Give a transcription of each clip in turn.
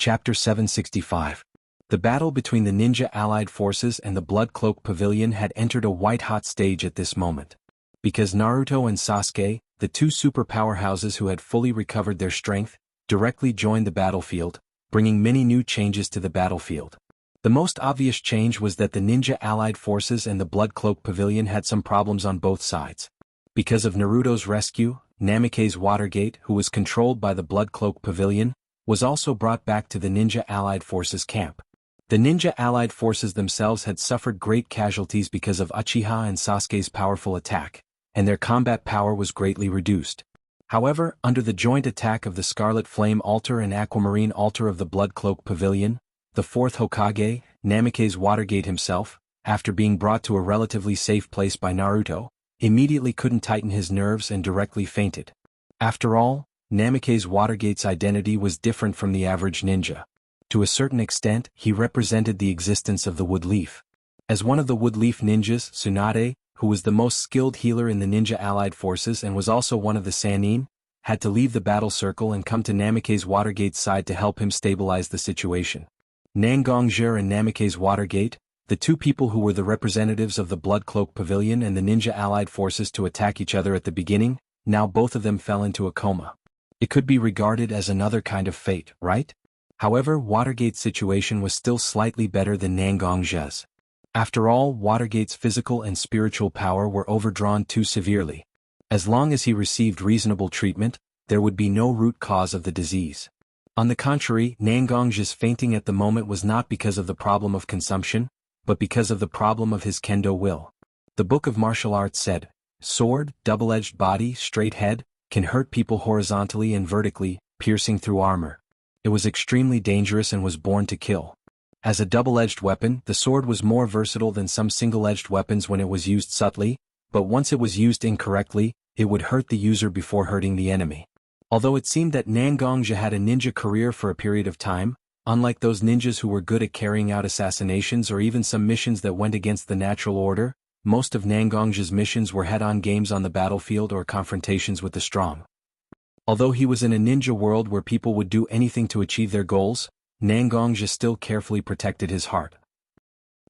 Chapter 765. The battle between the ninja allied forces and the Blood Cloak Pavilion had entered a white-hot stage at this moment. Because Naruto and Sasuke, the two super powerhouses who had fully recovered their strength, directly joined the battlefield, bringing many new changes to the battlefield. The most obvious change was that the ninja allied forces and the Blood Cloak Pavilion had some problems on both sides. Because of Naruto's rescue, Namikaze Watergate, who was controlled by the Blood Cloak Pavilion, was also brought back to the ninja allied forces camp. The ninja allied forces themselves had suffered great casualties because of Uchiha and Sasuke's powerful attack, and their combat power was greatly reduced. However, under the joint attack of the Scarlet Flame Altar and Aquamarine Altar of the Blood Cloak Pavilion, the fourth Hokage, Namikaze Watergate himself, after being brought to a relatively safe place by Naruto, immediately couldn't tighten his nerves and directly fainted. After all, Namikaze Watergate's identity was different from the average ninja. To a certain extent, he represented the existence of the Wood Leaf. As one of the Wood Leaf ninjas, Tsunade, who was the most skilled healer in the ninja allied forces and was also one of the Sannin, had to leave the battle circle and come to Namikaze Watergate's side to help him stabilize the situation. Nangongjia and Namikaze Watergate, the two people who were the representatives of the Blood Cloak Pavilion and the ninja allied forces to attack each other at the beginning, now both of them fell into a coma. It could be regarded as another kind of fate, right? However, Watergate's situation was still slightly better than Nangongjia's. After all, Watergate's physical and spiritual power were overdrawn too severely. As long as he received reasonable treatment, there would be no root cause of the disease. On the contrary, Nangongjia's fainting at the moment was not because of the problem of consumption, but because of the problem of his kendo will. The Book of Martial Arts said, "Sword, double-edged body, straight head, can hurt people horizontally and vertically, piercing through armor. It was extremely dangerous and was born to kill." As a double-edged weapon, the sword was more versatile than some single-edged weapons when it was used subtly, but once it was used incorrectly, it would hurt the user before hurting the enemy. Although it seemed that Nangongjia had a ninja career for a period of time, unlike those ninjas who were good at carrying out assassinations or even some missions that went against the natural order, most of Nangongjia's missions were head-on games on the battlefield or confrontations with the strong. Although he was in a ninja world where people would do anything to achieve their goals, Nangongjia still carefully protected his heart.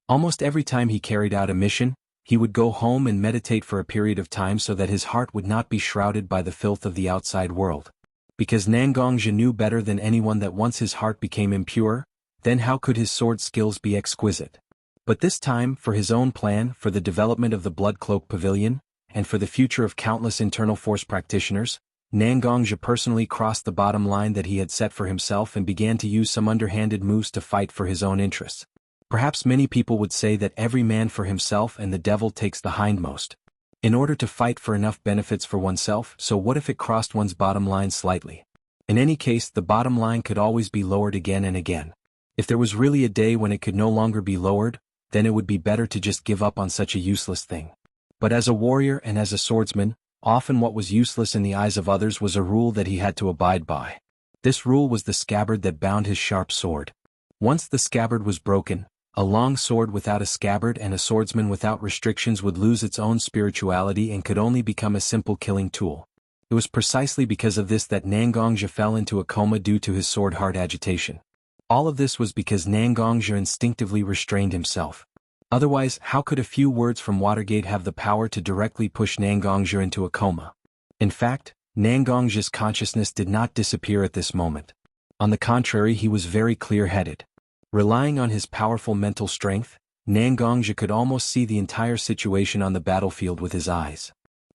Almost every time he carried out a mission, he would go home and meditate for a period of time so that his heart would not be shrouded by the filth of the outside world. Because Nangongjia knew better than anyone that once his heart became impure, then how could his sword skills be exquisite? But this time, for his own plan, for the development of the Blood Cloak Pavilion, and for the future of countless internal force practitioners, Nangongjia personally crossed the bottom line that he had set for himself and began to use some underhanded moves to fight for his own interests. Perhaps many people would say that every man for himself and the devil takes the hindmost. In order to fight for enough benefits for oneself, so what if it crossed one's bottom line slightly? In any case, the bottom line could always be lowered again and again. If there was really a day when it could no longer be lowered, then it would be better to just give up on such a useless thing. But as a warrior and as a swordsman, often what was useless in the eyes of others was a rule that he had to abide by. This rule was the scabbard that bound his sharp sword. Once the scabbard was broken, a long sword without a scabbard and a swordsman without restrictions would lose its own spirituality and could only become a simple killing tool. It was precisely because of this that Nangongjia fell into a coma due to his sword heart agitation. All of this was because Nangongjia instinctively restrained himself. Otherwise, how could a few words from Watergate have the power to directly push Nangongjia into a coma? In fact, Nangongjia's consciousness did not disappear at this moment. On the contrary, he was very clear-headed. Relying on his powerful mental strength, Nangongjia could almost see the entire situation on the battlefield with his eyes.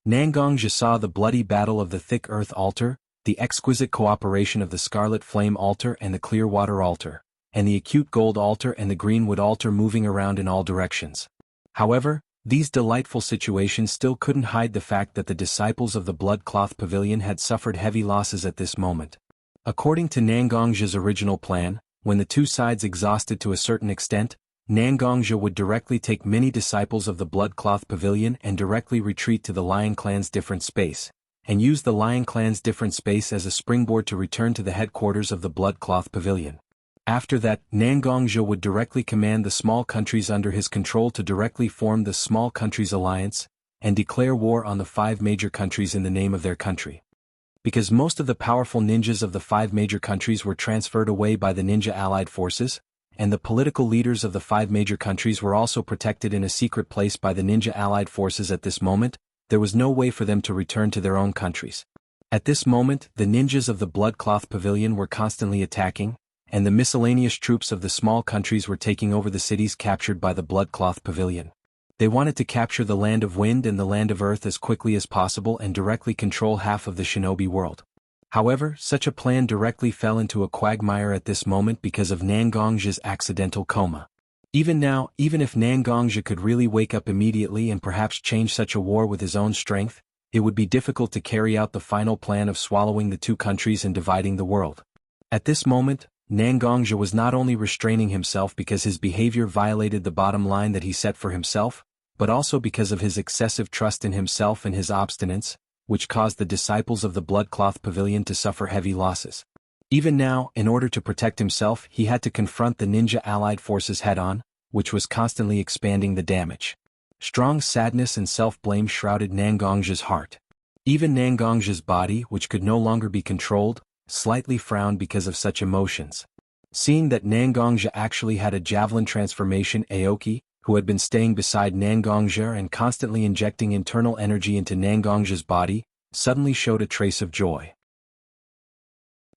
Nangongjia saw the bloody battle of the Thick Earth Altar, the exquisite cooperation of the Scarlet Flame Altar and the Clear Water Altar, and the Acute Gold Altar and the Greenwood Altar moving around in all directions. However, these delightful situations still couldn't hide the fact that the disciples of the Blood Cloth Pavilion had suffered heavy losses at this moment. According to Nangongjia's original plan, when the two sides exhausted to a certain extent, Nangongjia would directly take many disciples of the Blood Cloth Pavilion and directly retreat to the Lion Clan's different space, and use the Lion Clan's different space as a springboard to return to the headquarters of the Blood Cloth Pavilion. After that, Nangongjia would directly command the small countries under his control to directly form the Small Countries Alliance, and declare war on the 5 major countries in the name of their country. Because most of the powerful ninjas of the 5 major countries were transferred away by the ninja allied forces, and the political leaders of the 5 major countries were also protected in a secret place by the ninja allied forces at this moment, there was no way for them to return to their own countries. At this moment, the ninjas of the Bloodcloth Pavilion were constantly attacking, and the miscellaneous troops of the small countries were taking over the cities captured by the Bloodcloth Pavilion. They wanted to capture the Land of Wind and the Land of Earth as quickly as possible and directly control half of the shinobi world. However, such a plan directly fell into a quagmire at this moment because of Nangongji's accidental coma. Even now, even if Nangongji could really wake up immediately and perhaps change such a war with his own strength, it would be difficult to carry out the final plan of swallowing the 2 countries and dividing the world. At this moment, Nangongji was not only restraining himself because his behavior violated the bottom line that he set for himself, but also because of his excessive trust in himself and his obstinance, which caused the disciples of the Bloodcloth Pavilion to suffer heavy losses. Even now, in order to protect himself, he had to confront the ninja allied forces head-on, which was constantly expanding the damage. Strong sadness and self-blame shrouded Nangongji's heart. Even Nangongji's body, which could no longer be controlled, slightly frowned because of such emotions. Seeing that Nangongji actually had a javelin transformation, Aoki, who had been staying beside Nangongji and constantly injecting internal energy into Nangongji's body, suddenly showed a trace of joy.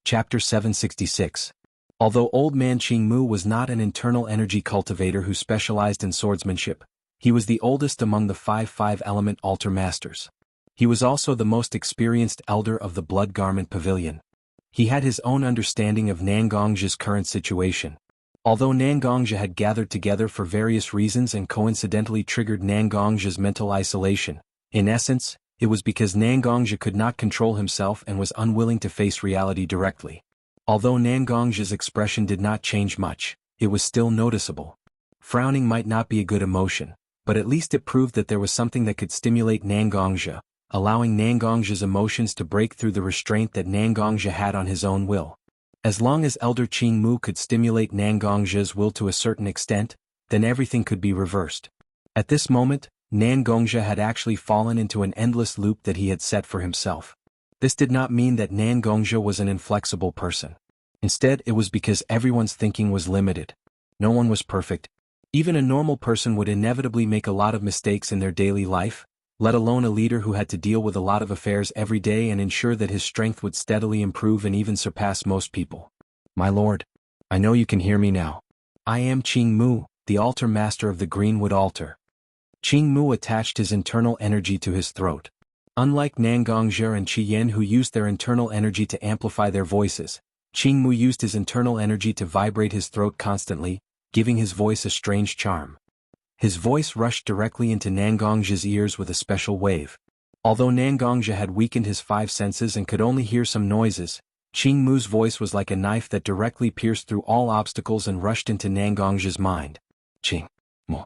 Chapter 766. Although Old Man Qingmu was not an internal energy cultivator who specialized in swordsmanship, he was the oldest among the 5 element altar masters. He was also the most experienced elder of the Blood Garment Pavilion. He had his own understanding of Nangongji's current situation. Although Nangongji had gathered together for various reasons and coincidentally triggered Nangongji's mental isolation, in essence, it was because Nangongji could not control himself and was unwilling to face reality directly. Although Nangongji's expression did not change much, it was still noticeable. Frowning might not be a good emotion, but at least it proved that there was something that could stimulate Nangongji, allowing Nangongji's emotions to break through the restraint that Nangongji had on his own will. As long as Elder Qingmu could stimulate Nangongji's will to a certain extent, then everything could be reversed. At this moment, Nangongji had actually fallen into an endless loop that he had set for himself. This did not mean that Nangongji was an inflexible person. Instead, it was because everyone's thinking was limited. No one was perfect. Even a normal person would inevitably make a lot of mistakes in their daily life, let alone a leader who had to deal with a lot of affairs every day and ensure that his strength would steadily improve and even surpass most people. My lord, I know you can hear me now. I am Qingmu, the altar master of the Greenwood altar. Qingmu attached his internal energy to his throat. Unlike Nangongji and Qiyan who used their internal energy to amplify their voices, Qingmu used his internal energy to vibrate his throat constantly, giving his voice a strange charm. His voice rushed directly into Nangongji's ears with a special wave. Although Nangongji had weakened his 5 senses and could only hear some noises, Qingmu's voice was like a knife that directly pierced through all obstacles and rushed into Nangongji's mind. Qingmu.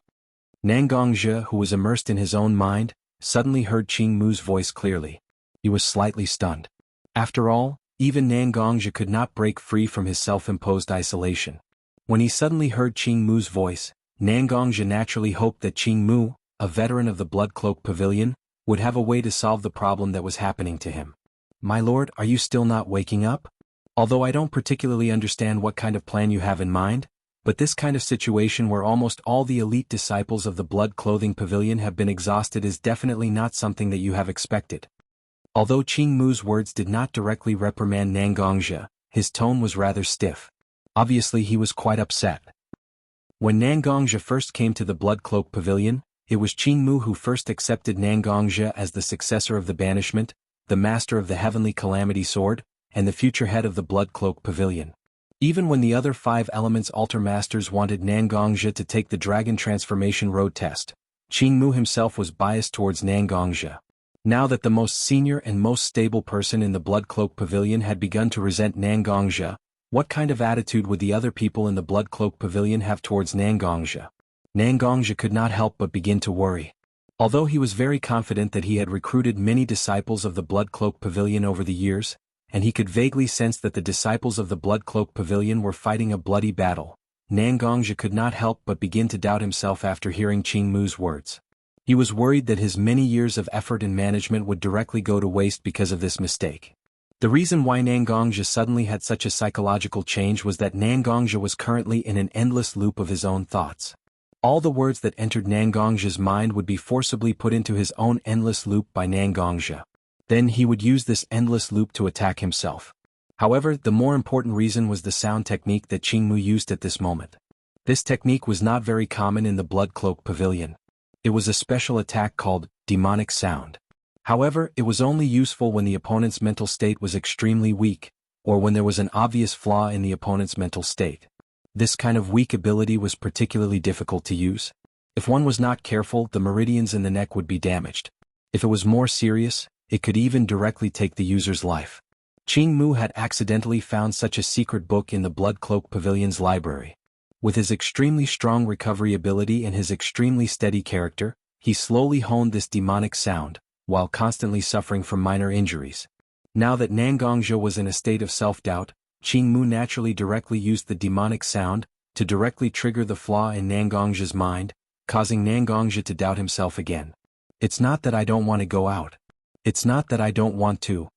Nangongji, who was immersed in his own mind, suddenly heard Qingmu's voice clearly. He was slightly stunned. After all, even Nangongji could not break free from his self-imposed isolation. When he suddenly heard Qingmu's voice, Nangongji naturally hoped that Qingmu, a veteran of the Blood Cloak Pavilion, would have a way to solve the problem that was happening to him. My lord, are you still not waking up? Although I don't particularly understand what kind of plan you have in mind, but this kind of situation where almost all the elite disciples of the Blood Clothing Pavilion have been exhausted is definitely not something that you have expected. Although Qingmu's words did not directly reprimand Nangongji, his tone was rather stiff. Obviously he was quite upset. When Nangongji first came to the Blood Cloak Pavilion, it was Qingmu who first accepted Nangongji as the successor of the Banishment, the master of the Heavenly Calamity Sword, and the future head of the Blood Cloak Pavilion. Even when the other 5 elements altar masters wanted Nangongji to take the Dragon Transformation Road test, Qingmu himself was biased towards Nangongji. Now that the most senior and most stable person in the Blood Cloak Pavilion had begun to resent Nangongji, what kind of attitude would the other people in the Blood Cloak Pavilion have towards Nangongji? Nangongji could not help but begin to worry. Although he was very confident that he had recruited many disciples of the Blood Cloak Pavilion over the years, and he could vaguely sense that the disciples of the Blood Cloak Pavilion were fighting a bloody battle, Nangongji could not help but begin to doubt himself after hearing Qingmu's words. He was worried that his many years of effort and management would directly go to waste because of this mistake. The reason why Nangongja suddenly had such a psychological change was that Nangongja was currently in an endless loop of his own thoughts. All the words that entered Nangongja's mind would be forcibly put into his own endless loop by Nangongja. Then he would use this endless loop to attack himself. However, the more important reason was the sound technique that Qingmu used at this moment. This technique was not very common in the Blood Cloak Pavilion. It was a special attack called demonic sound. However, it was only useful when the opponent's mental state was extremely weak, or when there was an obvious flaw in the opponent's mental state. This kind of weak ability was particularly difficult to use. If one was not careful, the meridians in the neck would be damaged. If it was more serious, it could even directly take the user's life. Qingmu had accidentally found such a secret book in the Blood Cloak Pavilion's library. With his extremely strong recovery ability and his extremely steady character, he slowly honed this demonic sound, while constantly suffering from minor injuries. Now that Nangongja was in a state of self-doubt, Qingmu naturally directly used the demonic sound to directly trigger the flaw in Nangongja's mind, causing Nangongja to doubt himself again. It's not that I don't want to go out. It's not that I don't want to.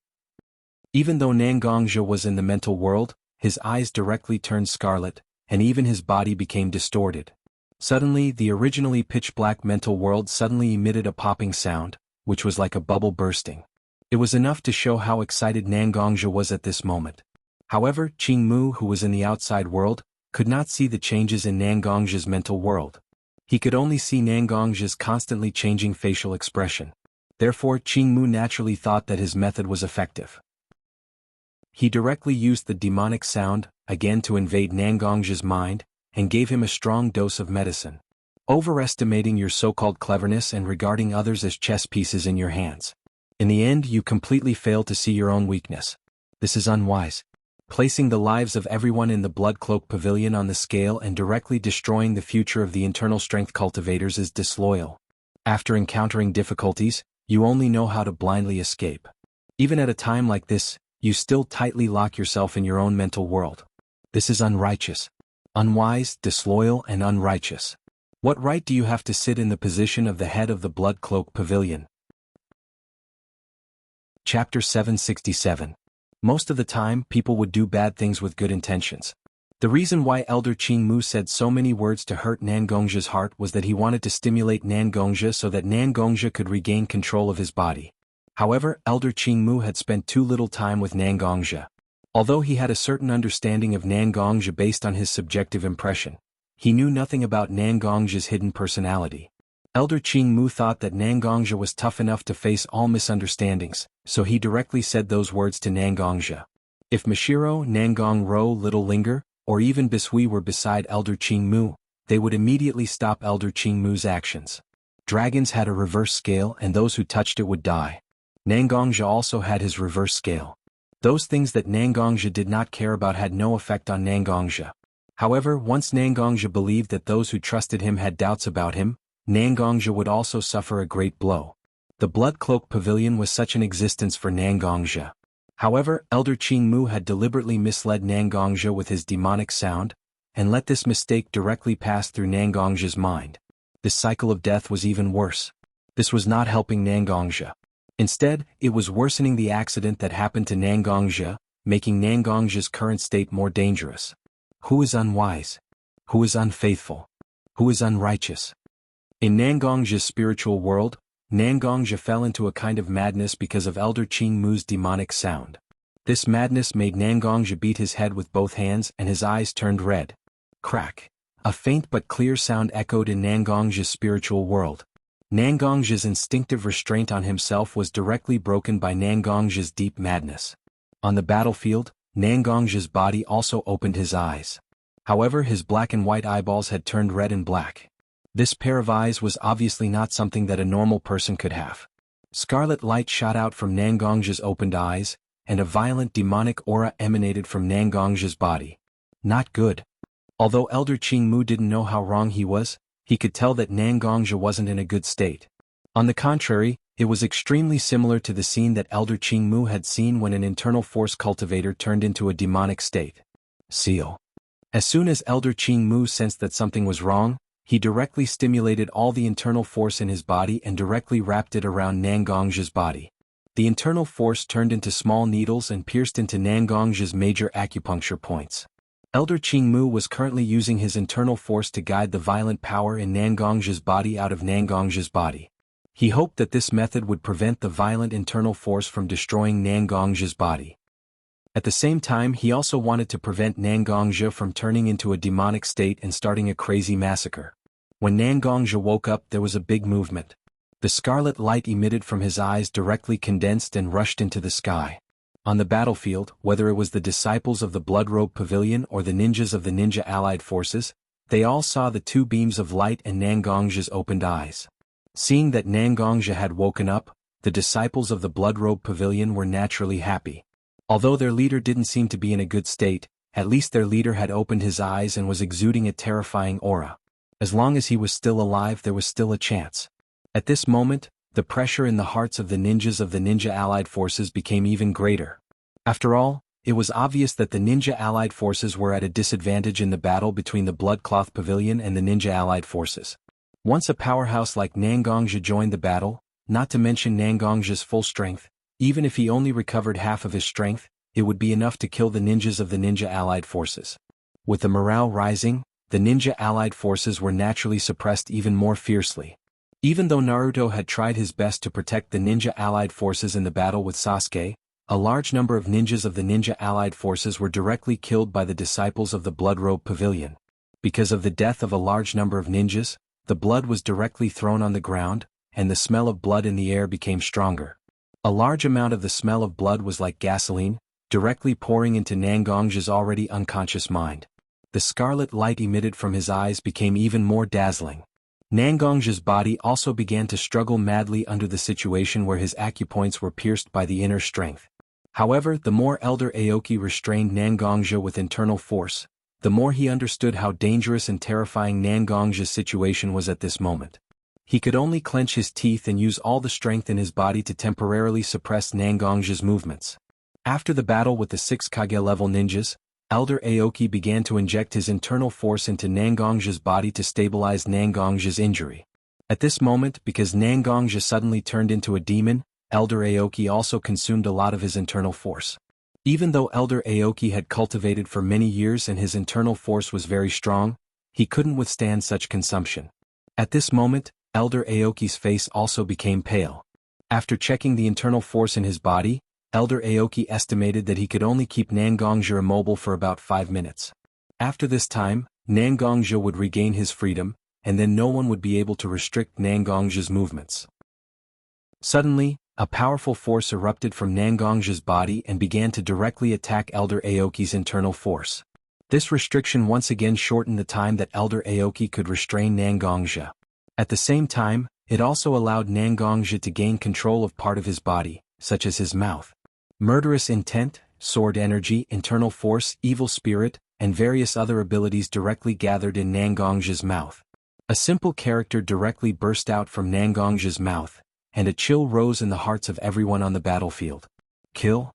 Even though Nangongja was in the mental world, his eyes directly turned scarlet, and even his body became distorted. Suddenly, the originally pitch-black mental world suddenly emitted a popping sound, which was like a bubble bursting. It was enough to show how excited Nangongja was at this moment. However, Qingmu, who was in the outside world, could not see the changes in Nangongja's mental world. He could only see Nangongja's constantly changing facial expression. Therefore, Qingmu naturally thought that his method was effective. He directly used the demonic sound, again to invade Nangongja's mind, and gave him a strong dose of medicine. Overestimating your so-called cleverness and regarding others as chess pieces in your hands. In the end, you completely fail to see your own weakness. This is unwise. Placing the lives of everyone in the Blood Cloak Pavilion on the scale and directly destroying the future of the internal strength cultivators is disloyal. After encountering difficulties, you only know how to blindly escape. Even at a time like this, you still tightly lock yourself in your own mental world. This is unrighteous. Unwise, disloyal, and unrighteous. What right do you have to sit in the position of the head of the Blood Cloak Pavilion? Chapter 767. Most of the time, people would do bad things with good intentions. The reason why Elder Qingmu said so many words to hurt Nangongja's heart was that he wanted to stimulate Nangongja so that Nangongja could regain control of his body. However, Elder Qingmu had spent too little time with Nangongja. Although he had a certain understanding of Nangongja based on his subjective impression, he knew nothing about Nangongja's hidden personality. Elder Qingmu thought that Nangongja was tough enough to face all misunderstandings, so he directly said those words to Nangongja. If Mashiro, Nangong-ro, Little Linger, or even Bisui were beside Elder Qingmu, they would immediately stop Elder Qingmu's actions. Dragons had a reverse scale and those who touched it would die. Nangongja also had his reverse scale. Those things that Nangongja did not care about had no effect on Nangongja. However, once Nangongja believed that those who trusted him had doubts about him, Nangongja would also suffer a great blow. The Blood Cloak Pavilion was such an existence for Nangongja. However, Elder Qingmu had deliberately misled Nangongja with his demonic sound, and let this mistake directly pass through Nangongja's mind. This cycle of death was even worse. This was not helping Nangongja. Instead, it was worsening the accident that happened to Nangongja, making Nangongja's current state more dangerous. Who is unwise? Who is unfaithful? Who is unrighteous? In Nangongja's spiritual world, Nangongja fell into a kind of madness because of Elder Qingmu's demonic sound. This madness made Nangongja beat his head with both hands and his eyes turned red. Crack. A faint but clear sound echoed in Nangongja's spiritual world. Nangongja's instinctive restraint on himself was directly broken by Nangongja's deep madness. On the battlefield, Nangongja's body also opened his eyes. However, his black and white eyeballs had turned red and black. This pair of eyes was obviously not something that a normal person could have. Scarlet light shot out from Nangongja's opened eyes, and a violent demonic aura emanated from Nangongja's body. Not good. Although Elder Qingmu didn't know how wrong he was, he could tell that Nangongja wasn't in a good state. On the contrary, it was extremely similar to the scene that Elder Qingmu had seen when an internal force cultivator turned into a demonic state. Seal. As soon as Elder Qingmu sensed that something was wrong, he directly stimulated all the internal force in his body and directly wrapped it around Nangongja's body. The internal force turned into small needles and pierced into Nangong's major acupuncture points. Elder Qingmu was currently using his internal force to guide the violent power in Nangong's body out of Nangong's body. He hoped that this method would prevent the violent internal force from destroying Nangong's body. At the same time, he also wanted to prevent Nangongzhe from turning into a demonic state and starting a crazy massacre. When Nangongzhe woke up, there was a big movement. The scarlet light emitted from his eyes directly condensed and rushed into the sky. On the battlefield, whether it was the disciples of the Blood-Robe Pavilion or the ninjas of the Ninja Allied Forces, they all saw the two beams of light and Nangongzhe's opened eyes. Seeing that Nangongzhe had woken up, the disciples of the Blood-Robe Pavilion were naturally happy. Although their leader didn't seem to be in a good state, at least their leader had opened his eyes and was exuding a terrifying aura. As long as he was still alive, there was still a chance. At this moment, the pressure in the hearts of the ninjas of the Ninja Allied Forces became even greater. After all, it was obvious that the Ninja Allied Forces were at a disadvantage in the battle between the Bloodcloth Pavilion and the Ninja Allied Forces. Once a powerhouse like Nangongzhe joined the battle, not to mention Nangongzhe's full strength, even if he only recovered half of his strength, it would be enough to kill the ninjas of the Ninja Allied Forces. With the morale rising, the Ninja Allied Forces were naturally suppressed even more fiercely. Even though Naruto had tried his best to protect the Ninja Allied Forces in the battle with Sasuke, a large number of ninjas of the Ninja Allied Forces were directly killed by the disciples of the Blood-Robe Pavilion. Because of the death of a large number of ninjas, the blood was directly thrown on the ground, and the smell of blood in the air became stronger. A large amount of the smell of blood was like gasoline, directly pouring into Nangong's already unconscious mind. The scarlet light emitted from his eyes became even more dazzling. Nangong's body also began to struggle madly under the situation where his acupoints were pierced by the inner strength. However, the more Elder Aoki restrained Nangongzhe with internal force, the more he understood how dangerous and terrifying Nangong's situation was at this moment. He could only clench his teeth and use all the strength in his body to temporarily suppress Nangong's movements. After the battle with the 6 Kage-level ninjas, Elder Aoki began to inject his internal force into Nangong's body to stabilize Nangong's injury. At this moment, because Nangongzhe suddenly turned into a demon, Elder Aoki also consumed a lot of his internal force. Even though Elder Aoki had cultivated for many years and his internal force was very strong, he couldn't withstand such consumption. At this moment, Elder Aoki's face also became pale. After checking the internal force in his body, Elder Aoki estimated that he could only keep Nangongzhe immobile for about 5 minutes. After this time, Nangongzhe would regain his freedom, and then no one would be able to restrict Nangongzhe's movements. Suddenly, a powerful force erupted from Nangongzhe's body and began to directly attack Elder Aoki's internal force. This restriction once again shortened the time that Elder Aoki could restrain Nangongzhe. At the same time, it also allowed Nangongzhe to gain control of part of his body, such as his mouth. Murderous intent, sword energy, internal force, evil spirit, and various other abilities directly gathered in Nangongzhe's mouth. A simple character directly burst out from Nangongzhe's mouth, and a chill rose in the hearts of everyone on the battlefield. Kill?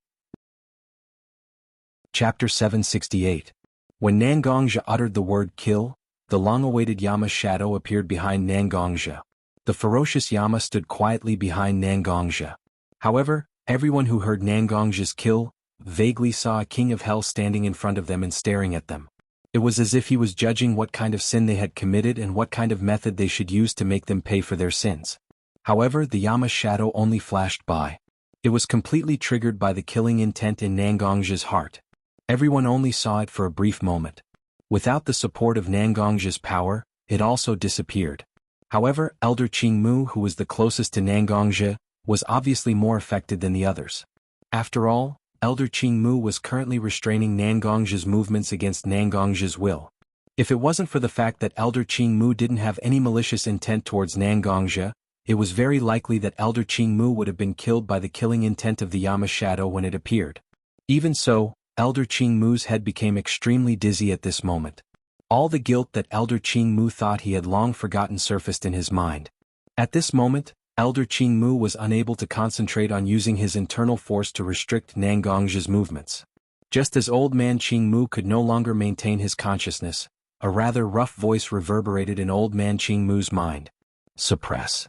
Chapter 768. When Nangongzhe uttered the word kill, the long-awaited Yama shadow appeared behind Nangongzhe. The ferocious Yama stood quietly behind Nangongzhe. However, everyone who heard Nangongzhe's kill vaguely saw a king of hell standing in front of them and staring at them. It was as if he was judging what kind of sin they had committed and what kind of method they should use to make them pay for their sins. However, the Yama shadow only flashed by. It was completely triggered by the killing intent in Nangongzhe's heart. Everyone only saw it for a brief moment. Without the support of Nangongzhe's power, it also disappeared. However, Elder Qingmu, who was the closest to Nangongzhe, was obviously more affected than the others. After all, Elder Qingmu was currently restraining Nangongzhe's movements against Nangongzhe's will. If it wasn't for the fact that Elder Qingmu didn't have any malicious intent towards Nangongzhe, it was very likely that Elder Qingmu would have been killed by the killing intent of the Yama shadow when it appeared. Even so, Elder Qingmu's head became extremely dizzy at this moment. All the guilt that Elder Qingmu thought he had long forgotten surfaced in his mind. At this moment, Elder Qingmu was unable to concentrate on using his internal force to restrict Nangongzhe's movements. Just as Old Man Qingmu could no longer maintain his consciousness, a rather rough voice reverberated in Old Man Qingmu's mind. Suppress.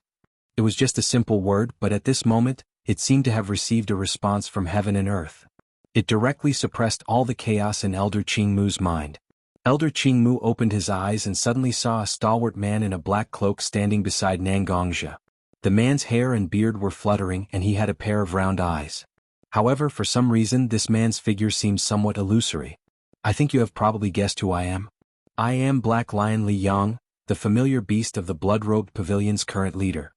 It was just a simple word, but at this moment, it seemed to have received a response from heaven and earth. It directly suppressed all the chaos in Elder Qingmu's mind. Elder Qingmu opened his eyes and suddenly saw a stalwart man in a black cloak standing beside Nangongzhe. The man's hair and beard were fluttering and he had a pair of round eyes. However, for some reason this man's figure seemed somewhat illusory. I think you have probably guessed who I am. I am Black Lion Li Yang, the familiar beast of the blood-robed pavilion's current leader.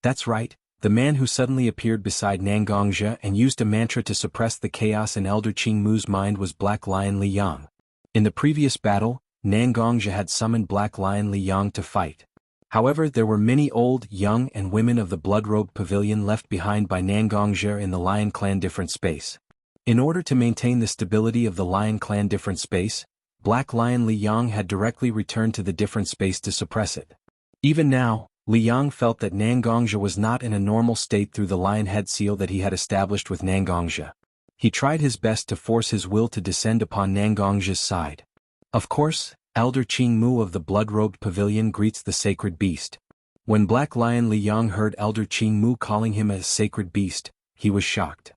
That's right, the man who suddenly appeared beside Nangongzhe and used a mantra to suppress the chaos in Elder Qingmu's mind was Black Lion Li Yang. In the previous battle, Nangongzhe had summoned Black Lion Li Yang to fight. However, there were many old, young and women of the blood-robed pavilion left behind by Nangongzhe in the Lion Clan different space. In order to maintain the stability of the Lion Clan different space, Black Lion Li Yang had directly returned to the different space to suppress it. Even now, Li Yang felt that Nangongzhe was not in a normal state through the lion head seal that he had established with Nangongzhe. He tried his best to force his will to descend upon Nangongzhe's side. Of course, Elder Qingmu of the blood-robed pavilion greets the sacred beast. When Black Lion Li Yang heard Elder Qingmu calling him a sacred beast, he was shocked.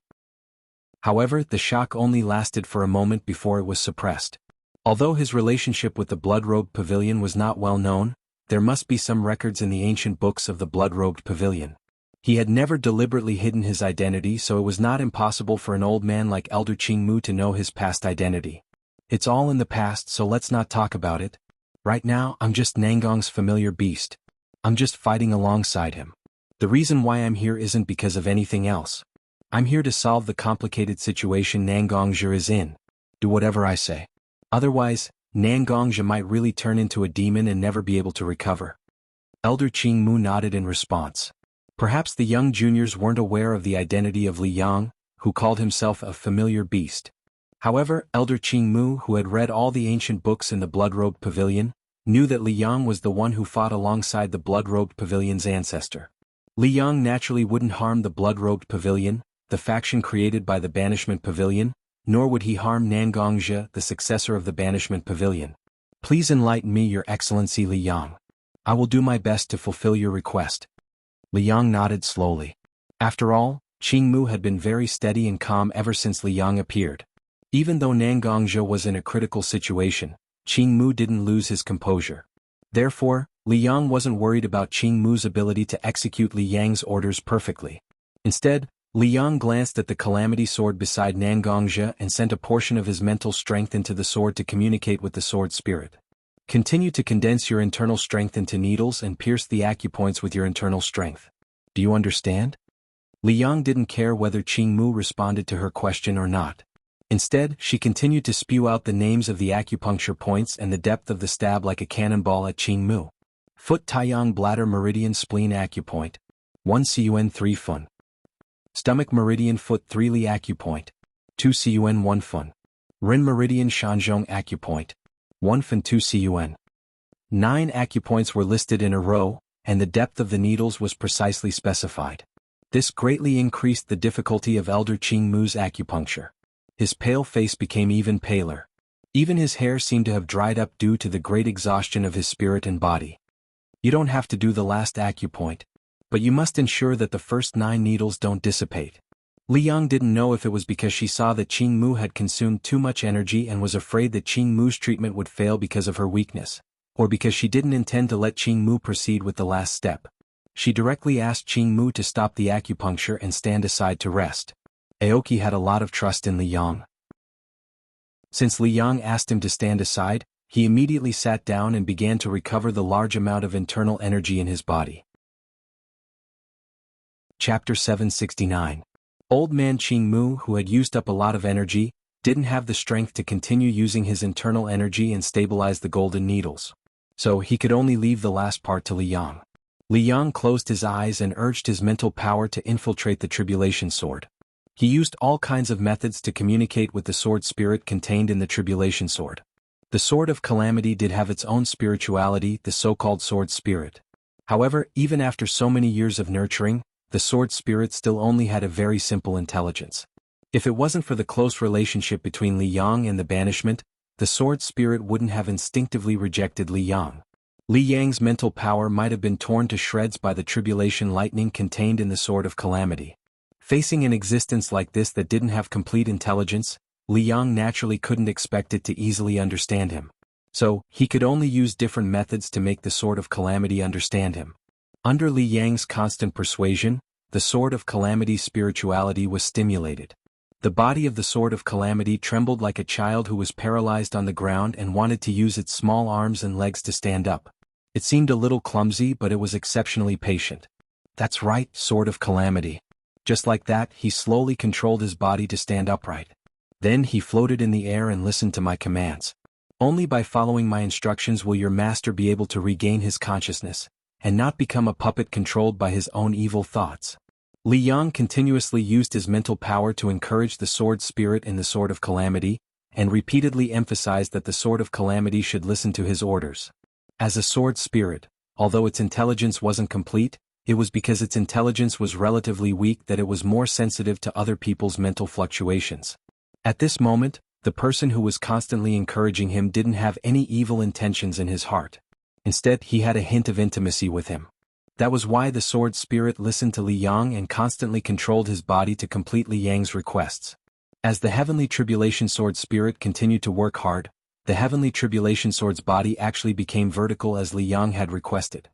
However, the shock only lasted for a moment before it was suppressed. Although his relationship with the blood-robed pavilion was not well known, there must be some records in the ancient books of the blood-robed pavilion. He had never deliberately hidden his identity, so it was not impossible for an old man like Elder Qingmu to know his past identity. It's all in the past, so let's not talk about it. Right now, I'm just Nangong's familiar beast. I'm just fighting alongside him. The reason why I'm here isn't because of anything else. I'm here to solve the complicated situation Nangongzhe is in. Do whatever I say. Otherwise, Nangongzhe might really turn into a demon and never be able to recover. Elder Qingmu nodded in response. Perhaps the young juniors weren't aware of the identity of Li Yang, who called himself a familiar beast. However, Elder Qingmu, who had read all the ancient books in the blood-robed pavilion, knew that Li Yang was the one who fought alongside the blood-robed pavilion's ancestor. Li Yang naturally wouldn't harm the blood-robed pavilion, the faction created by the banishment pavilion, nor would he harm Nangongzhe, the successor of the banishment pavilion. Please enlighten me, Your Excellency Li Yang. I will do my best to fulfill your request. Li Yang nodded slowly. After all, Qingmu had been very steady and calm ever since Li Yang appeared. Even though Nangongzhe was in a critical situation, Qingmu didn't lose his composure. Therefore, Li Yang wasn't worried about Qingmu's ability to execute Li Yang's orders perfectly. Instead, Li Yang glanced at the calamity sword beside Nangongzhe and sent a portion of his mental strength into the sword to communicate with the sword spirit. Continue to condense your internal strength into needles and pierce the acupoints with your internal strength. Do you understand? Li Yang didn't care whether Qingmu responded to her question or not. Instead, she continued to spew out the names of the acupuncture points and the depth of the stab like a cannonball at Qingmu. Foot Taiyang Bladder Meridian Spleen Acupoint. 1 Cun 3 Fun. Stomach Meridian Foot 3 Li Acupoint. 2 Cun 1 Fun. Rin Meridian Shanzhong Acupoint. 1 Fun 2 Cun. 9 acupoints were listed in a row, and the depth of the needles was precisely specified. This greatly increased the difficulty of Elder Qingmu's acupuncture. His pale face became even paler. Even his hair seemed to have dried up due to the great exhaustion of his spirit and body. You don't have to do the last acupoint, but you must ensure that the first 9 needles don't dissipate. Li Yang didn't know if it was because she saw that Qingmu had consumed too much energy and was afraid that Qingmu's treatment would fail because of her weakness, or because she didn't intend to let Qingmu proceed with the last step. She directly asked Qingmu to stop the acupuncture and stand aside to rest. Aoki had a lot of trust in Li Yang. Since Li Yang asked him to stand aside, he immediately sat down and began to recover the large amount of internal energy in his body. Chapter 769. Old man Qingmu, who had used up a lot of energy, didn't have the strength to continue using his internal energy and stabilize the golden needles. So he could only leave the last part to Li Yang. Li Yang closed his eyes and urged his mental power to infiltrate the tribulation sword. He used all kinds of methods to communicate with the sword spirit contained in the tribulation sword. The sword of calamity did have its own spirituality, the so-called sword spirit. However, even after so many years of nurturing, the sword spirit still only had a very simple intelligence. If it wasn't for the close relationship between Li Yang and the banishment, the sword spirit wouldn't have instinctively rejected Li Yang. Li Yang's mental power might have been torn to shreds by the tribulation lightning contained in the sword of calamity. Facing an existence like this that didn't have complete intelligence, Li Yang naturally couldn't expect it to easily understand him. So, he could only use different methods to make the Sword of Calamity understand him. Under Li Yang's constant persuasion, the Sword of Calamity's spirituality was stimulated. The body of the Sword of Calamity trembled like a child who was paralyzed on the ground and wanted to use its small arms and legs to stand up. It seemed a little clumsy, but it was exceptionally patient. That's right, Sword of Calamity. Just like that, he slowly controlled his body to stand upright. Then he floated in the air and listened to my commands. Only by following my instructions will your master be able to regain his consciousness, and not become a puppet controlled by his own evil thoughts. Li Yang continuously used his mental power to encourage the sword spirit in the Sword of Calamity, and repeatedly emphasized that the Sword of Calamity should listen to his orders. As a sword spirit, although its intelligence wasn't complete, it was because its intelligence was relatively weak that it was more sensitive to other people's mental fluctuations. At this moment, the person who was constantly encouraging him didn't have any evil intentions in his heart. Instead, he had a hint of intimacy with him. That was why the sword spirit listened to Li Yang and constantly controlled his body to complete Li Yang's requests. As the Heavenly Tribulation Sword spirit continued to work hard, the Heavenly Tribulation Sword's body actually became vertical as Li Yang had requested.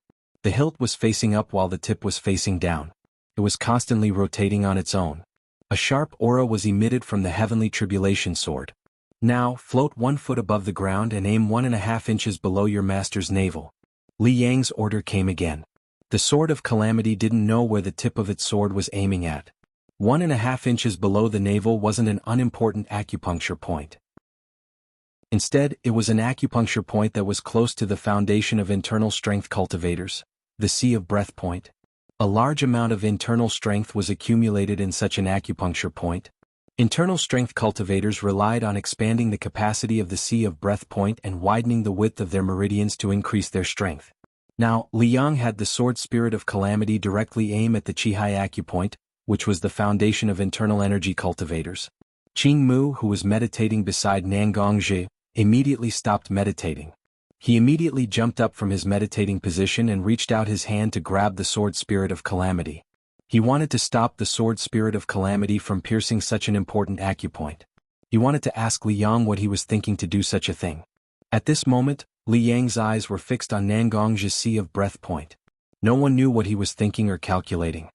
The hilt was facing up while the tip was facing down. It was constantly rotating on its own. A sharp aura was emitted from the Heavenly Tribulation Sword. Now, float 1 foot above the ground and aim 1.5 inches below your master's navel. Li Yang's order came again. The Sword of Calamity didn't know where the tip of its sword was aiming at. 1.5 inches below the navel wasn't an unimportant acupuncture point. Instead, it was an acupuncture point that was close to the foundation of internal strength cultivators, the Sea of Breath point. A large amount of internal strength was accumulated in such an acupuncture point. Internal strength cultivators relied on expanding the capacity of the Sea of Breath point and widening the width of their meridians to increase their strength. Now, Li Yang had the Sword Spirit of Calamity directly aim at the Qihai acupoint, which was the foundation of internal energy cultivators. Qing Mu, who was meditating beside Nangongzhi, immediately stopped meditating. He immediately jumped up from his meditating position and reached out his hand to grab the Sword Spirit of Calamity. He wanted to stop the Sword Spirit of Calamity from piercing such an important acupoint. He wanted to ask Li Yang what he was thinking to do such a thing. At this moment, Li Yang's eyes were fixed on Nangongzhi's Sea of Breath point. No one knew what he was thinking or calculating.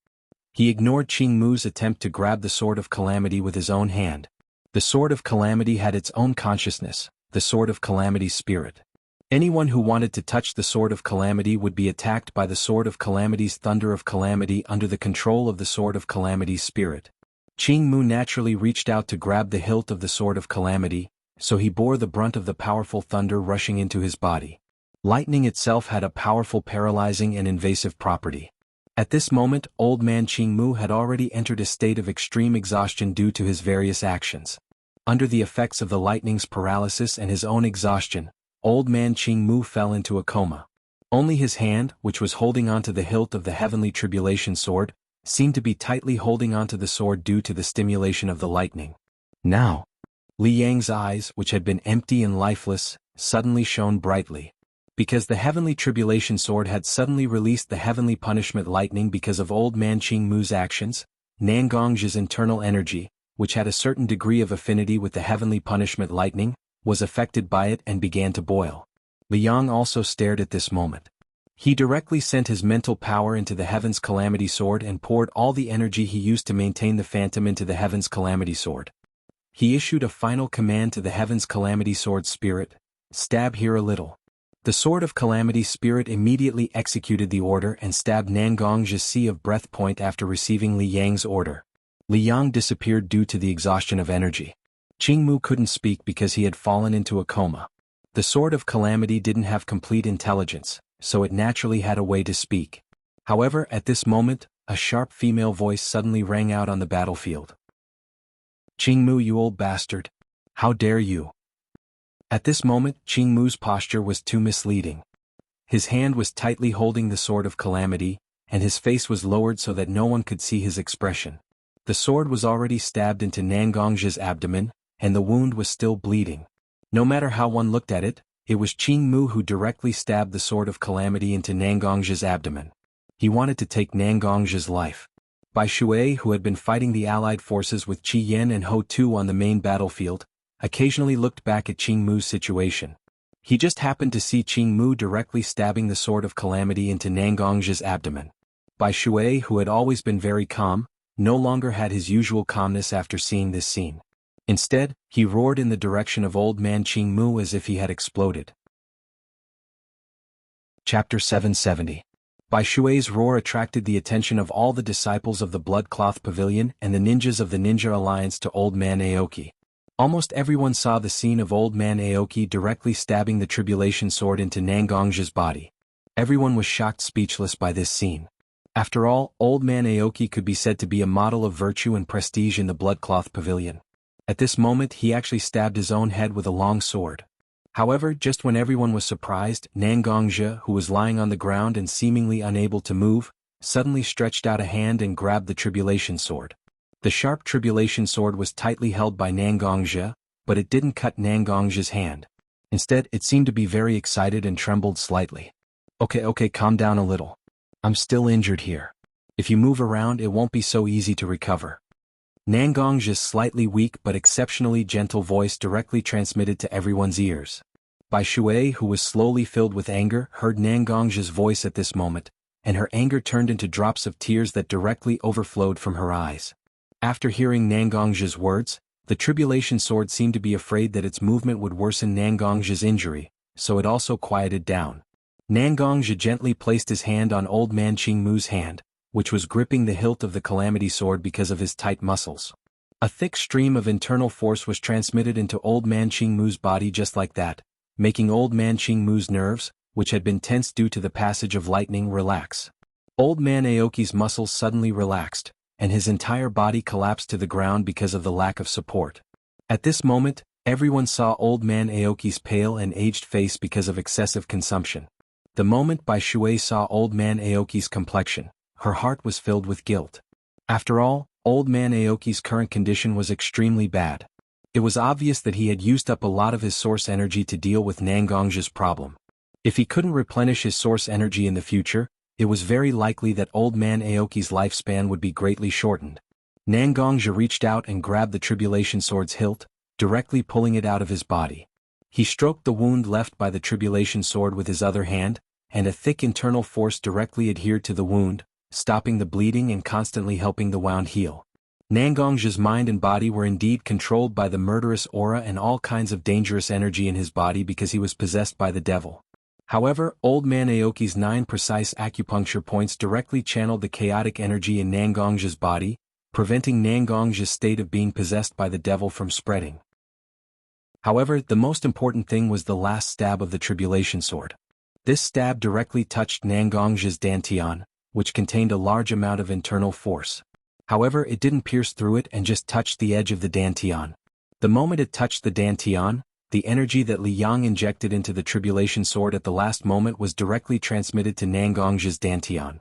He ignored Qing Mu's attempt to grab the Sword of Calamity with his own hand. The Sword of Calamity had its own consciousness, the Sword of Calamity's spirit. Anyone who wanted to touch the Sword of Calamity would be attacked by the Sword of Calamity's Thunder of Calamity under the control of the Sword of Calamity's spirit. Qing Mu naturally reached out to grab the hilt of the Sword of Calamity, so he bore the brunt of the powerful thunder rushing into his body. Lightning itself had a powerful paralyzing and invasive property. At this moment, old man Qing Mu had already entered a state of extreme exhaustion due to his various actions. Under the effects of the lightning's paralysis and his own exhaustion, old man Qing Mu fell into a coma. Only his hand, which was holding onto the hilt of the Heavenly Tribulation Sword, seemed to be tightly holding onto the sword due to the stimulation of the lightning. Now, Li Yang's eyes, which had been empty and lifeless, suddenly shone brightly. Because the Heavenly Tribulation Sword had suddenly released the Heavenly Punishment Lightning because of old man Qing Mu's actions, Nangongzhi's internal energy, which had a certain degree of affinity with the Heavenly Punishment Lightning, was affected by it and began to boil. Li Yang also stared at this moment. He directly sent his mental power into the Heaven's Calamity Sword and poured all the energy he used to maintain the Phantom into the Heaven's Calamity Sword. He issued a final command to the Heaven's Calamity Sword Spirit, "Stab here a little." The Sword of Calamity Spirit immediately executed the order and stabbed Nangongzhi's Sea of Breath point after receiving Li Yang's order. Li Yang disappeared due to the exhaustion of energy. Qing Mu couldn't speak because he had fallen into a coma. The Sword of Calamity didn't have complete intelligence, so it naturally had a way to speak. However, at this moment, a sharp female voice suddenly rang out on the battlefield. "Qing Mu, you old bastard! How dare you!" At this moment, Qing Mu's posture was too misleading. His hand was tightly holding the Sword of Calamity, and his face was lowered so that no one could see his expression. The sword was already stabbed into Nangongzhi's abdomen, and the wound was still bleeding. No matter how one looked at it, it was Qing Mu who directly stabbed the Sword of Calamity into Nangongzhi's abdomen. He wanted to take Nangongzhi's life. Bai Shui, who had been fighting the allied forces with Qi Yan and Ho Tu on the main battlefield, occasionally looked back at Qing Mu's situation. He just happened to see Qing Mu directly stabbing the sword of calamity into Nangongzhi's abdomen. Bai Shui, who had always been very calm, no longer had his usual calmness after seeing this scene. Instead, he roared in the direction of old man Qing Mu as if he had exploded. Chapter 770. Bai Shui's roar attracted the attention of all the disciples of the Bloodcloth Pavilion and the ninjas of the Ninja Alliance to Old Man Aoki. Almost everyone saw the scene of Old Man Aoki directly stabbing the Tribulation Sword into Nangongzhi's body. Everyone was shocked speechless by this scene. After all, Old Man Aoki could be said to be a model of virtue and prestige in the Bloodcloth Pavilion. At this moment he actually stabbed his own head with a long sword. However, just when everyone was surprised, Nangongzhi, who was lying on the ground and seemingly unable to move, suddenly stretched out a hand and grabbed the Tribulation Sword. The sharp Tribulation Sword was tightly held by Nangongzhi, but it didn't cut Nangongzhi's hand. Instead, it seemed to be very excited and trembled slightly. Okay, calm down a little. I'm still injured here. If you move around, it won't be so easy to recover. Nangongzhi's slightly weak but exceptionally gentle voice directly transmitted to everyone's ears. Bai Shui, who was slowly filled with anger, heard Nangongzhi's voice at this moment, and her anger turned into drops of tears that directly overflowed from her eyes. After hearing Nangongzhi's words, the Tribulation Sword seemed to be afraid that its movement would worsen Nangongzhi's injury, so it also quieted down. Nangongzhi gently placed his hand on Old Man Qing Mu's hand, which was gripping the hilt of the Calamity Sword because of his tight muscles. A thick stream of internal force was transmitted into Old Man Qing Mu's body just like that, making Old Man Qing Mu's nerves, which had been tense due to the passage of lightning, relax. Old Man Aoki's muscles suddenly relaxed, and his entire body collapsed to the ground because of the lack of support. At this moment, everyone saw Old Man Aoki's pale and aged face because of excessive consumption. The moment Bai Shui saw Old Man Aoki's complexion, her heart was filled with guilt. After all, Old Man Aoki's current condition was extremely bad. It was obvious that he had used up a lot of his source energy to deal with Nangongzhi's problem. If he couldn't replenish his source energy in the future, it was very likely that Old Man Aoki's lifespan would be greatly shortened. Nangongzhi reached out and grabbed the Tribulation Sword's hilt, directly pulling it out of his body. He stroked the wound left by the Tribulation Sword with his other hand, and a thick internal force directly adhered to the wound, stopping the bleeding and constantly helping the wound heal. Nangongzhi's mind and body were indeed controlled by the murderous aura and all kinds of dangerous energy in his body because he was possessed by the devil. However, Old Man Aoki's 9 precise acupuncture points directly channeled the chaotic energy in Nangongzhi's body, preventing Nangongzhi's state of being possessed by the devil from spreading. However, the most important thing was the last stab of the Tribulation Sword. This stab directly touched Nangongzhi's dantian, which contained a large amount of internal force. However, it didn't pierce through it and just touched the edge of the dantian. The moment it touched the dantian, the energy that Li Yang injected into the Tribulation Sword at the last moment was directly transmitted to Nangongzhi's dantian.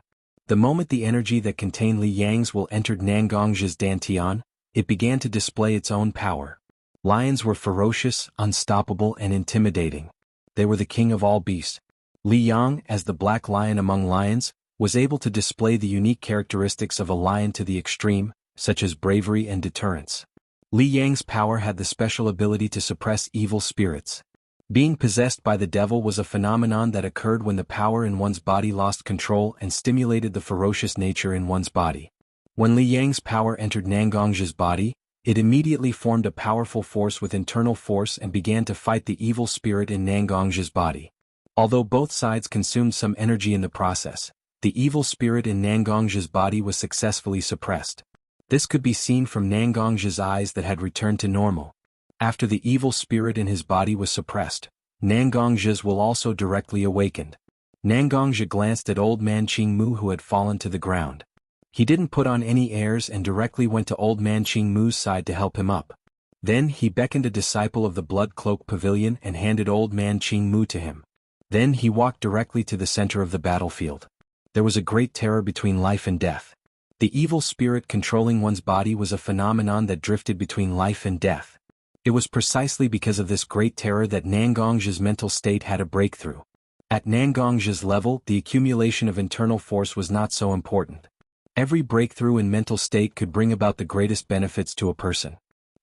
The moment the energy that contained Li Yang's will entered Nangongzhi's dantian, it began to display its own power. Lions were ferocious, unstoppable and intimidating. They were the king of all beasts. Li Yang, as the black lion among lions, was able to display the unique characteristics of a lion to the extreme, such as bravery and deterrence. Li Yang's power had the special ability to suppress evil spirits. Being possessed by the devil was a phenomenon that occurred when the power in one's body lost control and stimulated the ferocious nature in one's body. When Li Yang's power entered Nangongzhi's body, it immediately formed a powerful force with internal force and began to fight the evil spirit in Nangongzhi's body. Although both sides consumed some energy in the process, the evil spirit in Nangongzhi's body was successfully suppressed. This could be seen from Nangongzhi's eyes that had returned to normal. After the evil spirit in his body was suppressed, Nangongzhi's will also directly awakened. Nangongzhi glanced at Old Man Qing Mu who had fallen to the ground. He didn't put on any airs and directly went to Old Man Qing Mu's side to help him up. Then he beckoned a disciple of the Blood Cloak Pavilion and handed Old Man Qing Mu to him. Then he walked directly to the center of the battlefield. There was a great terror between life and death. The evil spirit controlling one's body was a phenomenon that drifted between life and death. It was precisely because of this great terror that Nangongzhi's mental state had a breakthrough. At Nangongzhi's level, the accumulation of internal force was not so important. Every breakthrough in mental state could bring about the greatest benefits to a person.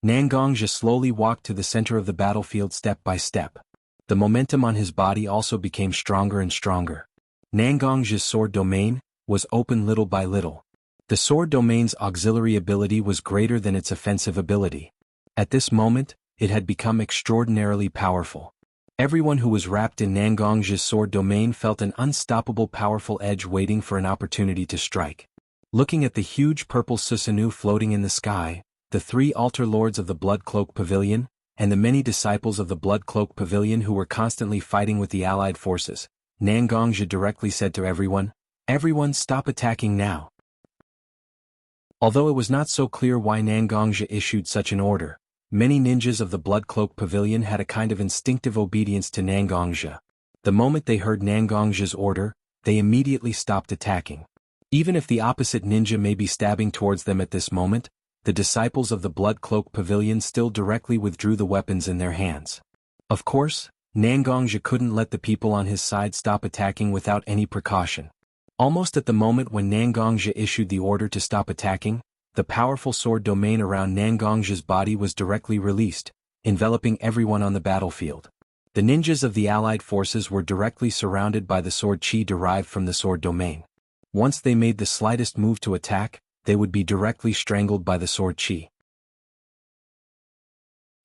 Nangongzhi slowly walked to the center of the battlefield step by step. The momentum on his body also became stronger and stronger. Nangongzhi's sword domain was open little by little. The sword domain's auxiliary ability was greater than its offensive ability. At this moment, it had become extraordinarily powerful. Everyone who was wrapped in Nangongzhi's sword domain felt an unstoppable powerful edge waiting for an opportunity to strike. Looking at the huge purple Susanoo floating in the sky, the 3 altar lords of the Blood Cloak Pavilion, and the many disciples of the Blood Cloak Pavilion who were constantly fighting with the allied forces, Nangongzhi directly said to everyone, "Everyone stop attacking now." Although it was not so clear why Nangongzhi issued such an order, many ninjas of the Blood Cloak Pavilion had a kind of instinctive obedience to Nangongzhi. The moment they heard Nangongzhi's order, they immediately stopped attacking. Even if the opposite ninja may be stabbing towards them at this moment, the disciples of the Blood Cloak Pavilion still directly withdrew the weapons in their hands. Of course, Nangongzhi couldn't let the people on his side stop attacking without any precaution. Almost at the moment when Nangongzhi issued the order to stop attacking, the powerful sword domain around Nangongzhi's body was directly released, enveloping everyone on the battlefield. The ninjas of the allied forces were directly surrounded by the sword chi derived from the sword domain. Once they made the slightest move to attack, they would be directly strangled by the sword chi.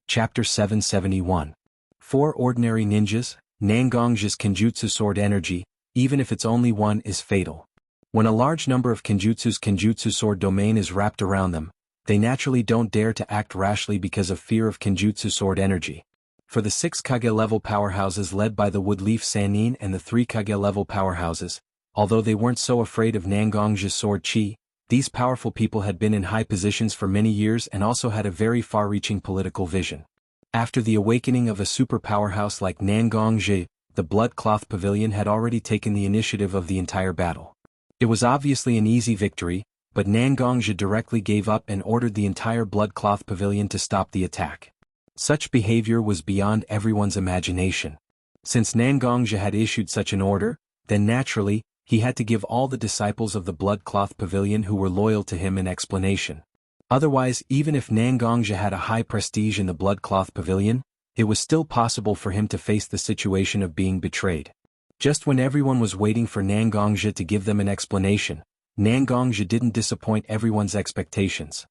Chapter 771. 4 Ordinary Ninjas. Nangongzhi's Kenjutsu sword energy, even if it's only one, is fatal. When a large number of Kenjutsu's Kenjutsu sword domain is wrapped around them, they naturally don't dare to act rashly because of fear of Kenjutsu sword energy. For the 6 Kage level powerhouses led by the Woodleaf Sannin and the 3 Kage level powerhouses, although they weren't so afraid of Nangongzhi's sword chi, these powerful people had been in high positions for many years and also had a very far-reaching political vision. After the awakening of a super powerhouse like Nangongzhi, the Blood Cloth Pavilion had already taken the initiative of the entire battle. It was obviously an easy victory, but Nangongzhi directly gave up and ordered the entire Blood Cloth Pavilion to stop the attack. Such behavior was beyond everyone's imagination. Since Nangongzhi had issued such an order, then naturally, he had to give all the disciples of the Blood Cloth Pavilion who were loyal to him an explanation. Otherwise, even if Nangongzhi had a high prestige in the Blood Cloth Pavilion, it was still possible for him to face the situation of being betrayed. Just when everyone was waiting for Nangongzhi to give them an explanation, Nangongzhi didn't disappoint everyone's expectations.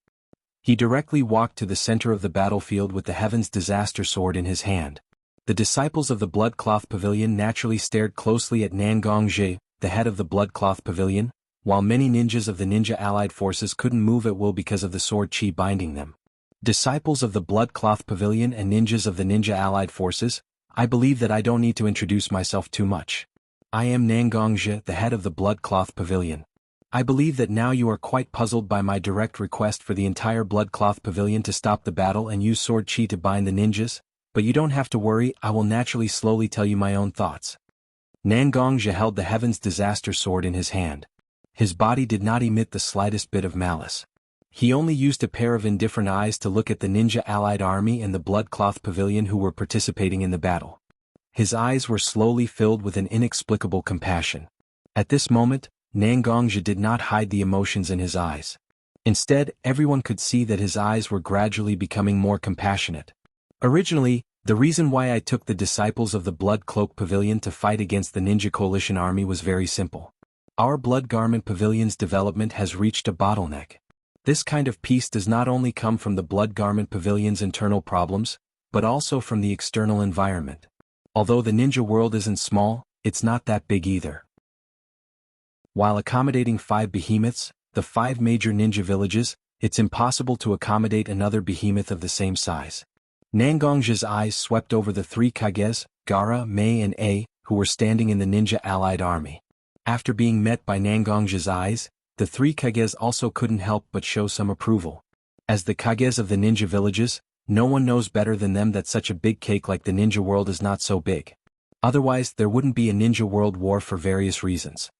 He directly walked to the center of the battlefield with the Heaven's Disaster Sword in his hand. The disciples of the Blood Cloth Pavilion naturally stared closely at Nangongzhi, the head of the Blood Cloth Pavilion, while many ninjas of the ninja allied forces couldn't move at will because of the sword chi binding them. Disciples of the Blood Cloth Pavilion and ninjas of the ninja allied forces, I believe that I don't need to introduce myself too much. I am Nangongzhi, the head of the Blood Cloth Pavilion. I believe that now you are quite puzzled by my direct request for the entire Blood Cloth Pavilion to stop the battle and use sword chi to bind the ninjas, but you don't have to worry, I will naturally slowly tell you my own thoughts. Nangongzhi held the Heaven's Disaster Sword in his hand. His body did not emit the slightest bit of malice. He only used a pair of indifferent eyes to look at the ninja allied army and the Blood Cloth Pavilion who were participating in the battle. His eyes were slowly filled with an inexplicable compassion. At this moment, Nangongzhi did not hide the emotions in his eyes. Instead, everyone could see that his eyes were gradually becoming more compassionate. Originally, the reason why I took the disciples of the Blood Cloak Pavilion to fight against the Ninja Coalition army was very simple. Our Blood Garment Pavilion's development has reached a bottleneck. This kind of peace does not only come from the Blood Garment Pavilion's internal problems, but also from the external environment. Although the ninja world isn't small, it's not that big either. While accommodating 5 behemoths, the 5 major ninja villages, it's impossible to accommodate another behemoth of the same size. Nangongzhi's eyes swept over the 3 Kages, Gara, Mei and A, who were standing in the ninja allied army. After being met by Nangongzhi's eyes, the 3 Kages also couldn't help but show some approval. As the Kages of the ninja villages, no one knows better than them that such a big cake like the ninja world is not so big. Otherwise, there wouldn't be a ninja world war for various reasons.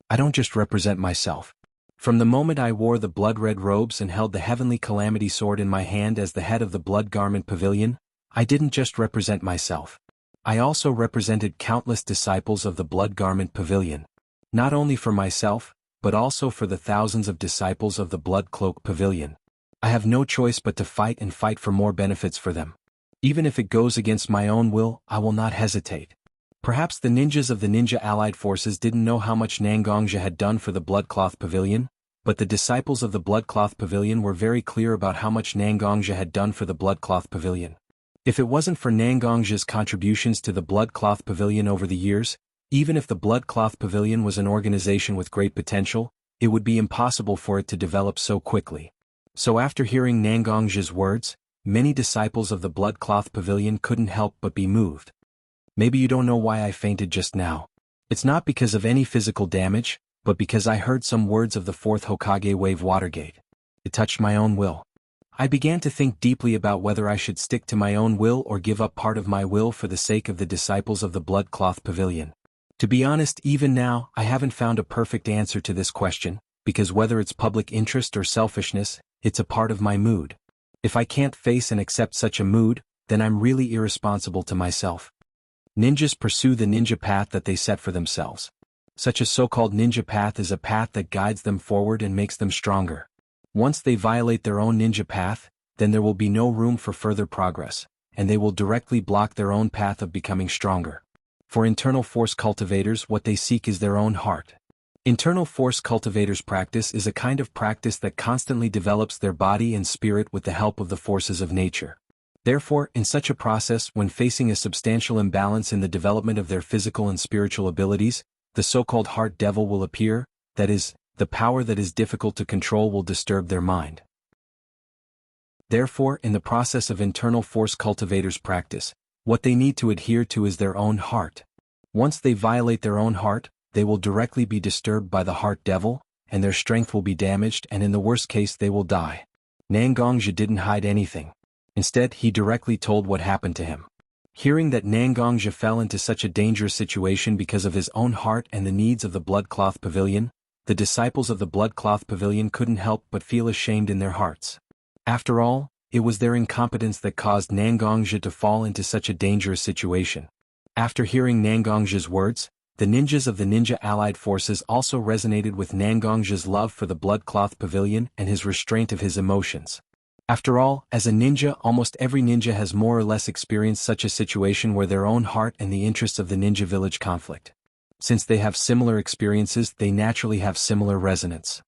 I don't just represent myself. From the moment I wore the blood-red robes and held the heavenly calamity sword in my hand as the head of the Blood Garment Pavilion, I didn't just represent myself. I also represented countless disciples of the Blood Garment Pavilion. Not only for myself, but also for the thousands of disciples of the Blood Cloak Pavilion. I have no choice but to fight and fight for more benefits for them. Even if it goes against my own will, I will not hesitate. Perhaps the ninjas of the Ninja Allied Forces didn't know how much Nangongja had done for the Bloodcloth Pavilion, but the disciples of the Bloodcloth Pavilion were very clear about how much Nangongja had done for the Bloodcloth Pavilion. If it wasn't for Nangongja's contributions to the Bloodcloth Pavilion over the years, even if the Bloodcloth Pavilion was an organization with great potential, it would be impossible for it to develop so quickly. So after hearing Nangongja's words, many disciples of the Bloodcloth Pavilion couldn't help but be moved. Maybe you don't know why I fainted just now. It's not because of any physical damage, but because I heard some words of the fourth Hokage wave Watergate. It touched my own will. I began to think deeply about whether I should stick to my own will or give up part of my will for the sake of the disciples of the Bloodcloth Pavilion. To be honest, even now, I haven't found a perfect answer to this question, because whether it's public interest or selfishness, it's a part of my mood. If I can't face and accept such a mood, then I'm really irresponsible to myself. Ninjas pursue the ninja path that they set for themselves. Such a so-called ninja path is a path that guides them forward and makes them stronger. Once they violate their own ninja path, then there will be no room for further progress, and they will directly block their own path of becoming stronger. For internal force cultivators, what they seek is their own heart. Internal force cultivators' practice is a kind of practice that constantly develops their body and spirit with the help of the forces of nature. Therefore, in such a process, when facing a substantial imbalance in the development of their physical and spiritual abilities, the so-called heart devil will appear, that is, the power that is difficult to control will disturb their mind. Therefore, in the process of internal force cultivators' practice, what they need to adhere to is their own heart. Once they violate their own heart, they will directly be disturbed by the heart devil, and their strength will be damaged, and in the worst case they will die. Nangongja didn't hide anything. Instead, he directly told what happened to him. Hearing that Nangongja fell into such a dangerous situation because of his own heart and the needs of the Bloodcloth Pavilion, the disciples of the Bloodcloth Pavilion couldn't help but feel ashamed in their hearts. After all, it was their incompetence that caused Nangongja to fall into such a dangerous situation. After hearing Nangongja's words, the ninjas of the Ninja Allied Forces also resonated with Nangongja's love for the Bloodcloth Pavilion and his restraint of his emotions. After all, as a ninja, almost every ninja has more or less experienced such a situation where their own heart and the interests of the ninja village conflict. Since they have similar experiences, they naturally have similar resonance.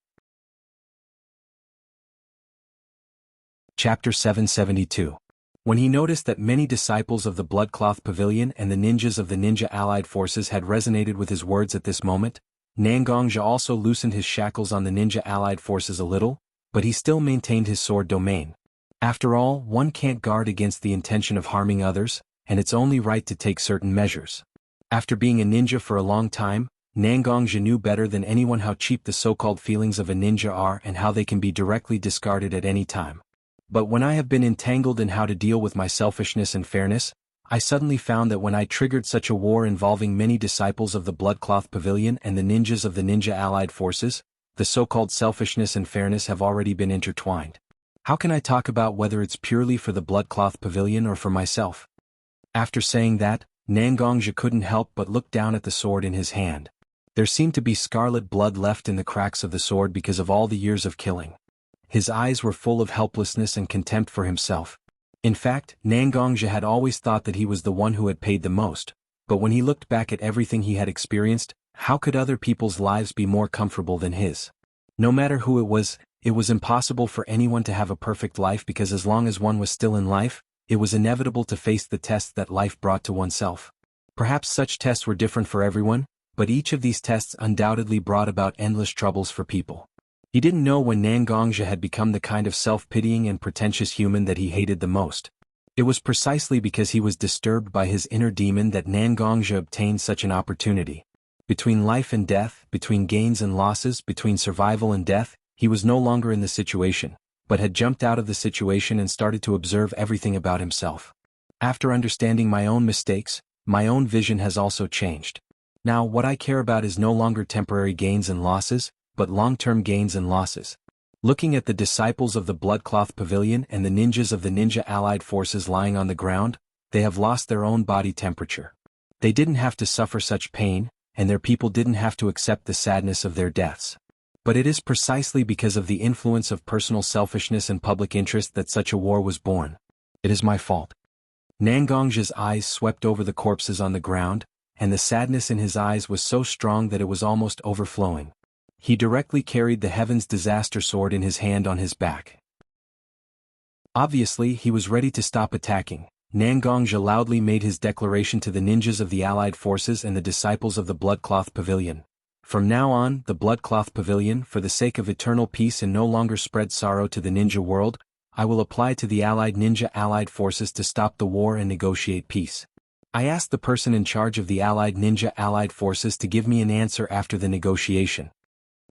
Chapter 772. When he noticed that many disciples of the Bloodcloth Pavilion and the ninjas of the Ninja Allied Forces had resonated with his words at this moment, Nangongja also loosened his shackles on the Ninja Allied Forces a little, but he still maintained his sword domain. After all, one can't guard against the intention of harming others, and it's only right to take certain measures. After being a ninja for a long time, Nangongja knew better than anyone how cheap the so-called feelings of a ninja are and how they can be directly discarded at any time. But when I have been entangled in how to deal with my selfishness and fairness, I suddenly found that when I triggered such a war involving many disciples of the Bloodcloth Pavilion and the ninjas of the Ninja Allied Forces, the so-called selfishness and fairness have already been intertwined. How can I talk about whether it's purely for the Bloodcloth Pavilion or for myself? After saying that, Nangongja couldn't help but look down at the sword in his hand. There seemed to be scarlet blood left in the cracks of the sword because of all the years of killing. His eyes were full of helplessness and contempt for himself. In fact, Nangongja had always thought that he was the one who had paid the most, but when he looked back at everything he had experienced, how could other people's lives be more comfortable than his? No matter who it was impossible for anyone to have a perfect life because as long as one was still in life, it was inevitable to face the tests that life brought to oneself. Perhaps such tests were different for everyone, but each of these tests undoubtedly brought about endless troubles for people. He didn't know when Nangongja had become the kind of self-pitying and pretentious human that he hated the most. It was precisely because he was disturbed by his inner demon that Nangongja obtained such an opportunity. Between life and death, between gains and losses, between survival and death, he was no longer in the situation, but had jumped out of the situation and started to observe everything about himself. After understanding my own mistakes, my own vision has also changed. Now what I care about is no longer temporary gains and losses, but long-term gains and losses. Looking at the disciples of the Bloodcloth Pavilion and the ninjas of the Ninja Allied Forces lying on the ground, they have lost their own body temperature. They didn't have to suffer such pain, and their people didn't have to accept the sadness of their deaths. But it is precisely because of the influence of personal selfishness and public interest that such a war was born. It is my fault. Nangong's eyes swept over the corpses on the ground, and the sadness in his eyes was so strong that it was almost overflowing. He directly carried the Heaven's Disaster Sword in his hand on his back. Obviously, he was ready to stop attacking. Nangongja loudly made his declaration to the ninjas of the Allied forces and the disciples of the Bloodcloth Pavilion. From now on, the Bloodcloth Pavilion, for the sake of eternal peace and no longer spread sorrow to the ninja world, I will apply to the Allied forces to stop the war and negotiate peace. I asked the person in charge of the Allied forces to give me an answer after the negotiation.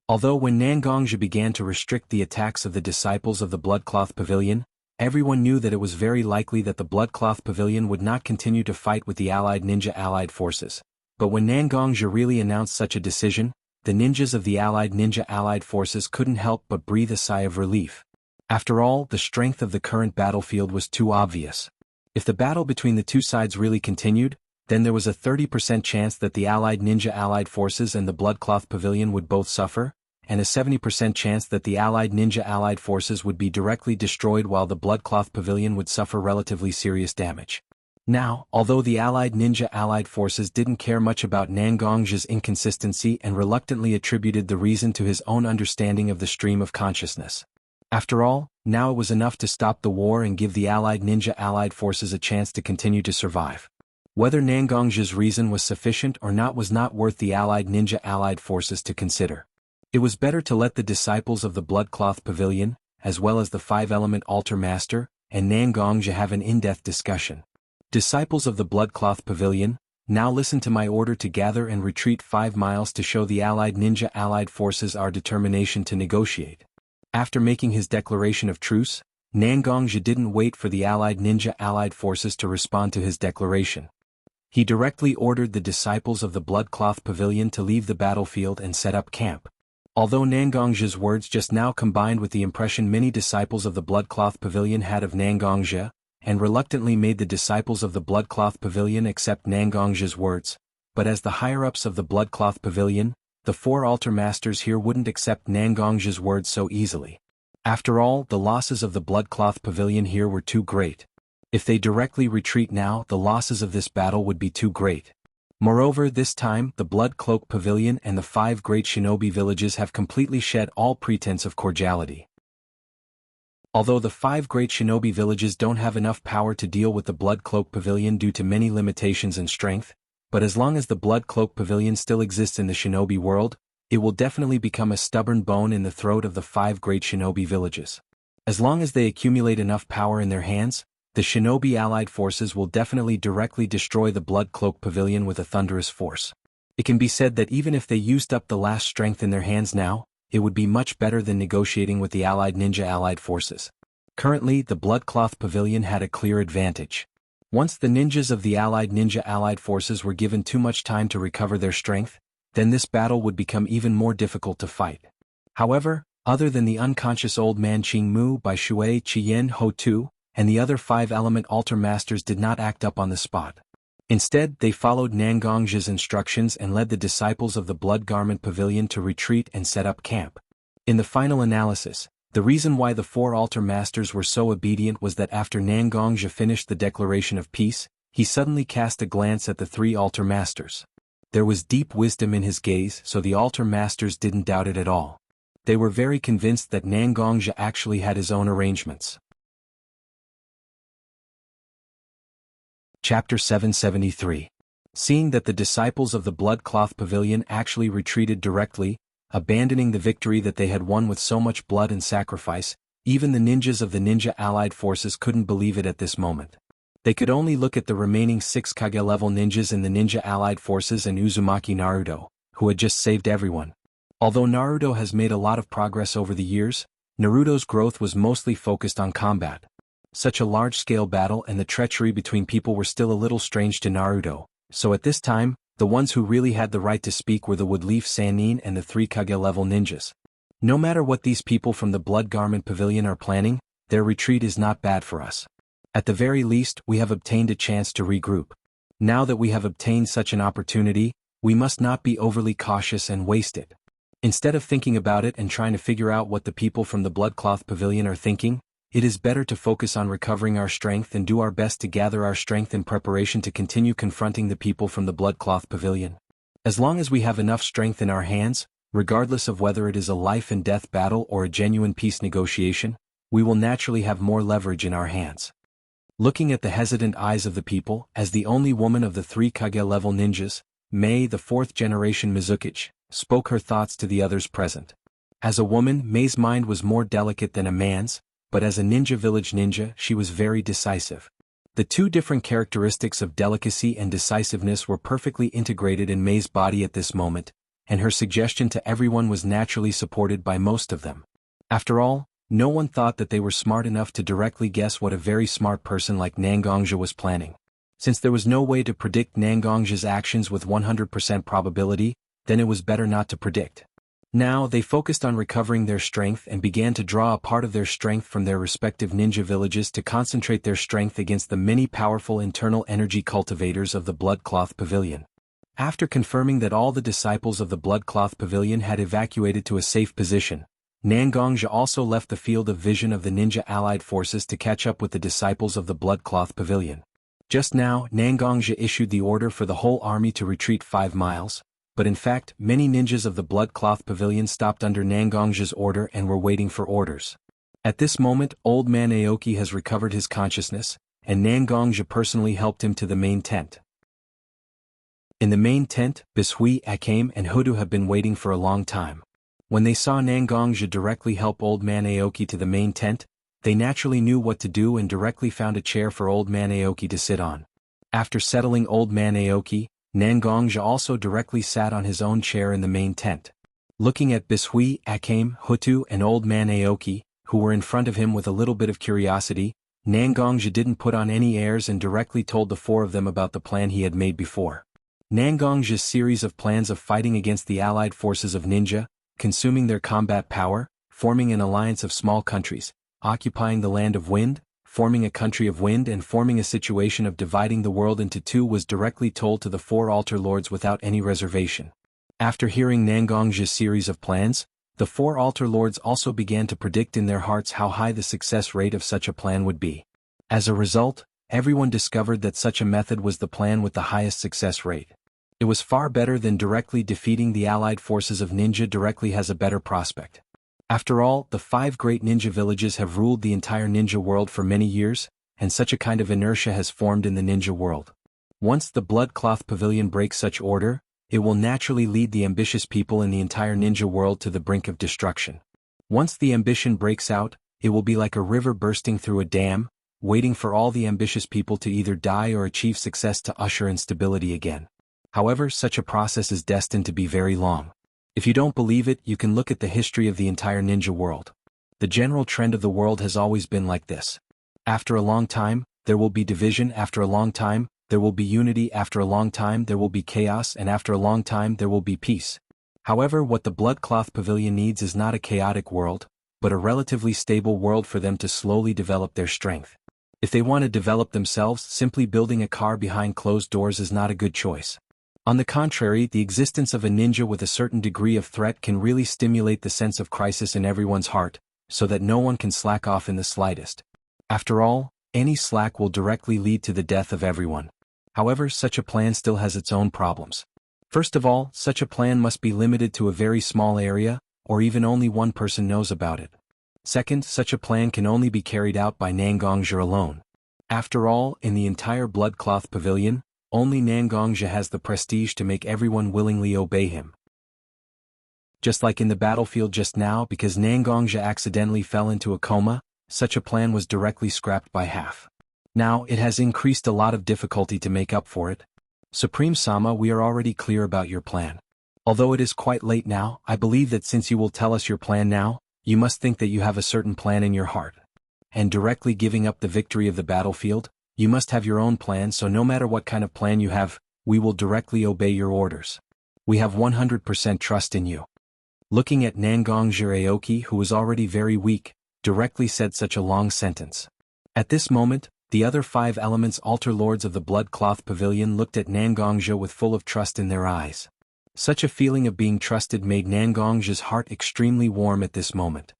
Although when Nangongja began to restrict the attacks of the disciples of the Bloodcloth Pavilion, everyone knew that it was very likely that the Bloodcloth Pavilion would not continue to fight with the Allied forces. But when Nangongja really announced such a decision, the ninjas of the Allied forces couldn't help but breathe a sigh of relief. After all, the strength of the current battlefield was too obvious. If the battle between the two sides really continued, then there was a 30% chance that the Allied forces and the Bloodcloth Pavilion would both suffer, and a 70% chance that the Allied forces would be directly destroyed while the Bloodcloth Pavilion would suffer relatively serious damage. Now, although the Allied forces didn't care much about Nangongja's inconsistency and reluctantly attributed the reason to his own understanding of the stream of consciousness. After all, now it was enough to stop the war and give the Allied forces a chance to continue to survive. Whether Nangongja's reason was sufficient or not was not worth the Allied forces to consider. It was better to let the disciples of the Bloodcloth Pavilion, as well as the five-element altar master, and Nangongja have an in-depth discussion. Disciples of the Bloodcloth Pavilion, now listen to my order to gather and retreat 5 miles to show the Allied forces our determination to negotiate. After making his declaration of truce, Nangongja didn't wait for the Allied forces to respond to his declaration. He directly ordered the disciples of the Bloodcloth Pavilion to leave the battlefield and set up camp. Although Nangongja's words just now combined with the impression many disciples of the Bloodcloth Pavilion had of Nangongja, and reluctantly made the disciples of the Bloodcloth Pavilion accept Nangongja's words, but as the higher-ups of the Bloodcloth Pavilion, the 4 altar masters here wouldn't accept Nangongja's words so easily. After all, the losses of the Bloodcloth Pavilion here were too great. If they directly retreat now, the losses of this battle would be too great. Moreover, this time, the Blood Cloak Pavilion and the 5 great shinobi villages have completely shed all pretense of cordiality. Although the 5 great shinobi villages don't have enough power to deal with the Blood Cloak Pavilion due to many limitations in strength, but as long as the Blood Cloak Pavilion still exists in the shinobi world, it will definitely become a stubborn bone in the throat of the 5 great shinobi villages. As long as they accumulate enough power in their hands, the shinobi allied forces will definitely directly destroy the Blood Cloak Pavilion with a thunderous force. It can be said that even if they used up the last strength in their hands now, it would be much better than negotiating with the allied forces. Currently, the Bloodcloth Pavilion had a clear advantage. Once the ninjas of the allied forces were given too much time to recover their strength, then this battle would become even more difficult to fight. However, other than the unconscious old man Qing Mu by Shui Qian Ho Tu, and the other 5-element altar masters did not act up on the spot. Instead, they followed Nangongja's instructions and led the disciples of the Blood Garment Pavilion to retreat and set up camp. In the final analysis, the reason why the 4 altar masters were so obedient was that after Nangongja finished the declaration of peace, he suddenly cast a glance at the 3 altar masters. There was deep wisdom in his gaze, so the altar masters didn't doubt it at all. They were very convinced that Nangongja actually had his own arrangements. Chapter 773. Seeing that the disciples of the Bloodcloth Pavilion actually retreated directly, abandoning the victory that they had won with so much blood and sacrifice, even the ninjas of the ninja allied forces couldn't believe it at this moment. They could only look at the remaining 6 Kage-level ninjas in the ninja allied forces and Uzumaki Naruto, who had just saved everyone. Although Naruto has made a lot of progress over the years, Naruto's growth was mostly focused on combat. Such a large-scale battle and the treachery between people were still a little strange to Naruto, so at this time, the ones who really had the right to speak were the Woodleaf Sannin and the 3 Kage-level ninjas. No matter what these people from the Blood Garment Pavilion are planning, their retreat is not bad for us. At the very least, we have obtained a chance to regroup. Now that we have obtained such an opportunity, we must not be overly cautious and waste it. Instead of thinking about it and trying to figure out what the people from the Bloodcloth Pavilion are thinking, it is better to focus on recovering our strength and do our best to gather our strength in preparation to continue confronting the people from the Bloodcloth Pavilion. As long as we have enough strength in our hands, regardless of whether it is a life and death battle or a genuine peace negotiation, we will naturally have more leverage in our hands. Looking at the hesitant eyes of the people, as the only woman of the 3 Kage-level ninjas, Mei, the 4th generation Mizukichi, spoke her thoughts to the others present. As a woman, Mei's mind was more delicate than a man's, but as a ninja village ninja, she was very decisive. The two different characteristics of delicacy and decisiveness were perfectly integrated in Mei's body at this moment, and her suggestion to everyone was naturally supported by most of them. After all, no one thought that they were smart enough to directly guess what a very smart person like Nangongja was planning. Since there was no way to predict Nangongja's actions with 100% probability, then it was better not to predict. Now they focused on recovering their strength and began to draw a part of their strength from their respective ninja villages to concentrate their strength against the many powerful internal energy cultivators of the Bloodcloth Pavilion. After confirming that all the disciples of the Bloodcloth Pavilion had evacuated to a safe position, Nangongja also left the field of vision of the ninja allied forces to catch up with the disciples of the Bloodcloth Pavilion. Just now, Nangongja issued the order for the whole army to retreat 5 miles, but in fact, many ninjas of the Bloodcloth Pavilion stopped under Nangongja's order and were waiting for orders. At this moment, Old Man Aoki has recovered his consciousness, and Nangongja personally helped him to the main tent. In the main tent, Bishui, Akame and Hudu have been waiting for a long time. When they saw Nangongja directly help Old Man Aoki to the main tent, they naturally knew what to do and directly found a chair for Old Man Aoki to sit on. After settling Old Man Aoki, Nangongja also directly sat on his own chair in the main tent. Looking at Bishui, Akame, Hutu and Old Man Aoki, who were in front of him with a little bit of curiosity, Nangongja didn't put on any airs and directly told the 4 of them about the plan he had made before. Nangongja's series of plans of fighting against the allied forces of ninja, consuming their combat power, forming an alliance of small countries, occupying the land of wind, forming a country of wind and forming a situation of dividing the world into 2 was directly told to the 4 altar lords without any reservation. After hearing Nangongja's series of plans, the 4 altar lords also began to predict in their hearts how high the success rate of such a plan would be. As a result, everyone discovered that such a method was the plan with the highest success rate. It was far better than directly defeating the allied forces of ninja directly has a better prospect. After all, the 5 great ninja villages have ruled the entire ninja world for many years, and such a kind of inertia has formed in the ninja world. Once the Bloodcloth Pavilion breaks such order, it will naturally lead the ambitious people in the entire ninja world to the brink of destruction. Once the ambition breaks out, it will be like a river bursting through a dam, waiting for all the ambitious people to either die or achieve success to usher in stability again. However, such a process is destined to be very long. If you don't believe it, you can look at the history of the entire ninja world. The general trend of the world has always been like this. After a long time, there will be division. After a long time, there will be unity. After a long time, there will be chaos, and after a long time, there will be peace. However, what the Bloodcloth Pavilion needs is not a chaotic world, but a relatively stable world for them to slowly develop their strength. If they want to develop themselves, simply building a car behind closed doors is not a good choice. On the contrary, the existence of a ninja with a certain degree of threat can really stimulate the sense of crisis in everyone's heart, so that no one can slack off in the slightest. After all, any slack will directly lead to the death of everyone. However, such a plan still has its own problems. First of all, such a plan must be limited to a very small area, or even only one person knows about it. Second, such a plan can only be carried out by Nangongja alone. After all, in the entire Bloodcloth Pavilion, only Nangongja has the prestige to make everyone willingly obey him. Just like in the battlefield just now, because Nangongja accidentally fell into a coma, such a plan was directly scrapped by half. Now, it has increased a lot of difficulty to make up for it. Supreme Sama, we are already clear about your plan. Although it is quite late now, I believe that since you will tell us your plan now, you must think that you have a certain plan in your heart. And directly giving up the victory of the battlefield, you must have your own plan, so no matter what kind of plan you have, we will directly obey your orders. We have 100% trust in you. Looking at Nangongja Aoki, who was already very weak, directly said such a long sentence. At this moment, the other 5 elements altar lords of the Bloodcloth Pavilion looked at Nangongja with full of trust in their eyes. Such a feeling of being trusted made Nangong's heart extremely warm at this moment.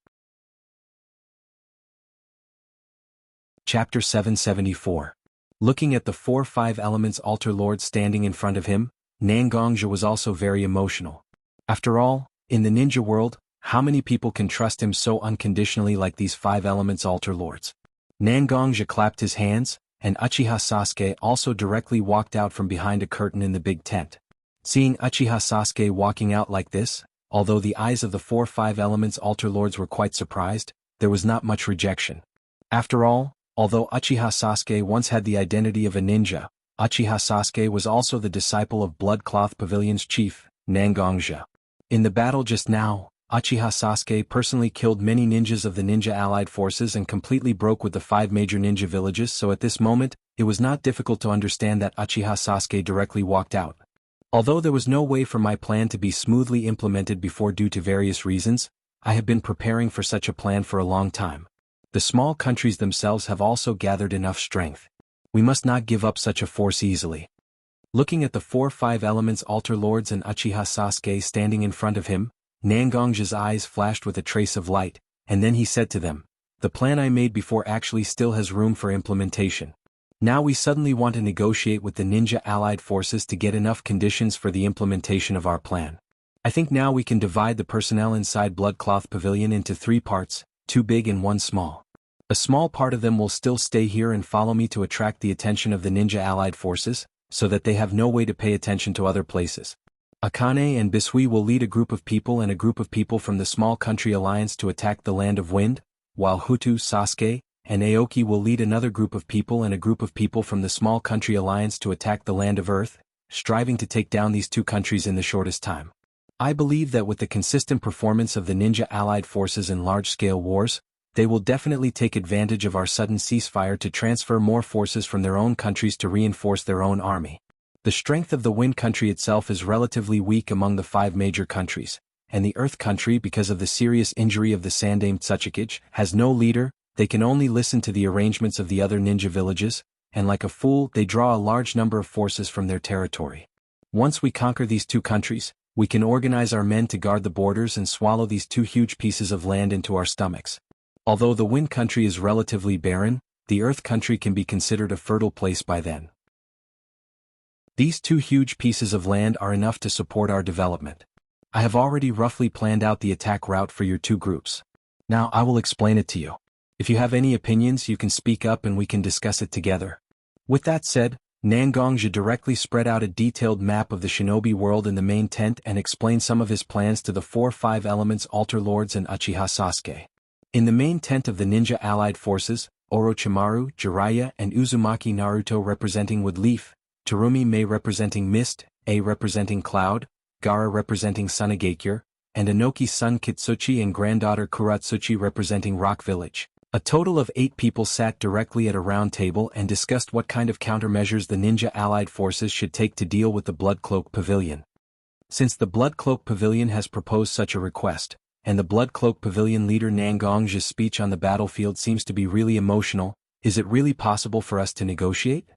Chapter 774. Looking at the 4-5 elements altar lords standing in front of him, Nangongja was also very emotional. After all, in the ninja world, how many people can trust him so unconditionally like these 5 elements altar lords? Nangongja clapped his hands, and Uchiha Sasuke also directly walked out from behind a curtain in the big tent. Seeing Uchiha Sasuke walking out like this, although the eyes of the 4-5 elements altar lords were quite surprised, there was not much rejection. After all, although Uchiha Sasuke once had the identity of a ninja, Uchiha Sasuke was also the disciple of Blood Cloth Pavilion's chief, Nangongja. In the battle just now, Uchiha Sasuke personally killed many ninjas of the ninja allied forces and completely broke with the 5 major ninja villages, so at this moment, it was not difficult to understand that Uchiha Sasuke directly walked out. Although there was no way for my plan to be smoothly implemented before due to various reasons, I have been preparing for such a plan for a long time. The small countries themselves have also gathered enough strength. We must not give up such a force easily. Looking at the 4-5 elements altar lords and Uchiha Sasuke standing in front of him, Nangong's eyes flashed with a trace of light, and then he said to them, "The plan I made before actually still has room for implementation. Now we suddenly want to negotiate with the ninja allied forces to get enough conditions for the implementation of our plan. I think now we can divide the personnel inside Blood Cloth Pavilion into 3 parts, 2 big and 1 small. A small part of them will still stay here and follow me to attract the attention of the ninja allied forces, so that they have no way to pay attention to other places. Akane and Bisui will lead a group of people and a group of people from the small country alliance to attack the land of wind, while Hutu, Sasuke, and Aoki will lead another group of people and a group of people from the small country alliance to attack the land of earth, striving to take down these 2 countries in the shortest time. I believe that with the consistent performance of the ninja allied forces in large-scale wars, they will definitely take advantage of our sudden ceasefire to transfer more forces from their own countries to reinforce their own army. The strength of the wind country itself is relatively weak among the 5 major countries, and the earth country, because of the serious injury of the Sandame Tsuchikage, has no leader. They can only listen to the arrangements of the other ninja villages, and like a fool they draw a large number of forces from their territory. Once we conquer these 2 countries, we can organize our men to guard the borders and swallow these 2 huge pieces of land into our stomachs. Although the wind country is relatively barren, the earth country can be considered a fertile place by then. These 2 huge pieces of land are enough to support our development. I have already roughly planned out the attack route for your 2 groups. Now I will explain it to you. If you have any opinions you can speak up and we can discuss it together." With that said, Nangongja directly spread out a detailed map of the shinobi world in the main tent and explained some of his plans to the 4-5 elements altar lords and Uchiha Sasuke. In the main tent of the ninja allied forces, Orochimaru, Jiraiya and Uzumaki Naruto representing Wood Leaf, Terumi Mei representing Mist, A representing Cloud, Gaara representing Sunagakure, and Inoki's son Kitsuchi and granddaughter Kuratsuchi representing Rock Village. A total of 8 people sat directly at a round table and discussed what kind of countermeasures the ninja allied forces should take to deal with the Blood Cloak Pavilion. Since the Blood Cloak Pavilion has proposed such a request, and the Blood Cloak Pavilion leader Nangong's speech on the battlefield seems to be really emotional, is it really possible for us to negotiate?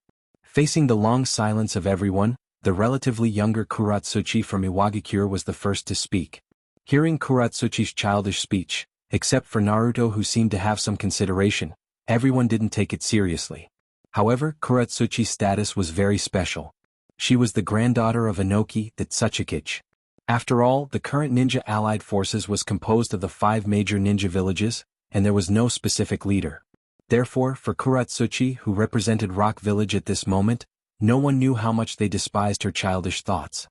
Facing the long silence of everyone, the relatively younger Kuratsuchi from Iwagakure was the first to speak. Hearing Kuratsuchi's childish speech, except for Naruto who seemed to have some consideration, everyone didn't take it seriously. However, Kuratsuchi's status was very special. She was the granddaughter of Inoki the Tsuchikage. After all, the current ninja allied forces was composed of the 5 major ninja villages, and there was no specific leader. Therefore, for Kuratsuchi, who represented Rock Village at this moment, no one knew how much they despised her childish thoughts.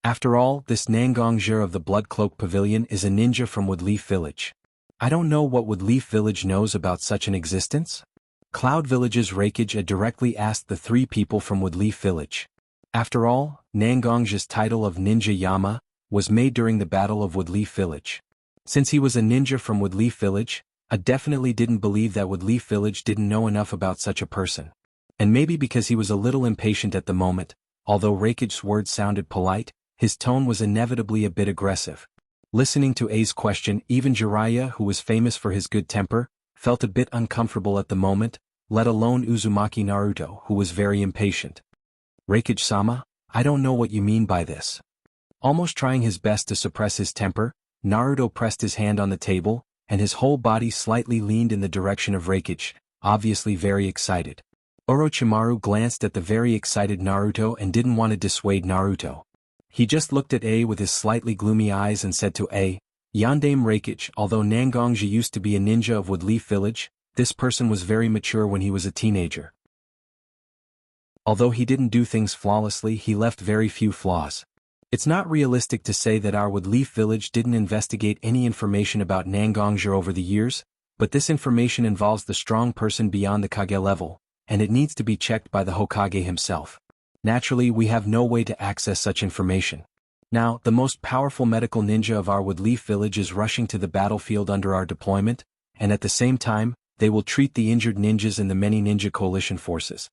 After all, this Nangongja of the Blood Cloak Pavilion is a ninja from Woodleaf Village. I don't know what Woodleaf Village knows about such an existence. Cloud Village's Raikage directly asked the 3 people from Woodleaf Village. After all, Nangongja's title of Ninja Yama was made during the Battle of Woodleaf Village. Since he was a ninja from Woodleaf Village, I definitely didn't believe that Woodleaf Village didn't know enough about such a person. And maybe because he was a little impatient at the moment, although Raikage's words sounded polite, his tone was inevitably a bit aggressive. Listening to A's question, even Jiraiya, who was famous for his good temper, felt a bit uncomfortable at the moment, let alone Uzumaki Naruto, who was very impatient. "Raikage-sama, I don't know what you mean by this. Almost trying his best to suppress his temper, Naruto pressed his hand on the table, and his whole body slightly leaned in the direction of Reikage, obviously very excited. Orochimaru glanced at the very excited Naruto and didn't want to dissuade Naruto. He just looked at A with his slightly gloomy eyes and said to A, "Yondaime Reikage, although Nangongji used to be a ninja of Woodleaf Village, this person was very mature when he was a teenager. Although he didn't do things flawlessly, he left very few flaws. It's not realistic to say that our Woodleaf Village didn't investigate any information about Nangongji over the years, but this information involves the strong person beyond the Kage level, and it needs to be checked by the Hokage himself. Naturally, we have no way to access such information. Now, the most powerful medical ninja of our Woodleaf Village is rushing to the battlefield under our deployment, and at the same time, they will treat the injured ninjas in the many ninja coalition forces."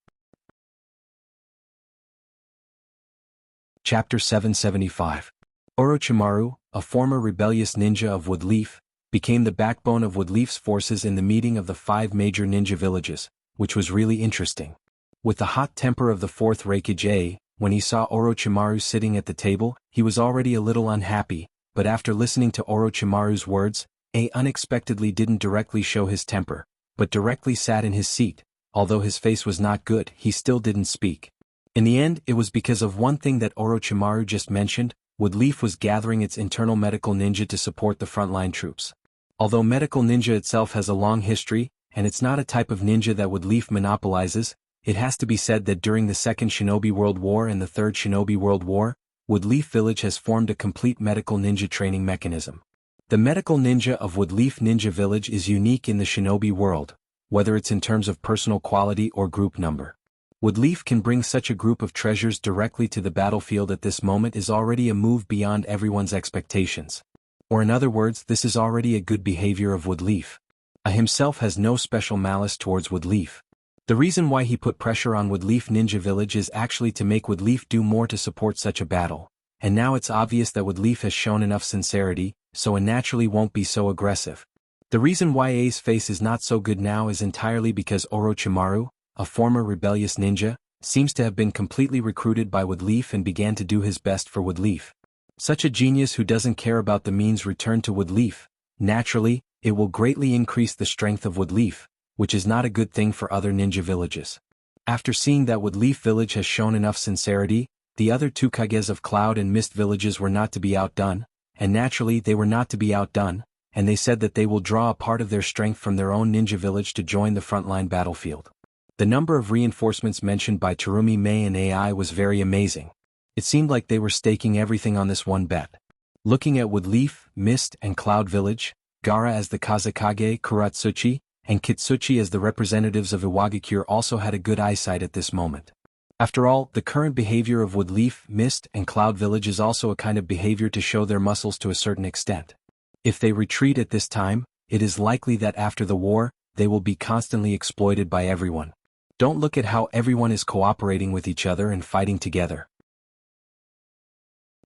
Chapter 775. Orochimaru, a former rebellious ninja of Woodleaf, became the backbone of Woodleaf's forces in the meeting of the 5 major ninja villages, which was really interesting. With the hot temper of the 4th Reikage, when he saw Orochimaru sitting at the table, he was already a little unhappy, but after listening to Orochimaru's words, A unexpectedly didn't directly show his temper, but directly sat in his seat. Although his face was not good, he still didn't speak. In the end, it was because of one thing that Orochimaru just mentioned: Woodleaf was gathering its internal medical ninja to support the frontline troops. Although medical ninja itself has a long history, and it's not a type of ninja that Woodleaf monopolizes, it has to be said that during the Second Shinobi World War and the Third Shinobi World War, Woodleaf Village has formed a complete medical ninja training mechanism. The medical ninja of Woodleaf Ninja Village is unique in the shinobi world, whether it's in terms of personal quality or group number. Woodleaf can bring such a group of treasures directly to the battlefield at this moment is already a move beyond everyone's expectations. Or in other words, this is already a good behavior of Woodleaf. A himself has no special malice towards Woodleaf. The reason why he put pressure on Woodleaf Ninja Village is actually to make Woodleaf do more to support such a battle, and now it's obvious that Woodleaf has shown enough sincerity, so it naturally won't be so aggressive. The reason why A's face is not so good now is entirely because Orochimaru, a former rebellious ninja, seems to have been completely recruited by Woodleaf and began to do his best for Woodleaf. Such a genius who doesn't care about the means returned to Woodleaf. Naturally, it will greatly increase the strength of Woodleaf, which is not a good thing for other ninja villages. After seeing that Woodleaf Village has shown enough sincerity, the other 2 Kages of Cloud and Mist villages were not to be outdone, and naturally they were not to be outdone, and they said that they will draw a part of their strength from their own ninja village to join the frontline battlefield. The number of reinforcements mentioned by Terumi Mei and AI was very amazing. It seemed like they were staking everything on this one bet. Looking at Woodleaf, Mist, and Cloud Village, Gaara as the Kazekage, Kuratsuchi, and Kitsuchi as the representatives of Iwagakure also had a good eyesight at this moment. After all, the current behavior of Woodleaf, Mist, and Cloud Village is also a kind of behavior to show their muscles to a certain extent. If they retreat at this time, it is likely that after the war, they will be constantly exploited by everyone. Don't look at how everyone is cooperating with each other and fighting together.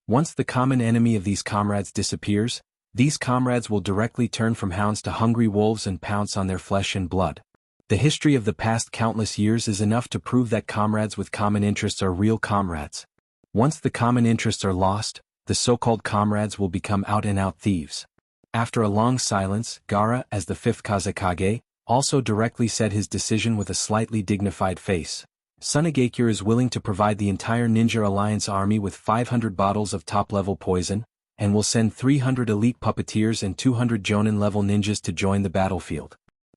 Once the common enemy of these comrades disappears, these comrades will directly turn from hounds to hungry wolves and pounce on their flesh and blood. The history of the past countless years is enough to prove that comrades with common interests are real comrades. Once the common interests are lost, the so-called comrades will become out-and-out thieves. After a long silence, Gaara, as the 5th Kazekage, also directly said his decision with a slightly dignified face. Sunagakure is willing to provide the entire Ninja Alliance army with 500 bottles of top-level poison, and will send 300 elite puppeteers and 200 Jonin-level ninjas to join the battlefield.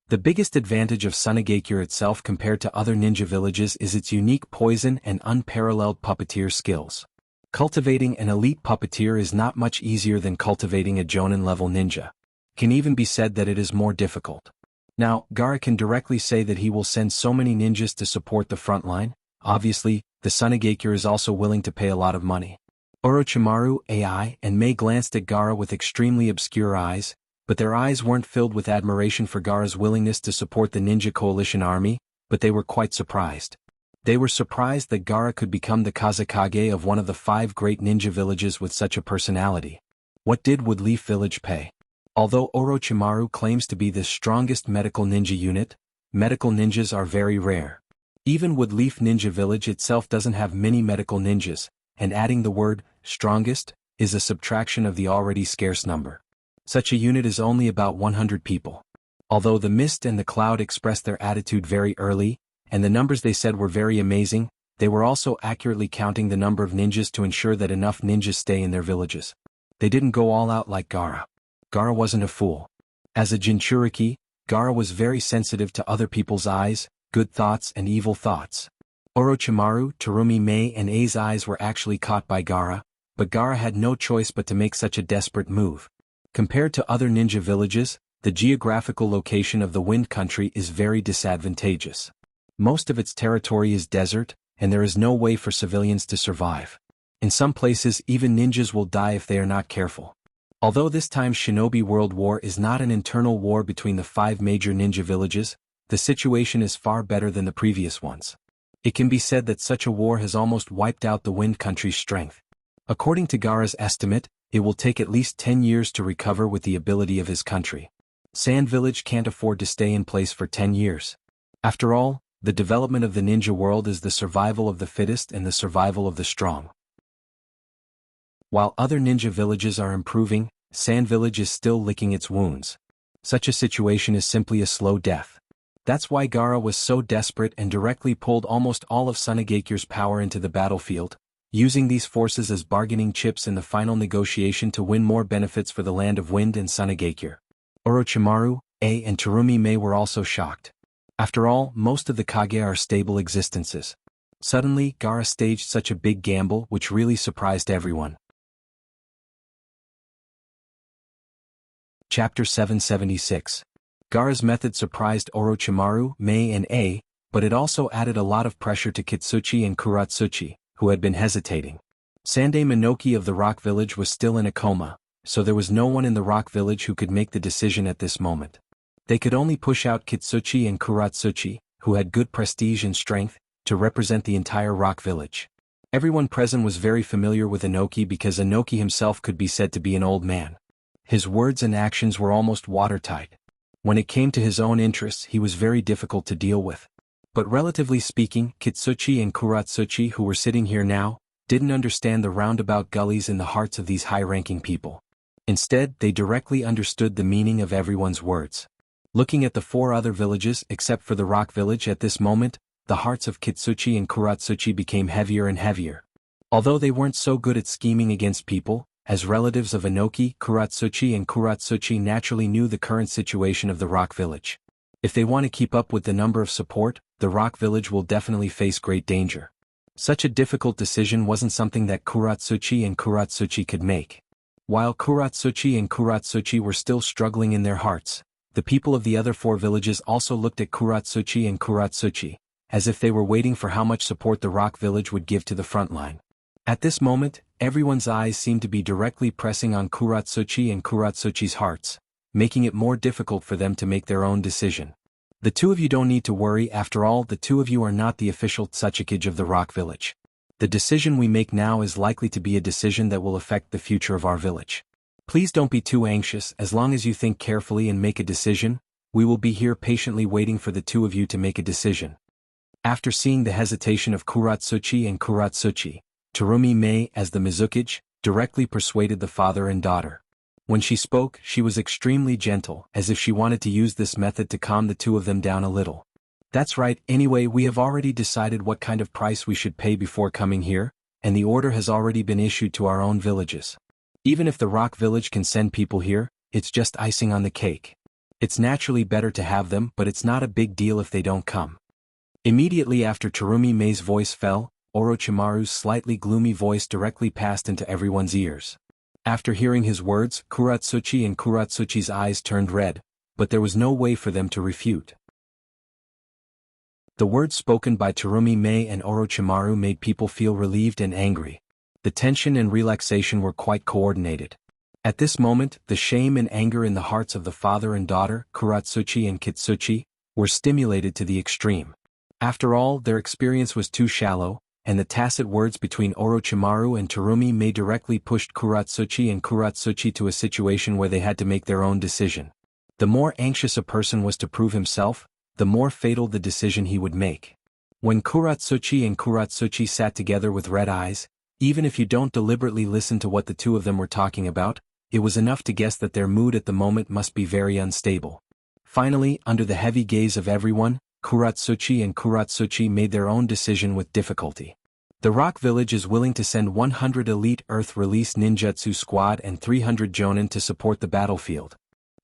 The biggest advantage of Sunagakure itself compared to other ninja villages is its unique poison and unparalleled puppeteer skills. Cultivating an elite puppeteer is not much easier than cultivating a Jonin-level ninja. Can even be said that it is more difficult. Now, Gaara can directly say that he will send so many ninjas to support the front line. Obviously, the Sunagakure is also willing to pay a lot of money. Orochimaru, AI, and Mei glanced at Gaara with extremely obscure eyes, but their eyes weren't filled with admiration for Gaara's willingness to support the Ninja Coalition army, but they were quite surprised. They were surprised that Gaara could become the Kazekage of one of the 5 great ninja villages with such a personality. What did Woodleaf Village pay? Although Orochimaru claims to be the strongest medical ninja unit, medical ninjas are very rare. Even Woodleaf Ninja Village itself doesn't have many medical ninjas, and adding the word strongest is a subtraction of the already scarce number. Such a unit is only about 100 people. Although the mist and the cloud expressed their attitude very early, and the numbers they said were very amazing, they were also accurately counting the number of ninjas to ensure that enough ninjas stay in their villages. They didn't go all out like Gaara. Gaara wasn't a fool. As a Jinchuriki, Gaara was very sensitive to other people's eyes, good thoughts and evil thoughts. Orochimaru, Terumi Mei and Ei's eyes were actually caught by Gaara, but Gaara had no choice but to make such a desperate move. Compared to other ninja villages, the geographical location of the Wind Country is very disadvantageous. Most of its territory is desert, and there is no way for civilians to survive. In some places even ninjas will die if they are not careful. Although this time's Shinobi World War is not an internal war between the 5 major ninja villages, the situation is far better than the previous ones. It can be said that such a war has almost wiped out the Wind Country's strength. According to Gaara's estimate, it will take at least 10 years to recover with the ability of his country. Sand Village can't afford to stay in place for 10 years. After all, the development of the ninja world is the survival of the fittest and the survival of the strong. While other ninja villages are improving, Sand Village is still licking its wounds. Such a situation is simply a slow death. That's why Gaara was so desperate and directly pulled almost all of Sunegakure's power into the battlefield, using these forces as bargaining chips in the final negotiation to win more benefits for the Land of Wind and Sunegakure. Orochimaru, Ei and Terumi Mei were also shocked. After all, most of the Kage are stable existences. Suddenly, Gaara staged such a big gamble which really surprised everyone. Chapter 776. Gaara's method surprised Orochimaru, Mei and Ei, but it also added a lot of pressure to Kitsuchi and Kuratsuchi, who had been hesitating. Sandai Minoki of the Rock Village was still in a coma, so there was no one in the Rock Village who could make the decision at this moment. They could only push out Kitsuchi and Kuratsuchi, who had good prestige and strength, to represent the entire Rock Village. Everyone present was very familiar with Inoki because Inoki himself could be said to be an old man. His words and actions were almost watertight. When it came to his own interests, he was very difficult to deal with. But relatively speaking, Kitsuchi and Kuratsuchi, who were sitting here now, didn't understand the roundabout gullies in the hearts of these high-ranking people. Instead, they directly understood the meaning of everyone's words. Looking at the 4 other villages except for the Rock Village at this moment, the hearts of Kitsuchi and Kuratsuchi became heavier and heavier. Although they weren't so good at scheming against people, as relatives of Inoki, Kuratsuchi and Kuratsuchi naturally knew the current situation of the Rock Village. If they want to keep up with the number of support, the Rock Village will definitely face great danger. Such a difficult decision wasn't something that Kuratsuchi and Kuratsuchi could make. While Kuratsuchi and Kuratsuchi were still struggling in their hearts, the people of the other 4 villages also looked at Kuratsuchi and Kuratsuchi, as if they were waiting for how much support the Rock Village would give to the front line. At this moment, everyone's eyes seemed to be directly pressing on Kuratsuchi and Kuratsuchi's hearts, making it more difficult for them to make their own decision. The 2 of you don't need to worry, after all the 2 of you are not the official Tsuchikage of the Rock Village. The decision we make now is likely to be a decision that will affect the future of our village. Please don't be too anxious. As long as you think carefully and make a decision, we will be here patiently waiting for the 2 of you to make a decision. After seeing the hesitation of Kuratsuchi and Kuratsuchi, Terumi Mei, as the Mizukage, directly persuaded the father and daughter. When she spoke, she was extremely gentle, as if she wanted to use this method to calm the 2 of them down a little. That's right, anyway we have already decided what kind of price we should pay before coming here, and the order has already been issued to our own villages. Even if the Rock Village can send people here, it's just icing on the cake. It's naturally better to have them, but it's not a big deal if they don't come. Immediately after Terumi Mei's voice fell, Orochimaru's slightly gloomy voice directly passed into everyone's ears. After hearing his words, Kuratsuchi and Kuratsuchi's eyes turned red, but there was no way for them to refute. The words spoken by Terumi Mei and Orochimaru made people feel relieved and angry. The tension and relaxation were quite coordinated. At this moment, the shame and anger in the hearts of the father and daughter, Kuratsuchi and Kitsuchi, were stimulated to the extreme. After all, their experience was too shallow, and the tacit words between Orochimaru and Terumi Mei directly pushed Kuratsuchi and Kuratsuchi to a situation where they had to make their own decision. The more anxious a person was to prove himself, the more fatal the decision he would make. When Kuratsuchi and Kuratsuchi sat together with red eyes, Even if you don't deliberately listen to what the two of them were talking about, it was enough to guess that their mood at the moment must be very unstable. Finally, under the heavy gaze of everyone, Kuratsuchi and Kuratsuchi made their own decision with difficulty. The Rock Village is willing to send 100 elite Earth-release ninjutsu squad and 300 jonin to support the battlefield.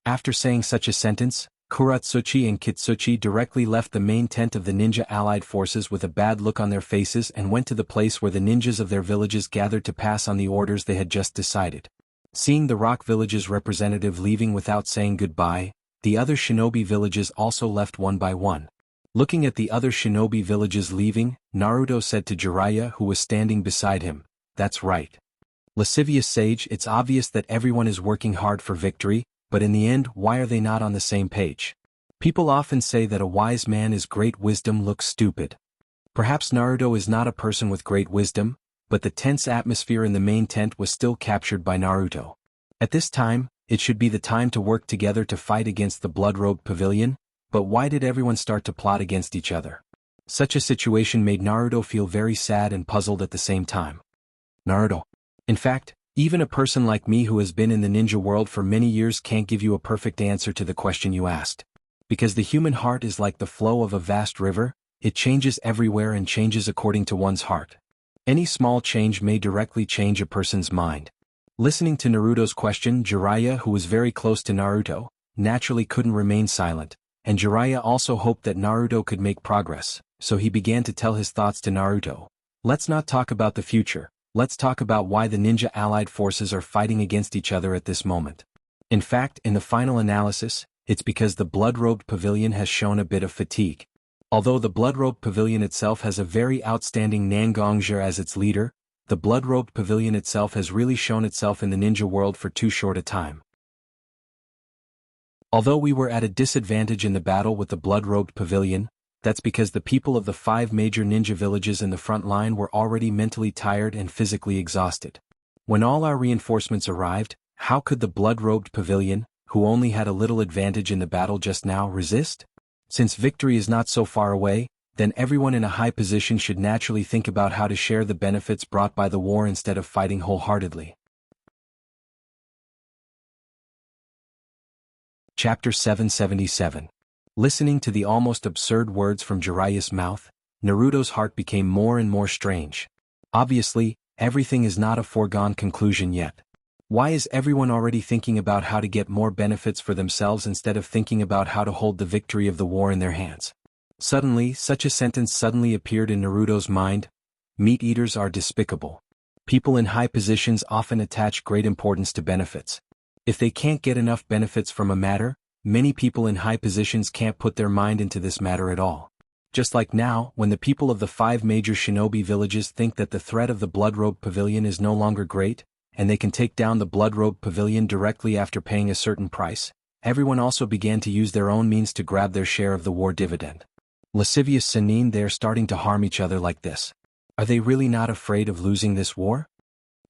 After saying such a sentence, Kuratsuchi and Kitsuchi directly left the main tent of the ninja allied forces with a bad look on their faces and went to the place where the ninjas of their villages gathered to pass on the orders they had just decided. Seeing the Rock Village's representative leaving without saying goodbye, the other shinobi villages also left one by one. Looking at the other shinobi villages leaving, Naruto said to Jiraiya, who was standing beside him, "That's right. Lascivious sage, it's obvious that everyone is working hard for victory, but in the end, why are they not on the same page? People often say that a wise man is great wisdom looks stupid. Perhaps Naruto is not a person with great wisdom, but the tense atmosphere in the main tent was still captured by Naruto. At this time, it should be the time to work together to fight against the blood-robed pavilion, but why did everyone start to plot against each other? Such a situation made Naruto feel very sad and puzzled at the same time. Naruto. In fact, even a person like me who has been in the ninja world for many years can't give you a perfect answer to the question you asked. Because the human heart is like the flow of a vast river, it changes everywhere and changes according to one's heart. Any small change may directly change a person's mind. Listening to Naruto's question, Jiraiya, who was very close to Naruto, naturally couldn't remain silent, and Jiraiya also hoped that Naruto could make progress, so he began to tell his thoughts to Naruto. Let's not talk about the future, let's talk about why the ninja allied forces are fighting against each other at this moment. In fact, in the final analysis, it's because the blood-robed pavilion has shown a bit of fatigue. Although the blood-robed pavilion itself has a very outstanding Nangongzhi as its leader, the blood-robed pavilion itself has really shown itself in the ninja world for too short a time. Although we were at a disadvantage in the battle with the blood-robed pavilion, that's because the people of the 5 major ninja villages in the front line were already mentally tired and physically exhausted. When all our reinforcements arrived, how could the blood-robed pavilion, who only had a little advantage in the battle just now, resist? Since victory is not so far away, then everyone in a high position should naturally think about how to share the benefits brought by the war instead of fighting wholeheartedly. Chapter 777. Listening to the almost absurd words from Jiraiya's mouth, Naruto's heart became more and more strange. Obviously, everything is not a foregone conclusion yet. Why is everyone already thinking about how to get more benefits for themselves instead of thinking about how to hold the victory of the war in their hands? Suddenly, such a sentence suddenly appeared in Naruto's mind: meat eaters are despicable. People in high positions often attach great importance to benefits. If they can't get enough benefits from a matter, many people in high positions can't put their mind into this matter at all. Just like now, when the people of the 5 major shinobi villages think that the threat of the blood-robed pavilion is no longer great, and they can take down the blood-robed pavilion directly after paying a certain price, everyone also began to use their own means to grab their share of the war dividend. Lascivious Sannin, they're starting to harm each other like this. Are they really not afraid of losing this war?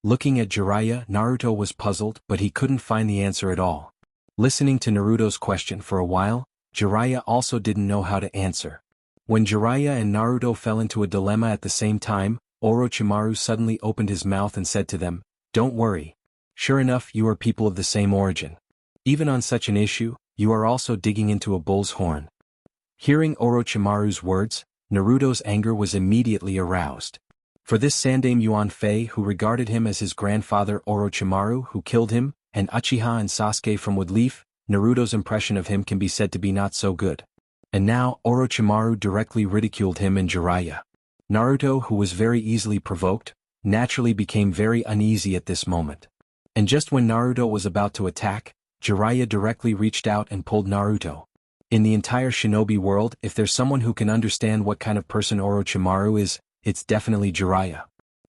Looking at Jiraiya, Naruto was puzzled, but he couldn't find the answer at all. Listening to Naruto's question for a while, Jiraiya also didn't know how to answer. When Jiraiya and Naruto fell into a dilemma at the same time, Orochimaru suddenly opened his mouth and said to them, "Don't worry. Sure enough, you are people of the same origin. Even on such an issue, you are also digging into a bull's horn." Hearing Orochimaru's words, Naruto's anger was immediately aroused. For this Sandaime Yuanfei, who regarded him as his grandfather Orochimaru, who killed him, and Uchiha and Sasuke from Woodleaf, Naruto's impression of him can be said to be not so good. And now, Orochimaru directly ridiculed him and Jiraiya. Naruto, who was very easily provoked, naturally became very uneasy at this moment. And just when Naruto was about to attack, Jiraiya directly reached out and pulled Naruto. In the entire shinobi world, if there's someone who can understand what kind of person Orochimaru is, it's definitely Jiraiya.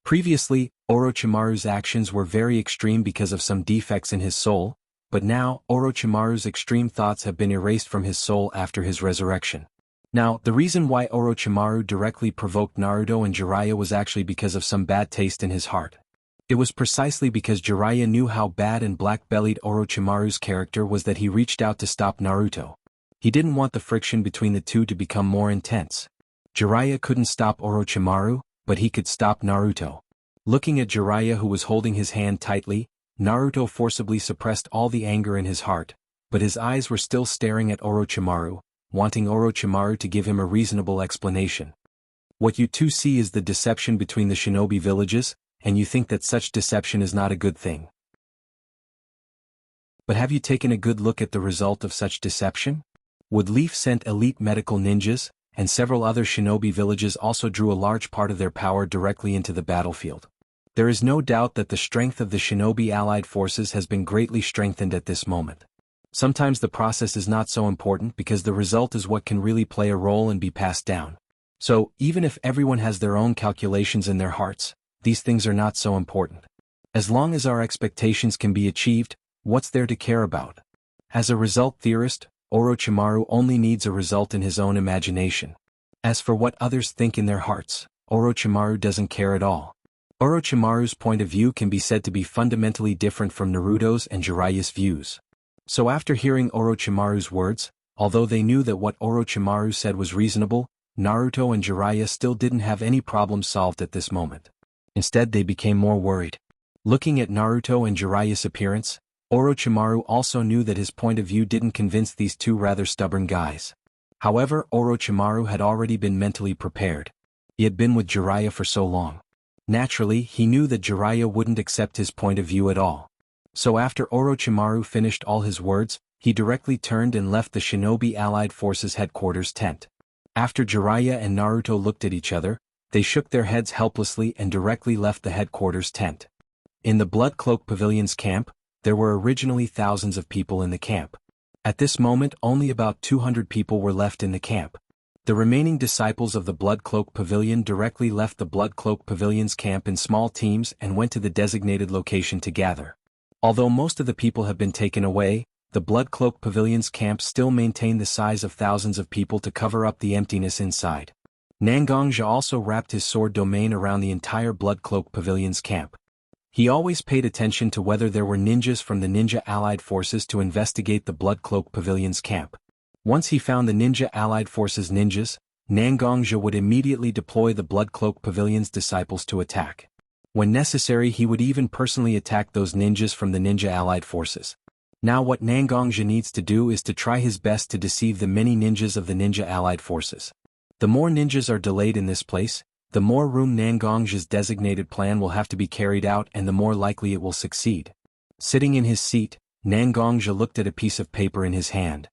Previously, Orochimaru's actions were very extreme because of some defects in his soul, but now, Orochimaru's extreme thoughts have been erased from his soul after his resurrection. Now, the reason why Orochimaru directly provoked Naruto and Jiraiya was actually because of some bad taste in his heart. It was precisely because Jiraiya knew how bad and black-bellied Orochimaru's character was that he reached out to stop Naruto. He didn't want the friction between the two to become more intense. Jiraiya couldn't stop Orochimaru, but he could stop Naruto. Looking at Jiraiya, who was holding his hand tightly, Naruto forcibly suppressed all the anger in his heart, but his eyes were still staring at Orochimaru, wanting Orochimaru to give him a reasonable explanation. What you two see is the deception between the shinobi villages, and you think that such deception is not a good thing. But have you taken a good look at the result of such deception? Wood Leaf sent elite medical ninjas, and several other shinobi villages also drew a large part of their power directly into the battlefield. There is no doubt that the strength of the shinobi allied forces has been greatly strengthened at this moment. Sometimes the process is not so important because the result is what can really play a role and be passed down. So, even if everyone has their own calculations in their hearts, these things are not so important. As long as our expectations can be achieved, what's there to care about? As a result theorist, Orochimaru only needs a result in his own imagination. As for what others think in their hearts, Orochimaru doesn't care at all. Orochimaru's point of view can be said to be fundamentally different from Naruto's and Jiraiya's views. So after hearing Orochimaru's words, although they knew that what Orochimaru said was reasonable, Naruto and Jiraiya still didn't have any problem solved at this moment. Instead, they became more worried. Looking at Naruto and Jiraiya's appearance, Orochimaru also knew that his point of view didn't convince these two rather stubborn guys. However, Orochimaru had already been mentally prepared. He had been with Jiraiya for so long. Naturally, he knew that Jiraiya wouldn't accept his point of view at all. So after Orochimaru finished all his words, he directly turned and left the Shinobi Allied Forces headquarters tent. After Jiraiya and Naruto looked at each other, they shook their heads helplessly and directly left the headquarters tent. In the Blood Cloak Pavilion's camp, there were originally thousands of people in the camp. At this moment, only about 200 people were left in the camp. The remaining disciples of the Blood Cloak Pavilion directly left the Blood Cloak Pavilion's camp in small teams and went to the designated location to gather. Although most of the people have been taken away, the Blood Cloak Pavilion's camp still maintained the size of thousands of people to cover up the emptiness inside. Nangongja also wrapped his sword domain around the entire Blood Cloak Pavilion's camp. He always paid attention to whether there were ninjas from the Ninja Allied Forces to investigate the Blood Cloak Pavilion's camp. Once he found the Ninja Allied Forces ninjas, Nangongja would immediately deploy the Blood Cloak Pavilion's disciples to attack. When necessary, he would even personally attack those ninjas from the Ninja Allied Forces. Now what Nangongja needs to do is to try his best to deceive the many ninjas of the Ninja Allied Forces. The more ninjas are delayed in this place, the more room Nangongja's designated plan will have to be carried out and the more likely it will succeed. Sitting in his seat, Nangongja looked at a piece of paper in his hand.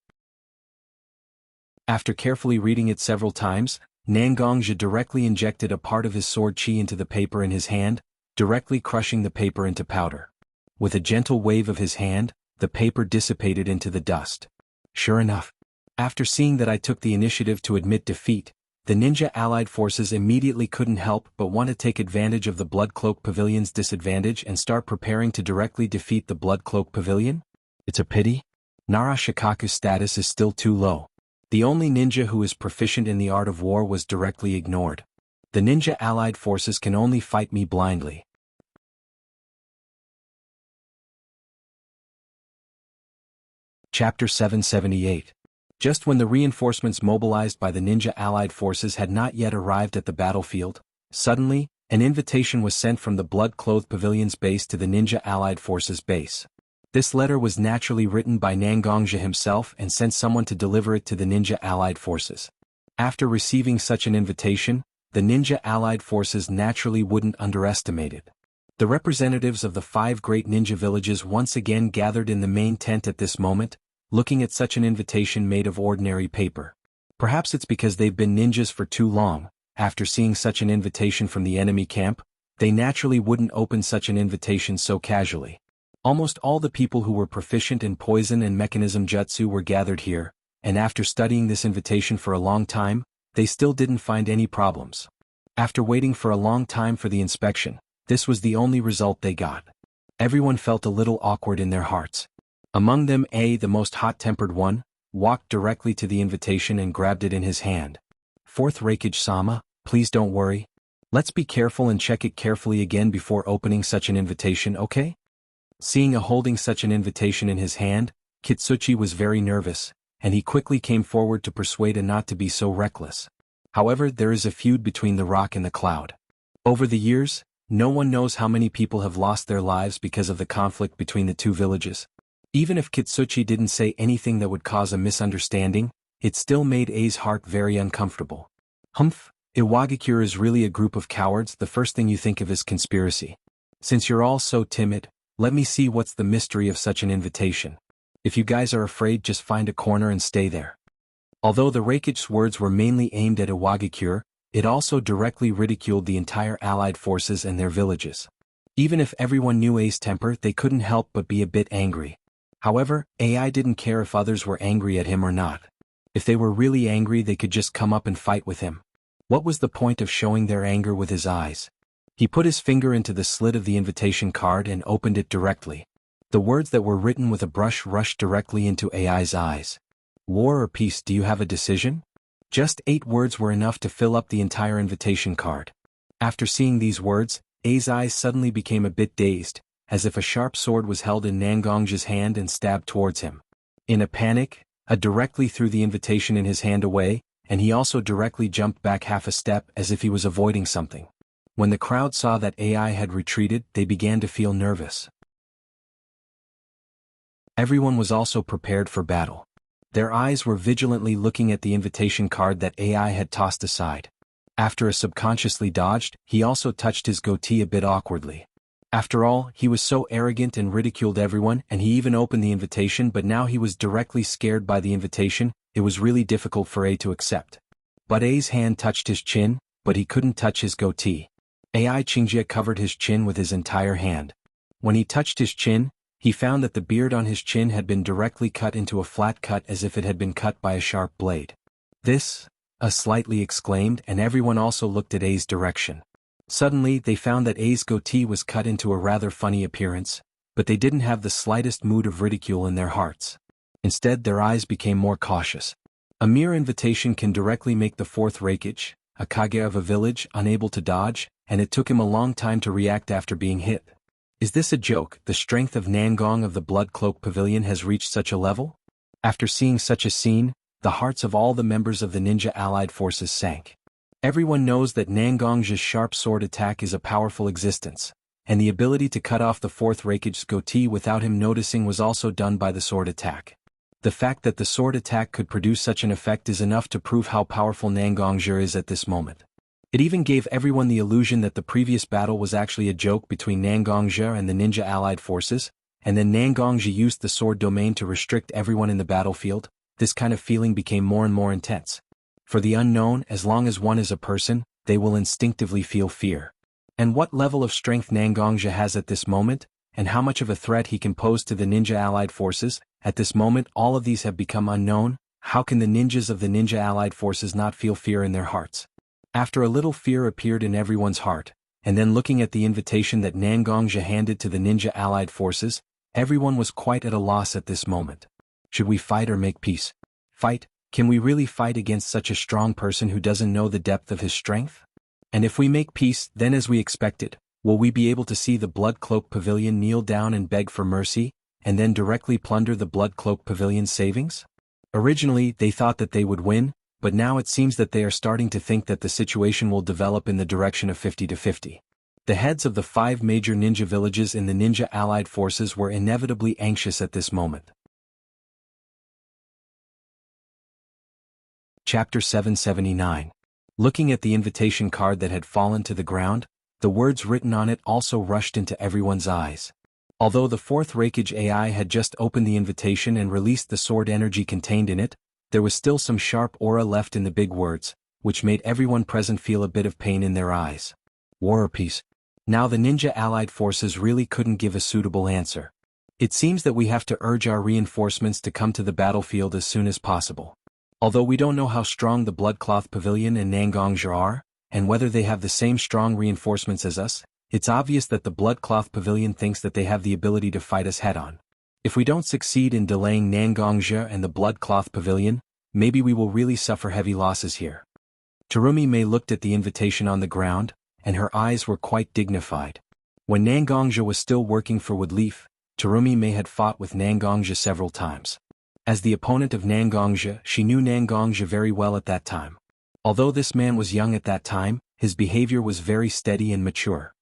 After carefully reading it several times, Nangongja directly injected a part of his sword chi into the paper in his hand, directly crushing the paper into powder. With a gentle wave of his hand, the paper dissipated into the dust. Sure enough, after seeing that I took the initiative to admit defeat, the Ninja Allied Forces immediately couldn't help but want to take advantage of the Blood Cloak Pavilion's disadvantage and start preparing to directly defeat the Blood Cloak Pavilion? It's a pity. Nara Shikaku's status is still too low. The only ninja who is proficient in the art of war was directly ignored. The Ninja Allied Forces can only fight me blindly. Chapter 778. Just when the reinforcements mobilized by the Ninja Allied Forces had not yet arrived at the battlefield, suddenly, an invitation was sent from the Blood-Clothed Pavilion's base to the Ninja Allied Forces base. This letter was naturally written by Nangongja himself and sent someone to deliver it to the Ninja Allied Forces. After receiving such an invitation, the Ninja Allied Forces naturally wouldn't underestimate it. The representatives of the 5 great ninja villages once again gathered in the main tent at this moment, looking at such an invitation made of ordinary paper. Perhaps it's because they've been ninjas for too long. After seeing such an invitation from the enemy camp, they naturally wouldn't open such an invitation so casually. Almost all the people who were proficient in poison and mechanism jutsu were gathered here, and after studying this invitation for a long time, they still didn't find any problems. After waiting for a long time for the inspection, this was the only result they got. Everyone felt a little awkward in their hearts. Among them, the most hot-tempered one, walked directly to the invitation and grabbed it in his hand. "Fourth Raikage-sama, please don't worry. Let's be careful and check it carefully again before opening such an invitation, okay?" Seeing a holding such an invitation in his hand, Kitsuchi was very nervous, and he quickly came forward to persuade A not to be so reckless. However, there is a feud between the rock and the cloud. Over the years, No one knows how many people have lost their lives because of the conflict between the two villages. Even if Kitsuchi didn't say anything that would cause a misunderstanding, it still made A's heart very uncomfortable. Humph, Iwagakure is really a group of cowards. The first thing you think of is conspiracy. Since you're all so timid, let me see what's the mystery of such an invitation. If you guys are afraid, just find a corner and stay there. Although the Rakich's words were mainly aimed at Iwagakure, it also directly ridiculed the entire Allied forces and their villages. Even if everyone knew A's temper, they couldn't help but be a bit angry. However, AI didn't care if others were angry at him or not. If they were really angry, they could just come up and fight with him. What was the point of showing their anger with his eyes? He put his finger into the slit of the invitation card and opened it directly. The words that were written with a brush rushed directly into AI's eyes. War or peace, do you have a decision? Just 8 words were enough to fill up the entire invitation card. After seeing these words, A's eyes suddenly became a bit dazed, as if a sharp sword was held in Nangong's hand and stabbed towards him. In a panic, A directly threw the invitation in his hand away, and he also directly jumped back half a step as if he was avoiding something. When the crowd saw that AI had retreated, they began to feel nervous. Everyone was also prepared for battle. Their eyes were vigilantly looking at the invitation card that AI had tossed aside. After a subconsciously dodged, he also touched his goatee a bit awkwardly. After all, he was so arrogant and ridiculed everyone, and he even opened the invitation, but now he was directly scared by the invitation. It was really difficult for A to accept. But A's hand touched his chin, but he couldn't touch his goatee. AI Qingjie covered his chin with his entire hand. When he touched his chin, he found that the beard on his chin had been directly cut into a flat cut as if it had been cut by a sharp blade. This, A slightly exclaimed, and everyone also looked at A's direction. Suddenly, they found that A's goatee was cut into a rather funny appearance, but they didn't have the slightest mood of ridicule in their hearts. Instead, their eyes became more cautious. A mere invitation can directly make the fourth Raikage, a Kage of a village, unable to dodge, and it took him a long time to react after being hit. Is this a joke? The strength of Nangong of the Blood Cloak Pavilion has reached such a level? After seeing such a scene, the hearts of all the members of the ninja allied forces sank. Everyone knows that Nangong's sharp sword attack is a powerful existence, and the ability to cut off the fourth Raikage's goatee without him noticing was also done by the sword attack. The fact that the sword attack could produce such an effect is enough to prove how powerful Nangongzhi is at this moment. It even gave everyone the illusion that the previous battle was actually a joke between Nangongzhi and the ninja allied forces, and then Nangongzhi used the sword domain to restrict everyone in the battlefield. This kind of feeling became more and more intense. For the unknown, as long as one is a person, they will instinctively feel fear. And what level of strength Nangongzhi has at this moment, and how much of a threat he can pose to the ninja allied forces, at this moment all of these have become unknown. How can the ninjas of the ninja allied forces not feel fear in their hearts? After a little fear appeared in everyone's heart, and then looking at the invitation that Nangongzhi handed to the ninja allied forces, everyone was quite at a loss at this moment. Should we fight or make peace? Fight? Can we really fight against such a strong person who doesn't know the depth of his strength? And if we make peace, then as we expected, will we be able to see the Blood Cloak Pavilion kneel down and beg for mercy, and then directly plunder the Blood Cloak Pavilion's savings? Originally, they thought that they would win, but now it seems that they are starting to think that the situation will develop in the direction of 50-50. The heads of the 5 major ninja villages in the ninja allied forces were inevitably anxious at this moment. Chapter 779. Looking at the invitation card that had fallen to the ground, the words written on it also rushed into everyone's eyes. Although the fourth Raikage AI had just opened the invitation and released the sword energy contained in it, there was still some sharp aura left in the big words, which made everyone present feel a bit of pain in their eyes. War or peace? Now the ninja allied forces really couldn't give a suitable answer. It seems that we have to urge our reinforcements to come to the battlefield as soon as possible. Although we don't know how strong the Bloodcloth Pavilion and Nangongzhi are, and whether they have the same strong reinforcements as us, it's obvious that the Bloodcloth Pavilion thinks that they have the ability to fight us head-on. If we don't succeed in delaying Nangongzhi and the Bloodcloth Pavilion, maybe we will really suffer heavy losses here. Terumi Mei looked at the invitation on the ground, and her eyes were quite dignified. When Nangongzhi was still working for Woodleaf, Terumi Mei had fought with Nangongzhi several times. As the opponent of Nangongzhi, she knew Nangongzhi very well at that time. Although this man was young at that time, his behavior was very steady and mature.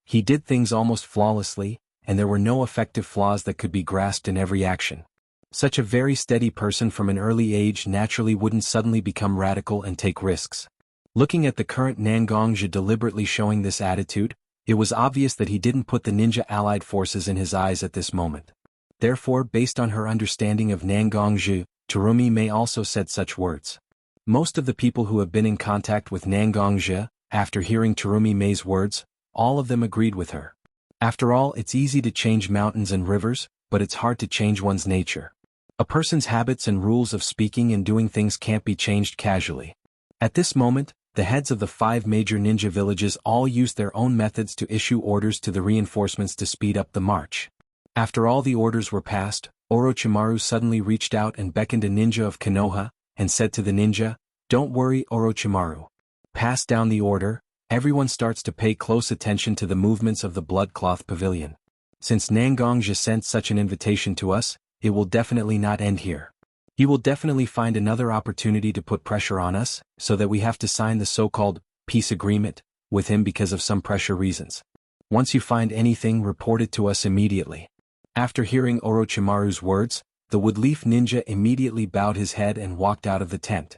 He did things almost flawlessly, and there were no effective flaws that could be grasped in every action. Such a very steady person from an early age naturally wouldn't suddenly become radical and take risks. Looking at the current Nangongzhi deliberately showing this attitude, it was obvious that he didn't put the ninja allied forces in his eyes at this moment. Therefore, based on her understanding of Nangongzhi, Terumi Mei also said such words. Most of the people who have been in contact with Nangongzhi, after hearing Terumi Mei's words, all of them agreed with her. After all, it's easy to change mountains and rivers, but it's hard to change one's nature. A person's habits and rules of speaking and doing things can't be changed casually. At this moment, the heads of the 5 major ninja villages all used their own methods to issue orders to the reinforcements to speed up the march. After all the orders were passed, Orochimaru suddenly reached out and beckoned a ninja of Konoha, and said to the ninja, "Don't worry, Orochimaru. Pass down the order." Everyone starts to pay close attention to the movements of the blood cloth pavilion. Since Nangongzhi sent such an invitation to us, it will definitely not end here. He will definitely find another opportunity to put pressure on us, so that we have to sign the so-called peace agreement with him because of some pressure reasons. Once you find anything, report it to us immediately. After hearing Orochimaru's words, the Woodleaf Ninja immediately bowed his head and walked out of the tent.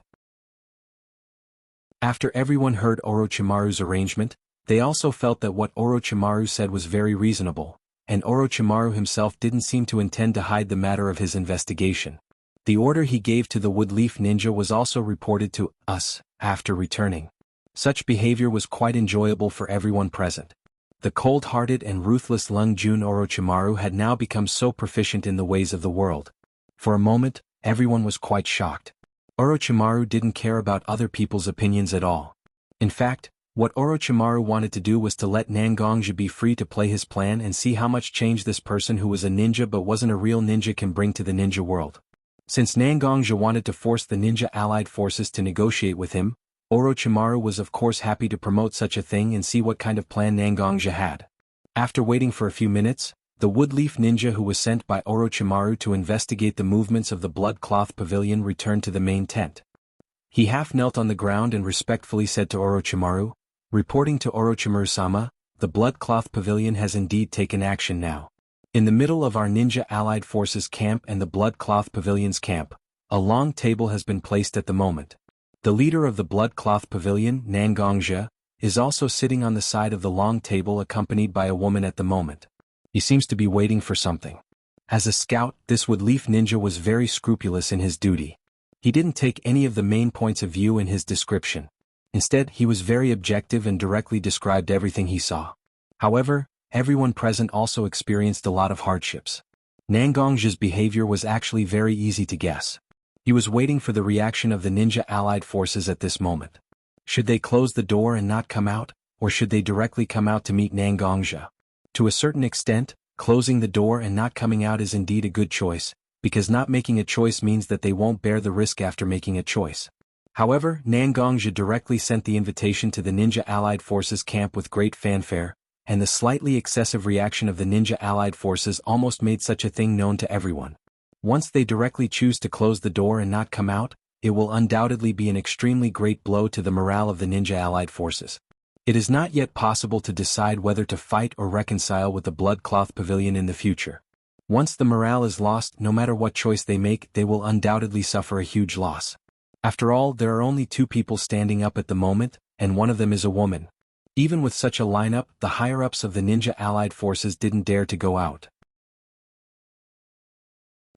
After everyone heard Orochimaru's arrangement, they also felt that what Orochimaru said was very reasonable, and Orochimaru himself didn't seem to intend to hide the matter of his investigation. The order he gave to the Woodleaf Ninja was also reported to us after returning. Such behavior was quite enjoyable for everyone present. The cold-hearted and ruthless Lung Jun Orochimaru had now become so proficient in the ways of the world. For a moment, everyone was quite shocked. Orochimaru didn't care about other people's opinions at all. In fact, what Orochimaru wanted to do was to let Nangongzhi be free to play his plan and see how much change this person who was a ninja but wasn't a real ninja can bring to the ninja world. Since Nangongzhi wanted to force the ninja allied forces to negotiate with him, Orochimaru was of course happy to promote such a thing and see what kind of plan Nangongzhi had. After waiting for a few minutes, the Woodleaf Ninja who was sent by Orochimaru to investigate the movements of the blood cloth pavilion returned to the main tent. He half knelt on the ground and respectfully said to Orochimaru, "Reporting to Orochimaru-sama, the blood cloth pavilion has indeed taken action now. In the middle of our ninja allied forces camp and the blood cloth pavilion's camp, a long table has been placed at the moment. The leader of the blood cloth pavilion, Nangongzhi, is also sitting on the side of the long table accompanied by a woman at the moment. He seems to be waiting for something." As a scout, this Woodleaf Ninja was very scrupulous in his duty. He didn't take any of the main points of view in his description. Instead, he was very objective and directly described everything he saw. However, everyone present also experienced a lot of hardships. Nangongzhi's behavior was actually very easy to guess. He was waiting for the reaction of the ninja allied forces at this moment. Should they close the door and not come out, or should they directly come out to meet Nangongzhi? To a certain extent, closing the door and not coming out is indeed a good choice, because not making a choice means that they won't bear the risk after making a choice. However, Nangongzhi directly sent the invitation to the Ninja Allied Forces camp with great fanfare, and the slightly excessive reaction of the Ninja Allied Forces almost made such a thing known to everyone. Once they directly choose to close the door and not come out, it will undoubtedly be an extremely great blow to the morale of the Ninja Allied Forces. It is not yet possible to decide whether to fight or reconcile with the Blood Cloth Pavilion in the future. Once the morale is lost, no matter what choice they make, they will undoubtedly suffer a huge loss. After all, there are only 2 people standing up at the moment, and one of them is a woman. Even with such a lineup, the higher-ups of the Ninja Allied Forces didn't dare to go out.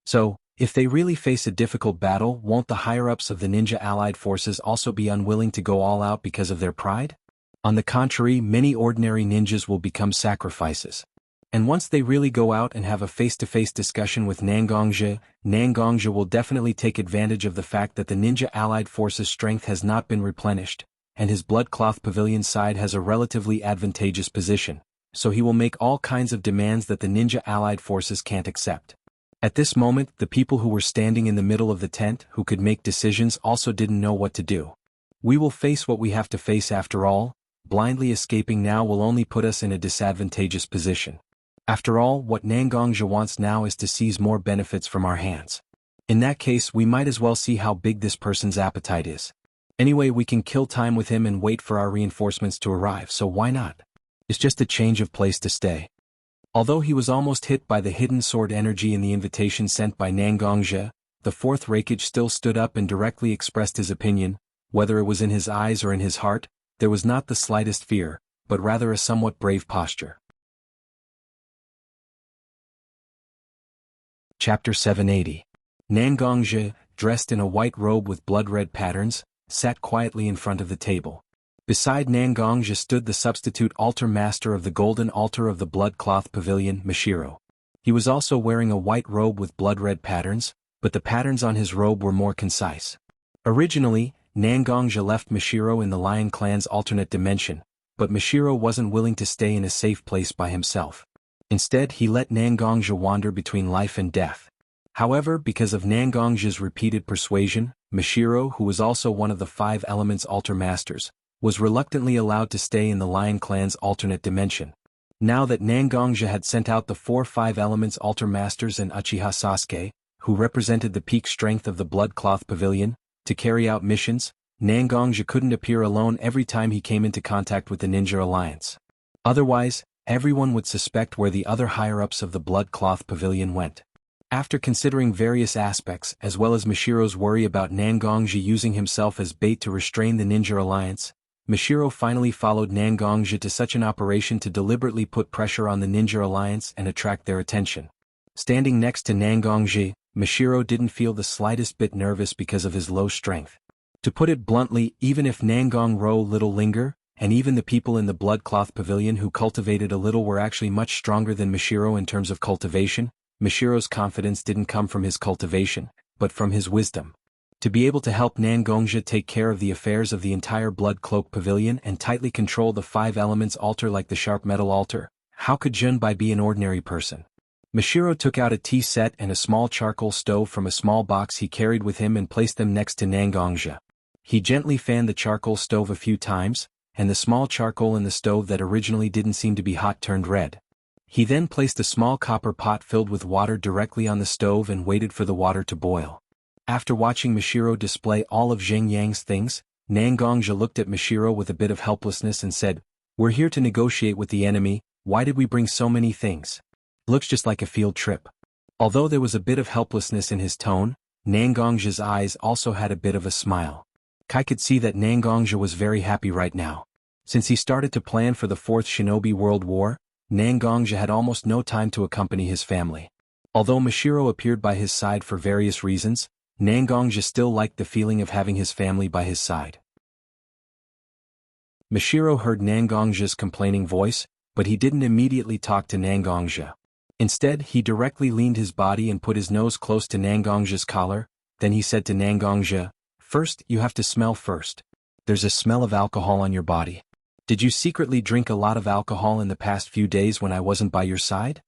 So, if they really face a difficult battle, won't the higher-ups of the Ninja Allied Forces also be unwilling to go all out because of their pride? On the contrary, many ordinary ninjas will become sacrifices. And once they really go out and have a face-to-face discussion with Nangongzhi, Nangongzhi will definitely take advantage of the fact that the Ninja Allied Forces' strength has not been replenished, and his Blood Cloth Pavilion side has a relatively advantageous position, so he will make all kinds of demands that the Ninja Allied Forces can't accept. At this moment, the people who were standing in the middle of the tent, who could make decisions, also didn't know what to do. We will face what we have to face after all. Blindly escaping now will only put us in a disadvantageous position. After all, what Nangongzhi wants now is to seize more benefits from our hands. In that case, we might as well see how big this person's appetite is. Anyway, we can kill time with him and wait for our reinforcements to arrive, so why not? It's just a change of place to stay. Although he was almost hit by the hidden sword energy in the invitation sent by Nangongzhe, the fourth Raikage still stood up and directly expressed his opinion. Whether it was in his eyes or in his heart, there was not the slightest fear, but rather a somewhat brave posture. Chapter 780. Nangongzhe, dressed in a white robe with blood-red patterns, sat quietly in front of the table. Beside Nangongzhe stood the substitute altar master of the golden altar of the blood cloth pavilion, Mishiro. He was also wearing a white robe with blood-red patterns, but the patterns on his robe were more concise. Originally, Nangongzhe left Mishiro in the Lion Clan's alternate dimension, but Mishiro wasn't willing to stay in a safe place by himself. Instead, he let Nangongzhe wander between life and death. However, because of Nangongzhe's repeated persuasion, Mishiro, who was also one of the 5 Elements Altar Masters, was reluctantly allowed to stay in the Lion Clan's alternate dimension. Now that Nangongzhe had sent out the 4 5 Elements Altar Masters and Uchiha Sasuke, who represented the peak strength of the Blood Cloth Pavilion, to carry out missions, Nangongzhe couldn't appear alone every time he came into contact with the Ninja Alliance. Otherwise, everyone would suspect where the other higher-ups of the Blood Cloth Pavilion went. After considering various aspects as well as Mishiro's worry about Nangongzhe using himself as bait to restrain the Ninja Alliance, Mishiro finally followed Nangongzhe to such an operation to deliberately put pressure on the Ninja Alliance and attract their attention. Standing next to Nangongzhe, Mishiro didn't feel the slightest bit nervous because of his low strength. To put it bluntly, even if Nangongzhe little linger, and even the people in the Blood Cloth Pavilion who cultivated a little were actually much stronger than Mishiro in terms of cultivation, Mishiro's confidence didn't come from his cultivation, but from his wisdom. To be able to help Nangongzhe take care of the affairs of the entire Blood Cloak Pavilion and tightly control the 5 Elements altar like the Sharp Metal altar, how could Junbai be an ordinary person? Mishiro took out a tea set and a small charcoal stove from a small box he carried with him and placed them next to Nangongzhe. He gently fanned the charcoal stove a few times, and the small charcoal in the stove that originally didn't seem to be hot turned red. He then placed a small copper pot filled with water directly on the stove and waited for the water to boil. After watching Mishiro display all of Zheng Yang's things, Nangongzhe looked at Mishiro with a bit of helplessness and said, "We're here to negotiate with the enemy, why did we bring so many things? Looks just like a field trip." Although there was a bit of helplessness in his tone, Nangongzhe's eyes also had a bit of a smile. Kai could see that Nangongzhe was very happy right now. Since he started to plan for the 4th Shinobi World War, Nangongzhe had almost no time to accompany his family. Although Mishiro appeared by his side for various reasons, Nangongzhe still liked the feeling of having his family by his side. Mishiro heard Nangongzhe's complaining voice, but he didn't immediately talk to Nangongzhe. Instead, he directly leaned his body and put his nose close to Nangongzhe's collar. Then he said to Nangongzhe, "First, you have to smell first. There's a smell of alcohol on your body. Did you secretly drink a lot of alcohol in the past few days when I wasn't by your side?"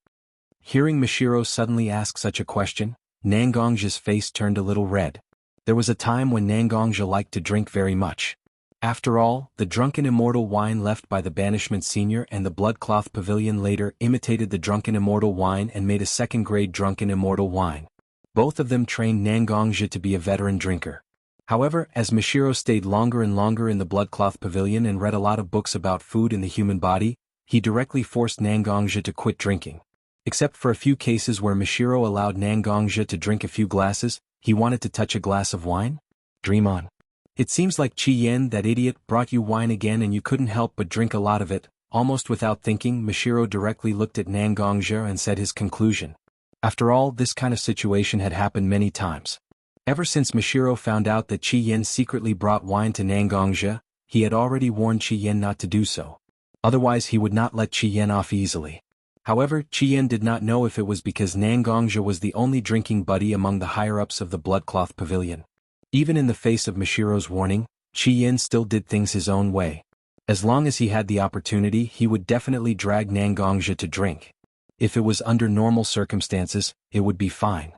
Hearing Mishiro suddenly ask such a question, Nangongzhe's face turned a little red. There was a time when Nangongzhe liked to drink very much. After all, the drunken immortal wine left by the Banishment Senior and the Blood Cloth Pavilion later imitated the drunken immortal wine and made a second-grade drunken immortal wine. Both of them trained Nangongzhe to be a veteran drinker. However, as Mishiro stayed longer and longer in the Blood Cloth Pavilion and read a lot of books about food in the human body, he directly forced Nangongzhe to quit drinking. Except for a few cases where Mishiro allowed Nangongzhe to drink a few glasses, he wanted to touch a glass of wine? Dream on. "It seems like Chi Yen, that idiot, brought you wine again and you couldn't help but drink a lot of it." Almost without thinking, Mishiro directly looked at Nangongzhe and said his conclusion. After all, this kind of situation had happened many times. Ever since Mishiro found out that Chi Yen secretly brought wine to Nangongzhe, he had already warned Chi Yen not to do so. Otherwise he would not let Chi Yen off easily. However, Chi Yen did not know if it was because Nangongzhe was the only drinking buddy among the higher-ups of the Blood Cloth Pavilion. Even in the face of Mishiro's warning, Chi Yen still did things his own way. As long as he had the opportunity, he would definitely drag Nangongzhe to drink. If it was under normal circumstances, it would be fine.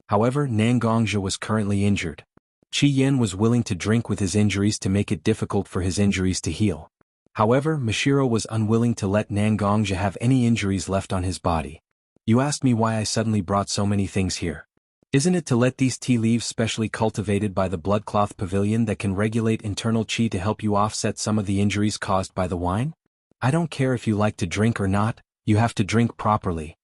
However, Nangongzhe was currently injured. Chi Yen was willing to drink with his injuries to make it difficult for his injuries to heal. However, Mishiro was unwilling to let Nangongzhe have any injuries left on his body. "You asked me why I suddenly brought so many things here. Isn't it to let these tea leaves specially cultivated by the Blood Cloth Pavilion that can regulate internal chi to help you offset some of the injuries caused by the wine? I don't care if you like to drink or not, you have to drink properly.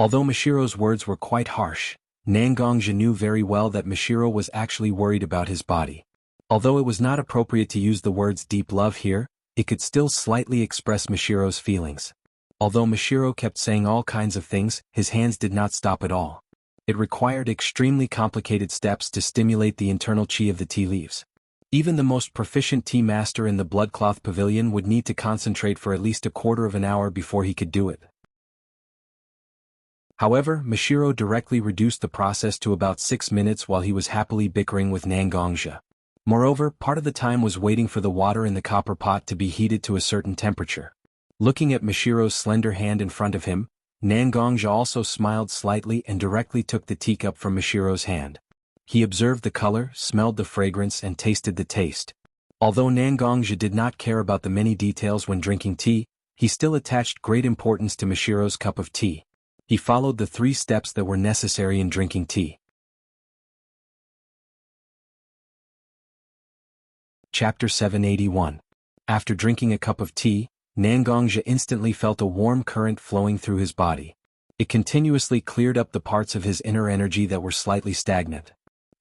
Although Mishiro's words were quite harsh, Nangongja knew very well that Mishiro was actually worried about his body. Although it was not appropriate to use the words deep love here, it could still slightly express Mishiro's feelings. Although Mishiro kept saying all kinds of things, his hands did not stop at all. It required extremely complicated steps to stimulate the internal chi of the tea leaves. Even the most proficient tea master in the Bloodcloth Pavilion would need to concentrate for at least a quarter of an hour before he could do it. However, Mishiro directly reduced the process to about 6 minutes while he was happily bickering with Nangongja. Moreover, part of the time was waiting for the water in the copper pot to be heated to a certain temperature. Looking at Mishiro's slender hand in front of him, Nangongja also smiled slightly and directly took the teacup from Mishiro's hand. He observed the color, smelled the fragrance and tasted the taste. Although Nangongja did not care about the many details when drinking tea, he still attached great importance to Mishiro's cup of tea. He followed the 3 steps that were necessary in drinking tea. Chapter 781. After drinking a cup of tea, Nangongja instantly felt a warm current flowing through his body. It continuously cleared up the parts of his inner energy that were slightly stagnant.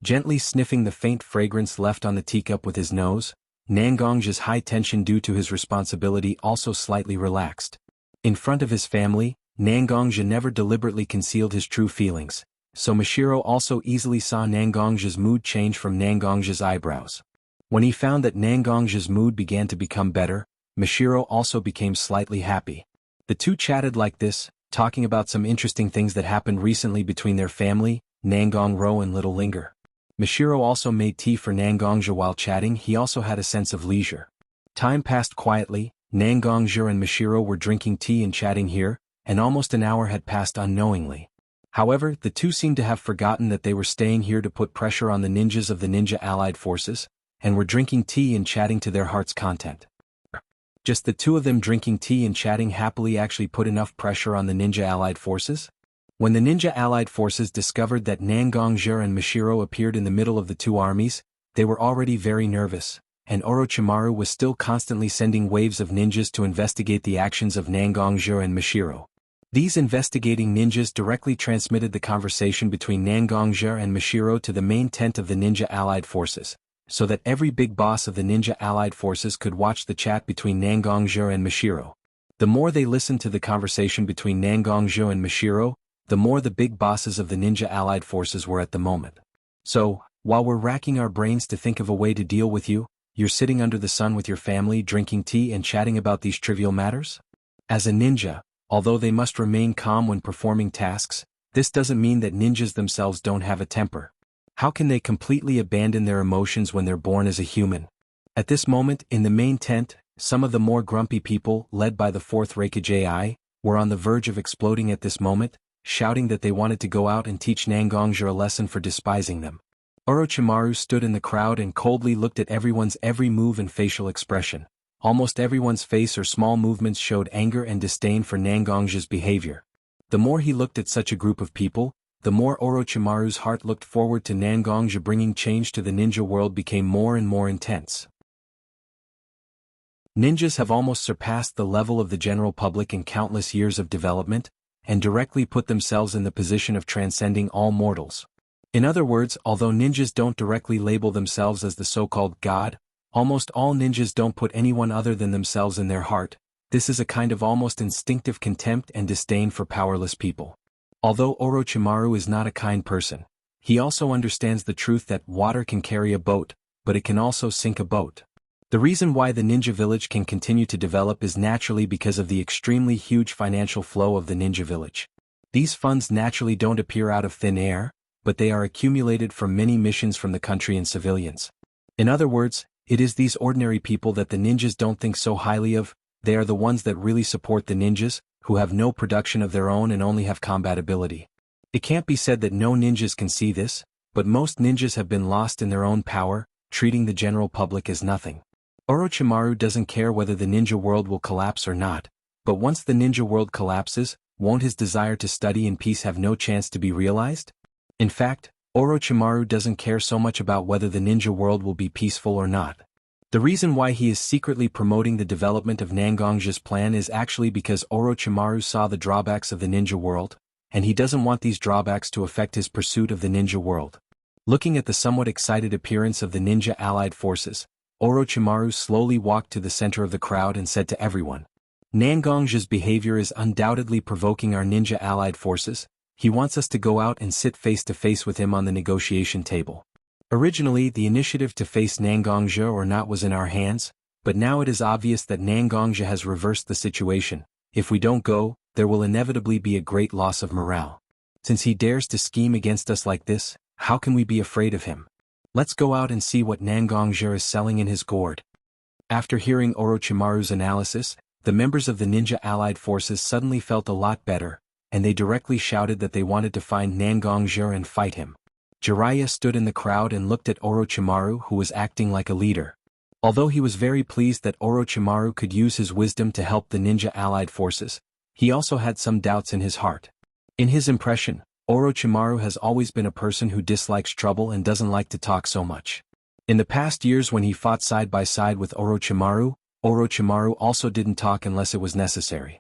Gently sniffing the faint fragrance left on the teacup with his nose, Nangongja's high tension due to his responsibility also slightly relaxed. In front of his family, Nangongja never deliberately concealed his true feelings, so Mishiro also easily saw Nangongja's mood change from Nangongja's eyebrows. When he found that Nangongja's mood began to become better, Mishiro also became slightly happy. The two chatted like this, talking about some interesting things that happened recently between their family, Nangongro and Little Linger. Mishiro also made tea for Nangongja while chatting. He also had a sense of leisure. Time passed quietly, Nangongja and Mishiro were drinking tea and chatting here, and almost an hour had passed unknowingly. However, the two seemed to have forgotten that they were staying here to put pressure on the ninjas of the Ninja Allied Forces, and were drinking tea and chatting to their heart's content. Just the two of them drinking tea and chatting happily actually put enough pressure on the Ninja Allied Forces? When the Ninja Allied Forces discovered that Nangongja and Mishiro appeared in the middle of the two armies, they were already very nervous, and Orochimaru was still constantly sending waves of ninjas to investigate the actions of Nangongja and Mishiro. These investigating ninjas directly transmitted the conversation between Nangongja and Mishiro to the main tent of the Ninja Allied Forces, so that every big boss of the Ninja Allied Forces could watch the chat between Nangongja and Mishiro. The more they listened to the conversation between Nangongja and Mishiro, the more the big bosses of the Ninja Allied Forces were at the moment. So, while we're racking our brains to think of a way to deal with you, you're sitting under the sun with your family drinking tea and chatting about these trivial matters? As a ninja, although they must remain calm when performing tasks, this doesn't mean that ninjas themselves don't have a temper. How can they completely abandon their emotions when they're born as a human? At this moment, in the main tent, some of the more grumpy people, led by the 4th Raikage, were on the verge of exploding at this moment, shouting that they wanted to go out and teach Nangongja a lesson for despising them. Orochimaru stood in the crowd and coldly looked at everyone's every move and facial expression. Almost everyone's face or small movements showed anger and disdain for Nangongja's behavior. The more he looked at such a group of people, the more Orochimaru's heart looked forward to Nangongja bringing change to the ninja world became more and more intense. Ninjas have almost surpassed the level of the general public in countless years of development, and directly put themselves in the position of transcending all mortals. In other words, although ninjas don't directly label themselves as the so-called God, almost all ninjas don't put anyone other than themselves in their heart. This is a kind of almost instinctive contempt and disdain for powerless people. Although Orochimaru is not a kind person, he also understands the truth that water can carry a boat, but it can also sink a boat. The reason why the ninja village can continue to develop is naturally because of the extremely huge financial flow of the ninja village. These funds naturally don't appear out of thin air, but they are accumulated from many missions from the country and civilians. In other words, it is these ordinary people that the ninjas don't think so highly of. They are the ones that really support the ninjas, who have no production of their own and only have combat ability. It can't be said that no ninjas can see this, but most ninjas have been lost in their own power, treating the general public as nothing. Orochimaru doesn't care whether the ninja world will collapse or not, but once the ninja world collapses, won't his desire to study in peace have no chance to be realized? In fact, Orochimaru doesn't care so much about whether the ninja world will be peaceful or not. The reason why he is secretly promoting the development of Nangongja's plan is actually because Orochimaru saw the drawbacks of the ninja world, and he doesn't want these drawbacks to affect his pursuit of the ninja world. Looking at the somewhat excited appearance of the ninja allied forces, Orochimaru slowly walked to the center of the crowd and said to everyone, "Nangongja's behavior is undoubtedly provoking our ninja allied forces. He wants us to go out and sit face to face with him on the negotiation table." Originally, the initiative to face Nangongja or not was in our hands, but now it is obvious that Nangongja has reversed the situation. If we don't go, there will inevitably be a great loss of morale. Since he dares to scheme against us like this, how can we be afraid of him? Let's go out and see what Nangongja is selling in his gourd. After hearing Orochimaru's analysis, the members of the ninja allied forces suddenly felt a lot better, and they directly shouted that they wanted to find Nangongja and fight him. Jiraiya stood in the crowd and looked at Orochimaru, who was acting like a leader. Although he was very pleased that Orochimaru could use his wisdom to help the ninja allied forces, he also had some doubts in his heart. In his impression, Orochimaru has always been a person who dislikes trouble and doesn't like to talk so much. In the past years when he fought side by side with Orochimaru, Orochimaru also didn't talk unless it was necessary.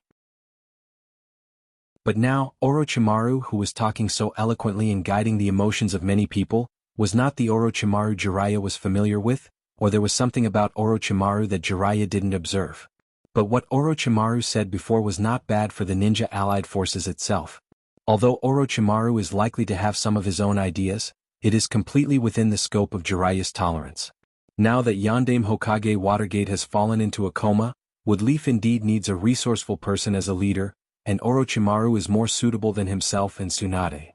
But now, Orochimaru, who was talking so eloquently and guiding the emotions of many people, was not the Orochimaru Jiraiya was familiar with, or there was something about Orochimaru that Jiraiya didn't observe. But what Orochimaru said before was not bad for the ninja allied forces itself. Although Orochimaru is likely to have some of his own ideas, it is completely within the scope of Jiraiya's tolerance. Now that Yondaime Hokage Watergate has fallen into a coma, Woodleaf indeed needs a resourceful person as a leader, and Orochimaru is more suitable than himself and Tsunade.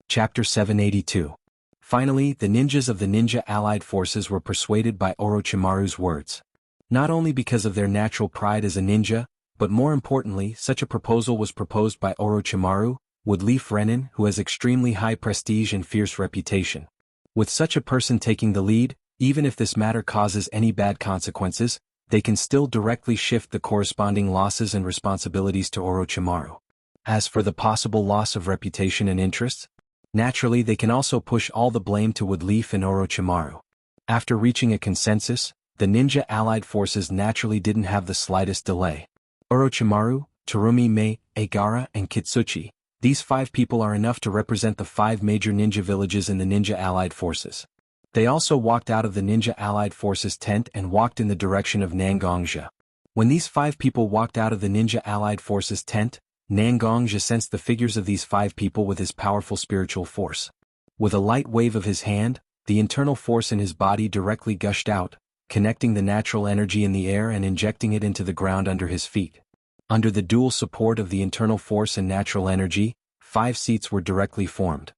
Chapter 782. Finally, the ninjas of the ninja allied forces were persuaded by Orochimaru's words. Not only because of their natural pride as a ninja, but more importantly, such a proposal was proposed by Orochimaru, Woodleaf Renin, who has extremely high prestige and fierce reputation. With such a person taking the lead, even if this matter causes any bad consequences, they can still directly shift the corresponding losses and responsibilities to Orochimaru. As for the possible loss of reputation and interests, naturally they can also push all the blame to Woodleaf and Orochimaru. After reaching a consensus, the ninja allied forces naturally didn't have the slightest delay. Orochimaru, Terumi Mei, Aigara, and Kitsuchi, these 5 people are enough to represent the 5 major ninja villages in the ninja allied forces. They also walked out of the ninja allied forces tent and walked in the direction of Nangongja. When these 5 people walked out of the ninja allied forces tent, Nangongja sensed the figures of these 5 people with his powerful spiritual force. With a light wave of his hand, the internal force in his body directly gushed out, connecting the natural energy in the air and injecting it into the ground under his feet. Under the dual support of the internal force and natural energy, 5 seats were directly formed.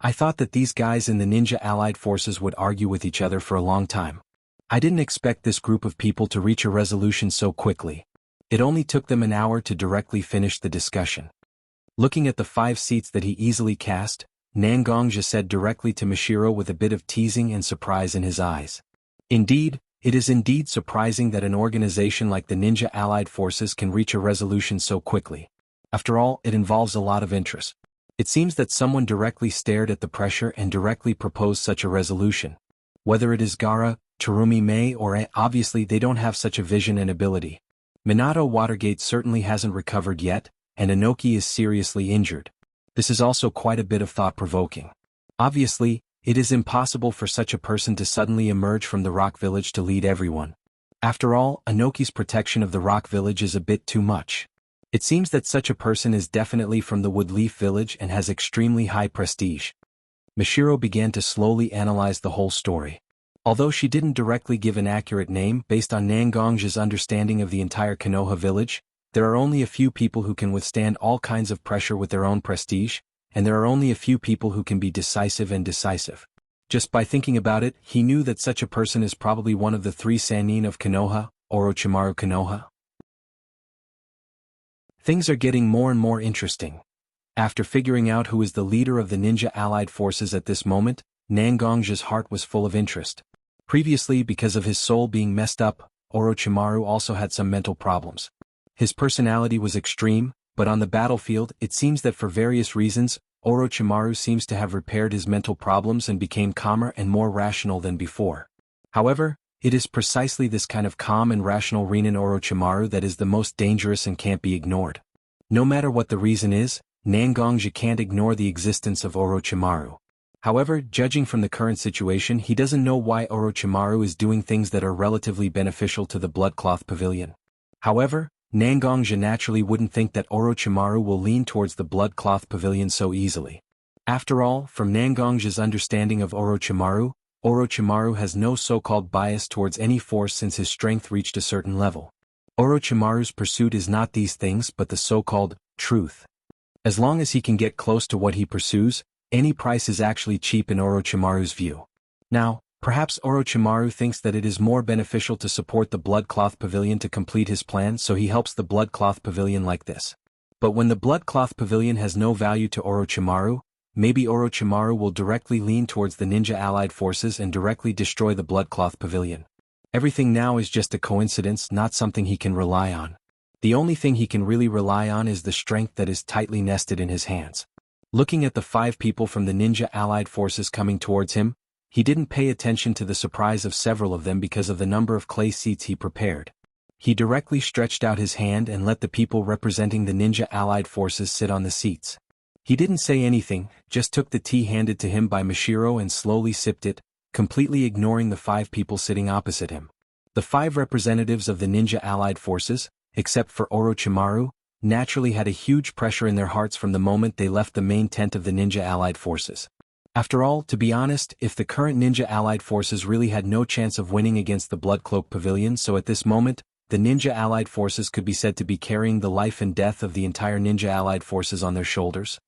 I thought that these guys in the ninja allied forces would argue with each other for a long time. I didn't expect this group of people to reach a resolution so quickly. It only took them an hour to directly finish the discussion. Looking at the 5 seats that he easily cast, Nangongja said directly to Mishiro with a bit of teasing and surprise in his eyes. Indeed, it is indeed surprising that an organization like the Ninja Allied Forces can reach a resolution so quickly. After all, it involves a lot of interest. It seems that someone directly stared at the pressure and directly proposed such a resolution. Whether it is Gaara, Terumi Mei or Ai, obviously they don't have such a vision and ability. Minato Watergate certainly hasn't recovered yet, and Inoki is seriously injured. This is also quite a bit of thought-provoking. Obviously, it is impossible for such a person to suddenly emerge from the Rock Village to lead everyone. After all, Inoki's protection of the Rock Village is a bit too much. It seems that such a person is definitely from the Woodleaf Village and has extremely high prestige. Mishiro began to slowly analyze the whole story. Although she didn't directly give an accurate name based on Nangongja's understanding of the entire Konoha village, there are only a few people who can withstand all kinds of pressure with their own prestige, and there are only a few people who can be decisive and decisive. Just by thinking about it, he knew that such a person is probably one of the 3 Sannin of Konoha, Orochimaru Konoha. Things are getting more and more interesting. After figuring out who is the leader of the Ninja Allied Forces at this moment, Nangongja's heart was full of interest. Previously, because of his soul being messed up, Orochimaru also had some mental problems. His personality was extreme, but on the battlefield it seems that for various reasons, Orochimaru seems to have repaired his mental problems and became calmer and more rational than before. However, it is precisely this kind of calm and rational Renin Orochimaru that is the most dangerous and can't be ignored. No matter what the reason is, Nangongja can't ignore the existence of Orochimaru. However, judging from the current situation, he doesn't know why Orochimaru is doing things that are relatively beneficial to the Bloodcloth Pavilion. However, Nangongja naturally wouldn't think that Orochimaru will lean towards the Bloodcloth Pavilion so easily. After all, from Nangongja's understanding of Orochimaru, Orochimaru has no so-called bias towards any force since his strength reached a certain level. Orochimaru's pursuit is not these things but the so-called truth. As long as he can get close to what he pursues, any price is actually cheap in Orochimaru's view. Now, perhaps Orochimaru thinks that it is more beneficial to support the Bloodcloth Pavilion to complete his plan, so he helps the Bloodcloth Pavilion like this. But when the Bloodcloth Pavilion has no value to Orochimaru, maybe Orochimaru will directly lean towards the ninja allied forces and directly destroy the Bloodcloth Pavilion. Everything now is just a coincidence, not something he can rely on. The only thing he can really rely on is the strength that is tightly nested in his hands. Looking at the 5 people from the ninja allied forces coming towards him, he didn't pay attention to the surprise of several of them because of the number of clay seats he prepared. He directly stretched out his hand and let the people representing the ninja allied forces sit on the seats. He didn't say anything, just took the tea handed to him by Mashiro and slowly sipped it, completely ignoring the 5 people sitting opposite him. The 5 representatives of the ninja allied forces, except for Orochimaru, naturally had a huge pressure in their hearts from the moment they left the main tent of the ninja allied forces. After all, to be honest, if the current ninja allied forces really had no chance of winning against the Bloodcloak Pavilion, so at this moment, the ninja allied forces could be said to be carrying the life and death of the entire ninja allied forces on their shoulders.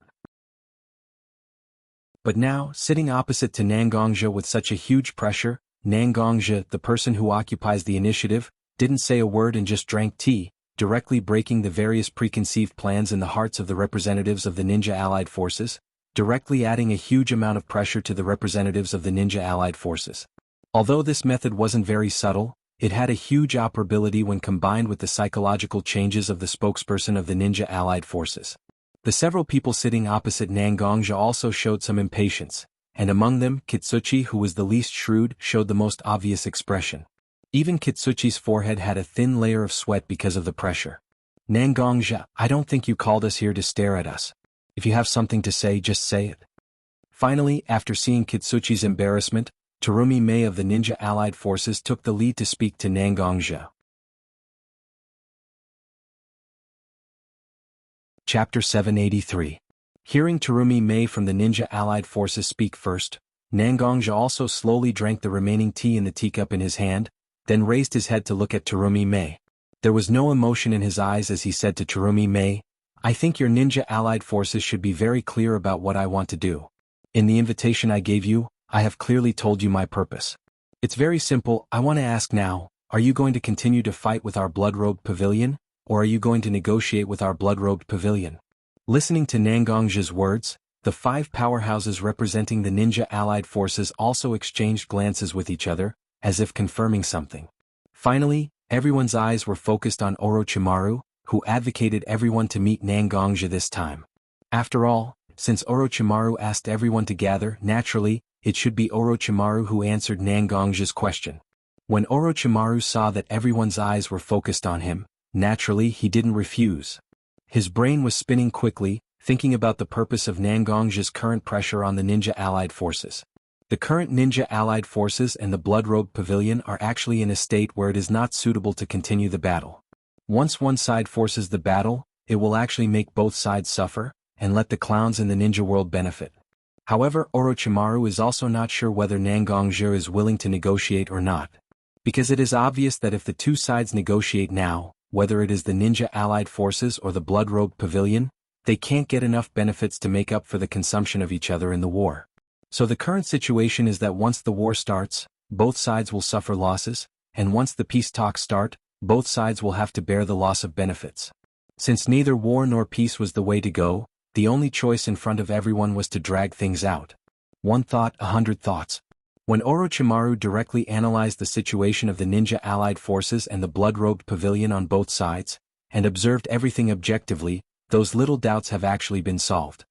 But now, sitting opposite to Nangongja with such a huge pressure, Nangongja, the person who occupies the initiative, didn't say a word and just drank tea, directly breaking the various preconceived plans in the hearts of the representatives of the ninja allied forces, directly adding a huge amount of pressure to the representatives of the ninja allied forces. Although this method wasn't very subtle, it had a huge operability when combined with the psychological changes of the spokesperson of the ninja allied forces. The several people sitting opposite Nangongja also showed some impatience, and among them, Kitsuchi, who was the least shrewd, showed the most obvious expression. Even Kitsuchi's forehead had a thin layer of sweat because of the pressure. Nangongja, I don't think you called us here to stare at us. If you have something to say, just say it. Finally, after seeing Kitsuchi's embarrassment, Terumi Mei of the ninja allied forces took the lead to speak to Nangongja. Chapter 783. Hearing Terumi Mei from the ninja allied forces speak first, Nangongja also slowly drank the remaining tea in the teacup in his hand, then raised his head to look at Terumi Mei. There was no emotion in his eyes as he said to Terumi Mei, I think your ninja allied forces should be very clear about what I want to do. In the invitation I gave you, I have clearly told you my purpose. It's very simple. I want to ask now, are you going to continue to fight with our blood-robed pavilion, or are you going to negotiate with our blood-robed pavilion? Listening to Nangongja's words, the 5 powerhouses representing the ninja allied forces also exchanged glances with each other, as if confirming something. Finally, everyone's eyes were focused on Orochimaru, who advocated everyone to meet Nangongja this time. After all, since Orochimaru asked everyone to gather, naturally, it should be Orochimaru who answered Nangongja's question. When Orochimaru saw that everyone's eyes were focused on him, naturally he didn't refuse. His brain was spinning quickly, thinking about the purpose of Nangongja's current pressure on the ninja allied forces. The current ninja allied forces and the blood-robed pavilion are actually in a state where it is not suitable to continue the battle. Once one side forces the battle, it will actually make both sides suffer, and let the clowns in the ninja world benefit. However, Orochimaru is also not sure whether Nangongja is willing to negotiate or not. Because it is obvious that if the 2 sides negotiate now, whether it is the ninja allied forces or the blood-robed pavilion, they can't get enough benefits to make up for the consumption of each other in the war. So the current situation is that once the war starts, both sides will suffer losses, and once the peace talks start, both sides will have to bear the loss of benefits. Since neither war nor peace was the way to go, the only choice in front of everyone was to drag things out. 1 thought, 100 thoughts. When Orochimaru directly analyzed the situation of the ninja allied forces and the blood-robed pavilion on both sides, and observed everything objectively, those little doubts have actually been solved.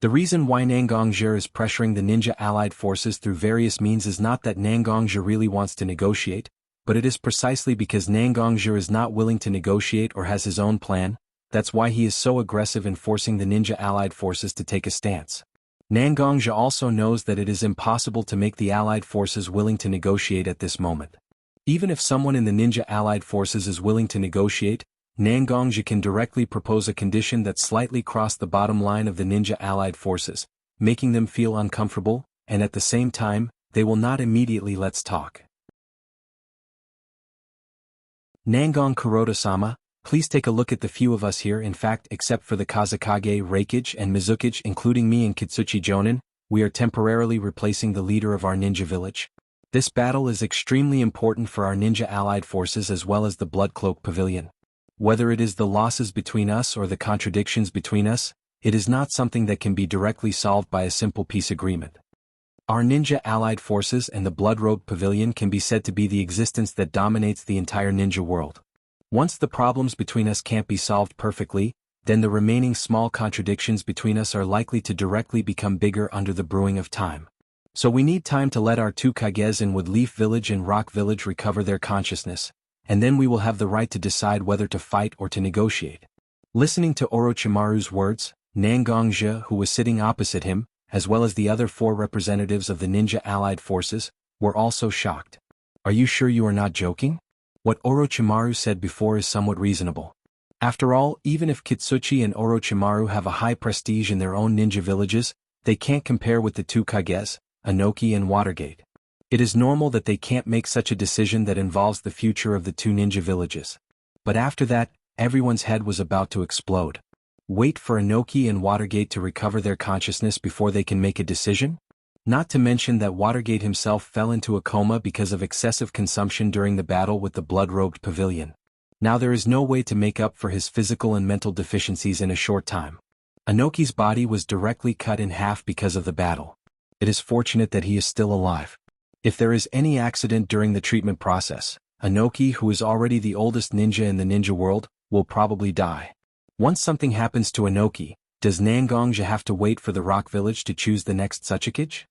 The reason why Nangongzhi is pressuring the ninja allied forces through various means is not that Nangongzhi really wants to negotiate, but it is precisely because Nangongzhi is not willing to negotiate or has his own plan. That's why he is so aggressive in forcing the ninja allied forces to take a stance. Nangongzhi also knows that it is impossible to make the allied forces willing to negotiate at this moment. Even if someone in the ninja allied forces is willing to negotiate, Nangongzhi can directly propose a condition that slightly cross the bottom line of the ninja allied forces, making them feel uncomfortable, and at the same time, they will not immediately let's talk. Nangong Kuroda-sama, please take a look at the few of us here. In fact, except for the Kazakage, Reikage and Mizukage, including me and Kitsuchi Jonin, we are temporarily replacing the leader of our ninja village. This battle is extremely important for our ninja allied forces as well as the Blood Cloak Pavilion. Whether it is the losses between us or the contradictions between us, it is not something that can be directly solved by a simple peace agreement. Our ninja allied forces and the Blood Robe Pavilion can be said to be the existence that dominates the entire ninja world. Once the problems between us can't be solved perfectly, then the remaining small contradictions between us are likely to directly become bigger under the brewing of time. So we need time to let our two Kages in Woodleaf Village and Rock Village recover their consciousness, and then we will have the right to decide whether to fight or to negotiate. Listening to Orochimaru's words, Nangongzhi, who was sitting opposite him, as well as the other 4 representatives of the ninja allied forces, were also shocked. Are you sure you are not joking? What Orochimaru said before is somewhat reasonable. After all, even if Kitsuchi and Orochimaru have a high prestige in their own ninja villages, they can't compare with the 2 Kages, Anoki and Watergate. It is normal that they can't make such a decision that involves the future of the 2 ninja villages. But after that, everyone's head was about to explode. Wait for Anoki and Watergate to recover their consciousness before they can make a decision? Not to mention that Watergate himself fell into a coma because of excessive consumption during the battle with the blood-robed pavilion. Now there is no way to make up for his physical and mental deficiencies in a short time. Anoki's body was directly cut in half because of the battle. It is fortunate that he is still alive. If there is any accident during the treatment process, Anoki, who is already the oldest ninja in the ninja world, will probably die. Once something happens to Anoki, does Nangongzhi have to wait for the Rock Village to choose the next Tsuchikage?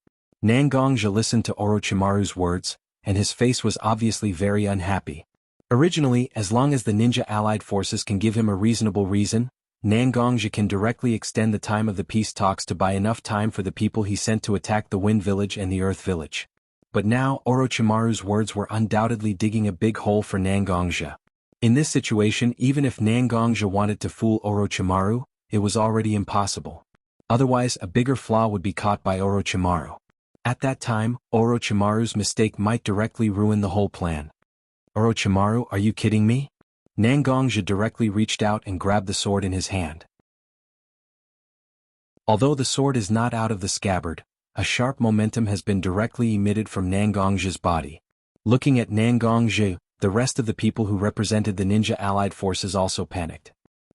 Nangongzhi listened to Orochimaru's words, and his face was obviously very unhappy. Originally, as long as the ninja allied forces can give him a reasonable reason, Nangongzhi can directly extend the time of the peace talks to buy enough time for the people he sent to attack the Wind Village and the Earth Village. But now Orochimaru's words were undoubtedly digging a big hole for Nangongzhi. In this situation, even if Nangongzhi wanted to fool Orochimaru, it was already impossible. Otherwise, a bigger flaw would be caught by Orochimaru. At that time, Orochimaru's mistake might directly ruin the whole plan. Orochimaru, are you kidding me? Nangongzhi directly reached out and grabbed the sword in his hand. Although the sword is not out of the scabbard, a sharp momentum has been directly emitted from Nangongzhi's body. Looking at Nangongzhi, the rest of the people who represented the ninja allied forces also panicked.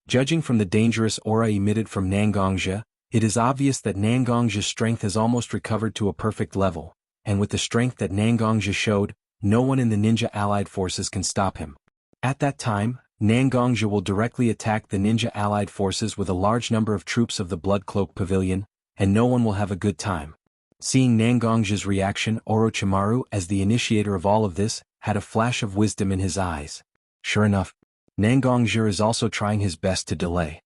Judging from the dangerous aura emitted from Nangongzhi, it is obvious that Nangongzhi's strength has almost recovered to a perfect level, and with the strength that Nangongzhi showed, no one in the ninja allied forces can stop him. At that time, Nangongzhi will directly attack the ninja allied forces with a large number of troops of the Blood Cloak Pavilion, and no one will have a good time. Seeing Nangongzhi's reaction, Orochimaru, as the initiator of all of this, had a flash of wisdom in his eyes. Sure enough, Nangongzhi is also trying his best to delay.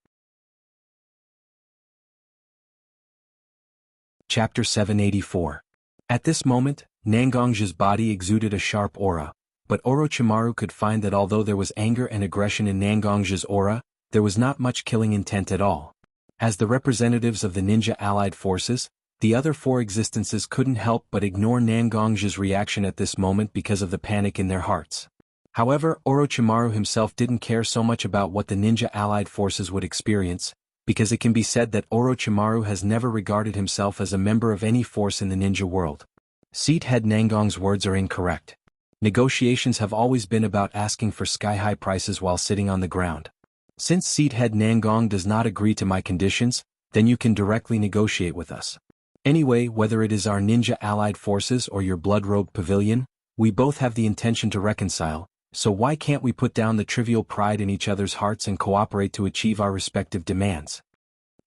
Chapter 784. At this moment, Nangongzhi's body exuded a sharp aura, but Orochimaru could find that although there was anger and aggression in Nangongzhi's aura, there was not much killing intent at all. As the representatives of the ninja allied forces, the other 4 existences couldn't help but ignore Nangongzhi's reaction at this moment because of the panic in their hearts. However, Orochimaru himself didn't care so much about what the ninja allied forces would experience, because it can be said that Orochimaru has never regarded himself as a member of any force in the ninja world. Seat Head Nangong's words are incorrect. Negotiations have always been about asking for sky-high prices while sitting on the ground. Since Seat Head Nangong does not agree to my conditions, then you can directly negotiate with us. Anyway, whether it is our ninja allied forces or your blood-robed pavilion, we both have the intention to reconcile, so why can't we put down the trivial pride in each other's hearts and cooperate to achieve our respective demands?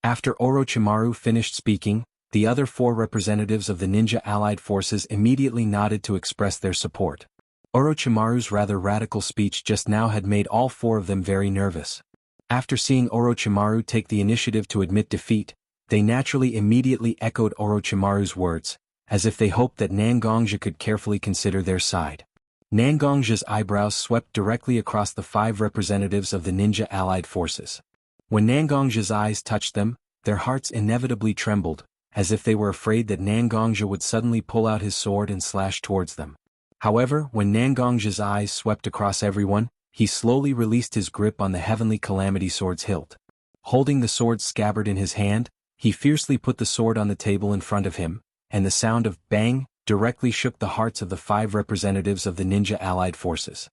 After Orochimaru finished speaking, the other 4 representatives of the ninja allied forces immediately nodded to express their support. Orochimaru's rather radical speech just now had made all 4 of them very nervous. After seeing Orochimaru take the initiative to admit defeat, they naturally immediately echoed Orochimaru's words, as if they hoped that Nangongja could carefully consider their side. Nangongja's eyebrows swept directly across the 5 representatives of the ninja allied forces. When Nangongja's eyes touched them, their hearts inevitably trembled, as if they were afraid that Nangongja would suddenly pull out his sword and slash towards them. However, when Nangongja's eyes swept across everyone, he slowly released his grip on the heavenly calamity sword's hilt. Holding the sword's scabbard in his hand, he fiercely put the sword on the table in front of him, and the sound of bang directly shook the hearts of the 5 representatives of the ninja allied forces.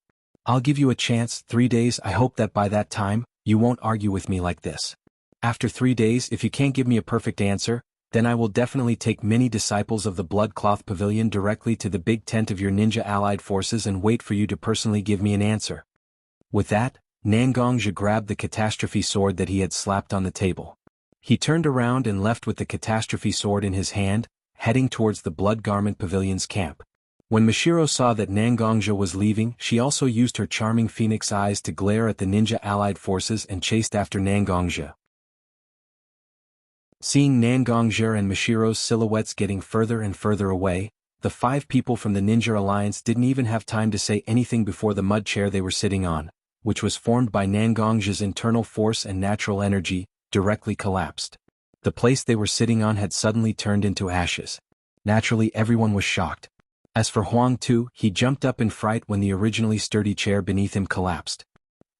I'll give you a chance, 3 days. I hope that by that time, you won't argue with me like this. After 3 days, if you can't give me a perfect answer, then I will definitely take many disciples of the Blood Cloth Pavilion directly to the big tent of your ninja allied forces and wait for you to personally give me an answer. With that, Nangongja grabbed the catastrophe sword that he had slapped on the table. He turned around and left with the catastrophe sword in his hand, heading towards the Blood Garment Pavilion's camp. When Mashiro saw that Nangongja was leaving, she also used her charming phoenix eyes to glare at the ninja allied forces and chased after Nangongja. Seeing Nangongja and Mashiro's silhouettes getting further and further away, the 5 people from the Ninja Alliance didn't even have time to say anything before the mud chair they were sitting on, which was formed by Nangongja's internal force and natural energy, directly collapsed. The place they were sitting on had suddenly turned into ashes. Naturally, everyone was shocked. As for Huang Tu, he jumped up in fright when the originally sturdy chair beneath him collapsed.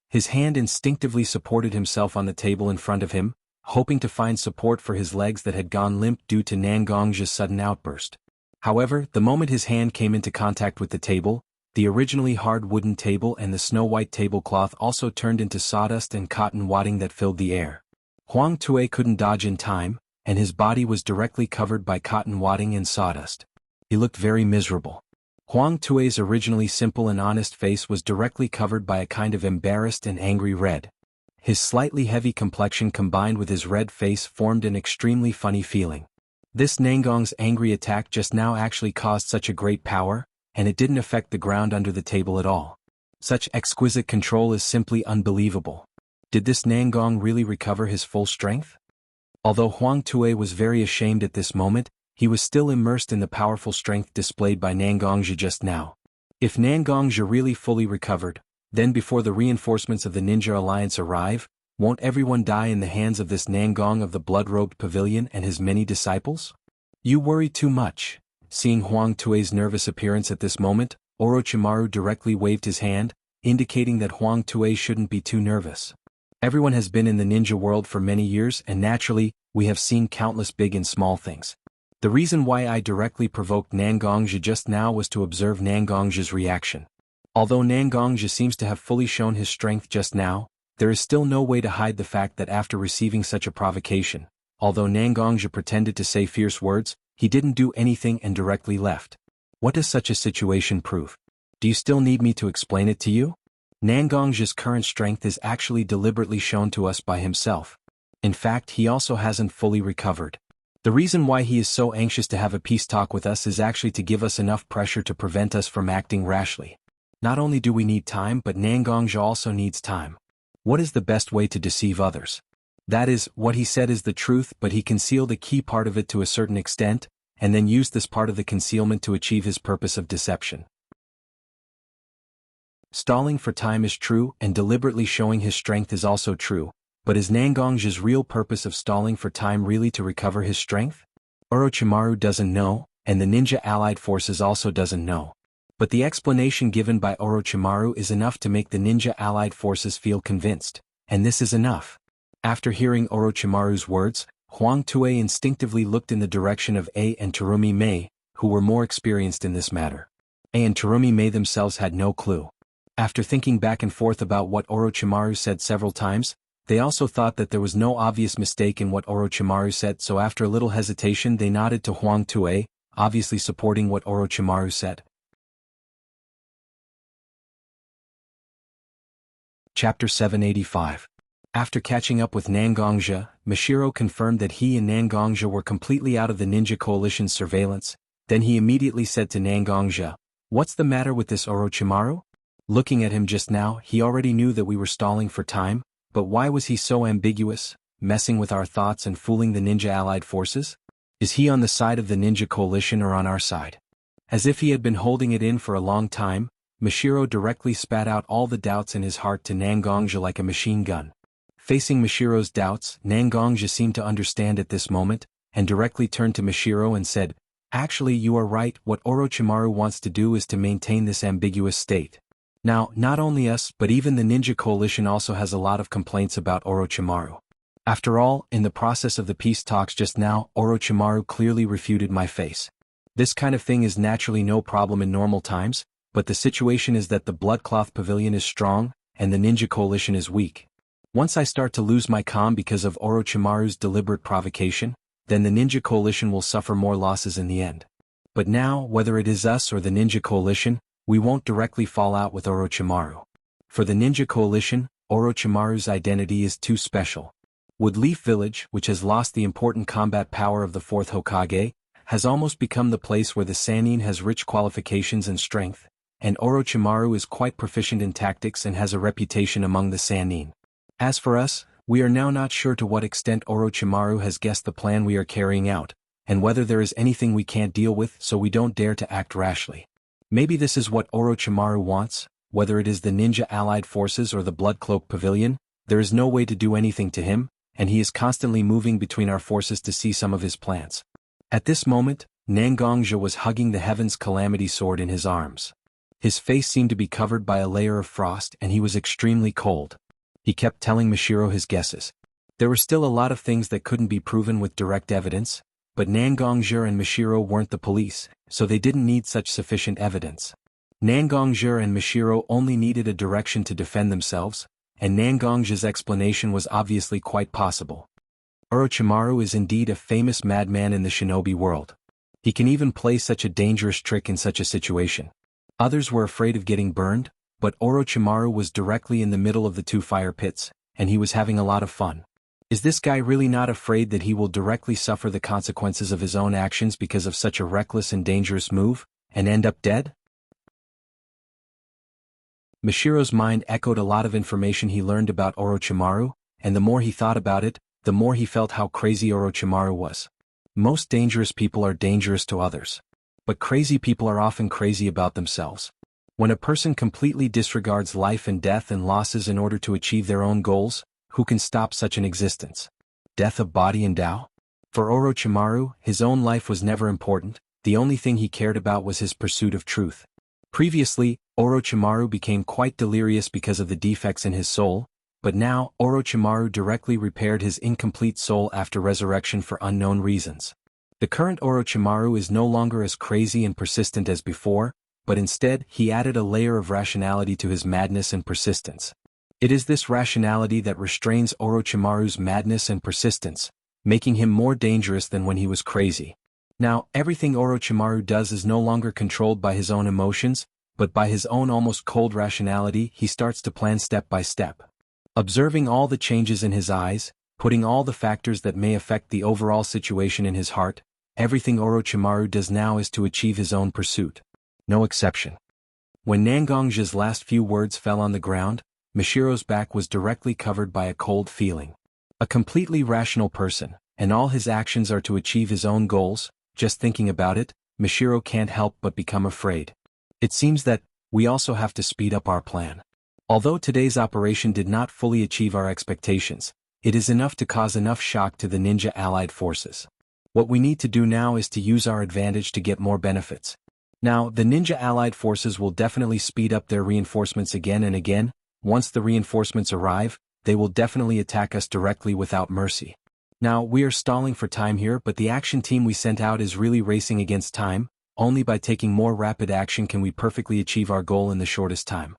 His hand instinctively supported himself on the table in front of him, hoping to find support for his legs that had gone limp due to Nangongja's sudden outburst. However, the moment his hand came into contact with the table, the originally hard wooden table and the snow-white tablecloth also turned into sawdust and cotton wadding that filled the air. Huang Tue couldn't dodge in time, and his body was directly covered by cotton wadding and sawdust. He looked very miserable. Huang Tue's originally simple and honest face was directly covered by a kind of embarrassed and angry red. His slightly heavy complexion combined with his red face formed an extremely funny feeling. This Nangong's angry attack just now actually caused such a great power, and it didn't affect the ground under the table at all. Such exquisite control is simply unbelievable. Did this Nangong really recover his full strength? Although Huang Tue was very ashamed at this moment, he was still immersed in the powerful strength displayed by Nangongja just now. If Nangongja really fully recovered, then before the reinforcements of the Ninja Alliance arrive, won't everyone die in the hands of this Nangong of the blood-robed pavilion and his many disciples? You worry too much. Seeing Huang Tue's nervous appearance at this moment, Orochimaru directly waved his hand, indicating that Huang Tue shouldn't be too nervous. Everyone has been in the ninja world for many years and naturally, we have seen countless big and small things. The reason why I directly provoked Nangongja just now was to observe Nangongja's reaction. Although Nangongja seems to have fully shown his strength just now, there is still no way to hide the fact that after receiving such a provocation, although Nangongja pretended to say fierce words, he didn't do anything and directly left. What does such a situation prove? Do you still need me to explain it to you? Nangongja's current strength is actually deliberately shown to us by himself. In fact, he also hasn't fully recovered. The reason why he is so anxious to have a peace talk with us is actually to give us enough pressure to prevent us from acting rashly. Not only do we need time, but Nangongja also needs time. What is the best way to deceive others? That is, what he said is the truth, but he concealed a key part of it to a certain extent, and then used this part of the concealment to achieve his purpose of deception. Stalling for time is true, and deliberately showing his strength is also true, but is Nangongja's real purpose of stalling for time really to recover his strength? Orochimaru doesn't know, and the ninja allied forces also doesn't know. But the explanation given by Orochimaru is enough to make the ninja allied forces feel convinced, and this is enough. After hearing Orochimaru's words, Huang Tue instinctively looked in the direction of A and Terumi Mei, who were more experienced in this matter. A and Terumi Mei themselves had no clue. After thinking back and forth about what Orochimaru said several times, they also thought that there was no obvious mistake in what Orochimaru said, so after a little hesitation they nodded to Huang Tue, obviously supporting what Orochimaru said. Chapter 785. After catching up with Nangongja, Mashiro confirmed that he and Nangongja were completely out of the ninja coalition's surveillance. Then he immediately said to Nangongja, "What's the matter with this Orochimaru?" Looking at him just now, he already knew that we were stalling for time, but why was he so ambiguous, messing with our thoughts and fooling the ninja allied forces? Is he on the side of the ninja coalition or on our side? As if he had been holding it in for a long time, Mashiro directly spat out all the doubts in his heart to Nangongja like a machine gun. Facing Mashiro's doubts, Nangongja seemed to understand at this moment, and directly turned to Mashiro and said, "Actually, you are right. What Orochimaru wants to do is to maintain this ambiguous state. Now, not only us but even the ninja coalition also has a lot of complaints about Orochimaru. After all, in the process of the peace talks just now, Orochimaru clearly refuted my face. This kind of thing is naturally no problem in normal times, but the situation is that the Bloodcloth Pavilion is strong, and the ninja coalition is weak. Once I start to lose my calm because of Orochimaru's deliberate provocation, then the ninja coalition will suffer more losses in the end. But now, whether it is us or the ninja coalition, we won't directly fall out with Orochimaru. For the ninja coalition, Orochimaru's identity is too special. Woodleaf Village, which has lost the important combat power of the fourth Hokage, has almost become the place where the Sannin has rich qualifications and strength, and Orochimaru is quite proficient in tactics and has a reputation among the Sannin. As for us, we are now not sure to what extent Orochimaru has guessed the plan we are carrying out, and whether there is anything we can't deal with, so we don't dare to act rashly. Maybe this is what Orochimaru wants, whether it is the ninja allied forces or the Bloodcloak Pavilion, there is no way to do anything to him, and he is constantly moving between our forces to see some of his plans." At this moment, Nangongja was hugging the Heaven's Calamity Sword in his arms. His face seemed to be covered by a layer of frost and he was extremely cold. He kept telling Mashiro his guesses. There were still a lot of things that couldn't be proven with direct evidence, but Nangongja and Mashiro weren't the police, so they didn't need such sufficient evidence. Nangongja and Mashiro only needed a direction to defend themselves, and Nangongja's explanation was obviously quite possible. Orochimaru is indeed a famous madman in the shinobi world. He can even play such a dangerous trick in such a situation. Others were afraid of getting burned, but Orochimaru was directly in the middle of the two fire pits, and he was having a lot of fun. Is this guy really not afraid that he will directly suffer the consequences of his own actions because of such a reckless and dangerous move, and end up dead? Mashiro's mind echoed a lot of information he learned about Orochimaru, and the more he thought about it, the more he felt how crazy Orochimaru was. Most dangerous people are dangerous to others. But crazy people are often crazy about themselves. When a person completely disregards life and death and losses in order to achieve their own goals, who can stop such an existence? Death of body and Tao? For Orochimaru, his own life was never important, the only thing he cared about was his pursuit of truth. Previously, Orochimaru became quite delirious because of the defects in his soul, but now Orochimaru directly repaired his incomplete soul after resurrection for unknown reasons. The current Orochimaru is no longer as crazy and persistent as before, but instead he added a layer of rationality to his madness and persistence. It is this rationality that restrains Orochimaru's madness and persistence, making him more dangerous than when he was crazy. Now, everything Orochimaru does is no longer controlled by his own emotions, but by his own almost cold rationality. He starts to plan step by step. Observing all the changes in his eyes, putting all the factors that may affect the overall situation in his heart, everything Orochimaru does now is to achieve his own pursuit. No exception. When Nangongja's last few words fell on the ground, Mashiro's back was directly covered by a cold feeling. A completely rational person, and all his actions are to achieve his own goals. Just thinking about it, Mashiro can't help but become afraid. It seems that we also have to speed up our plan. Although today's operation did not fully achieve our expectations, it is enough to cause enough shock to the ninja allied forces. What we need to do now is to use our advantage to get more benefits. Now, the ninja allied forces will definitely speed up their reinforcements again and again. Once the reinforcements arrive, they will definitely attack us directly without mercy. Now, we are stalling for time here, but the action team we sent out is really racing against time. Only by taking more rapid action can we perfectly achieve our goal in the shortest time.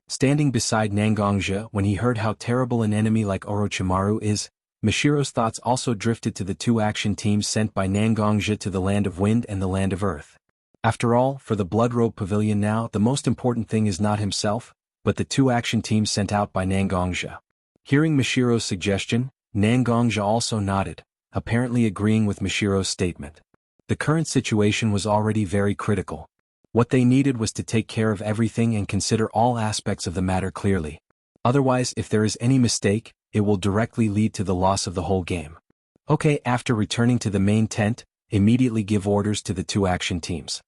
Standing beside Nangongja when he heard how terrible an enemy like Orochimaru is, Mashiro's thoughts also drifted to the two action teams sent by Nangongja to the Land of Wind and the Land of Earth. After all, for the Blood Robe Pavilion now, the most important thing is not himself, but the two action teams sent out by Nangongja. Hearing Mishiro's suggestion, Nangongja also nodded, apparently agreeing with Mishiro's statement. The current situation was already very critical. What they needed was to take care of everything and consider all aspects of the matter clearly. Otherwise, if there is any mistake, it will directly lead to the loss of the whole game. Okay, after returning to the main tent, immediately give orders to the two action teams.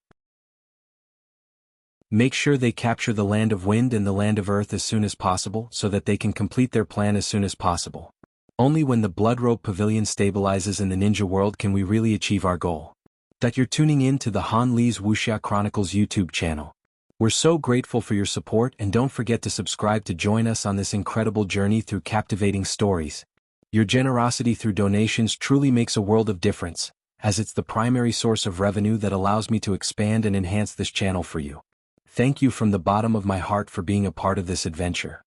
Make sure they capture the Land of Wind and the Land of Earth as soon as possible so that they can complete their plan as soon as possible. Only when the Blood Robe Pavilion stabilizes in the ninja world can we really achieve our goal. That you're tuning in to the Han Lee's Wuxia Chronicles YouTube channel. We're so grateful for your support, and don't forget to subscribe to join us on this incredible journey through captivating stories. Your generosity through donations truly makes a world of difference, as it's the primary source of revenue that allows me to expand and enhance this channel for you. Thank you from the bottom of my heart for being a part of this adventure.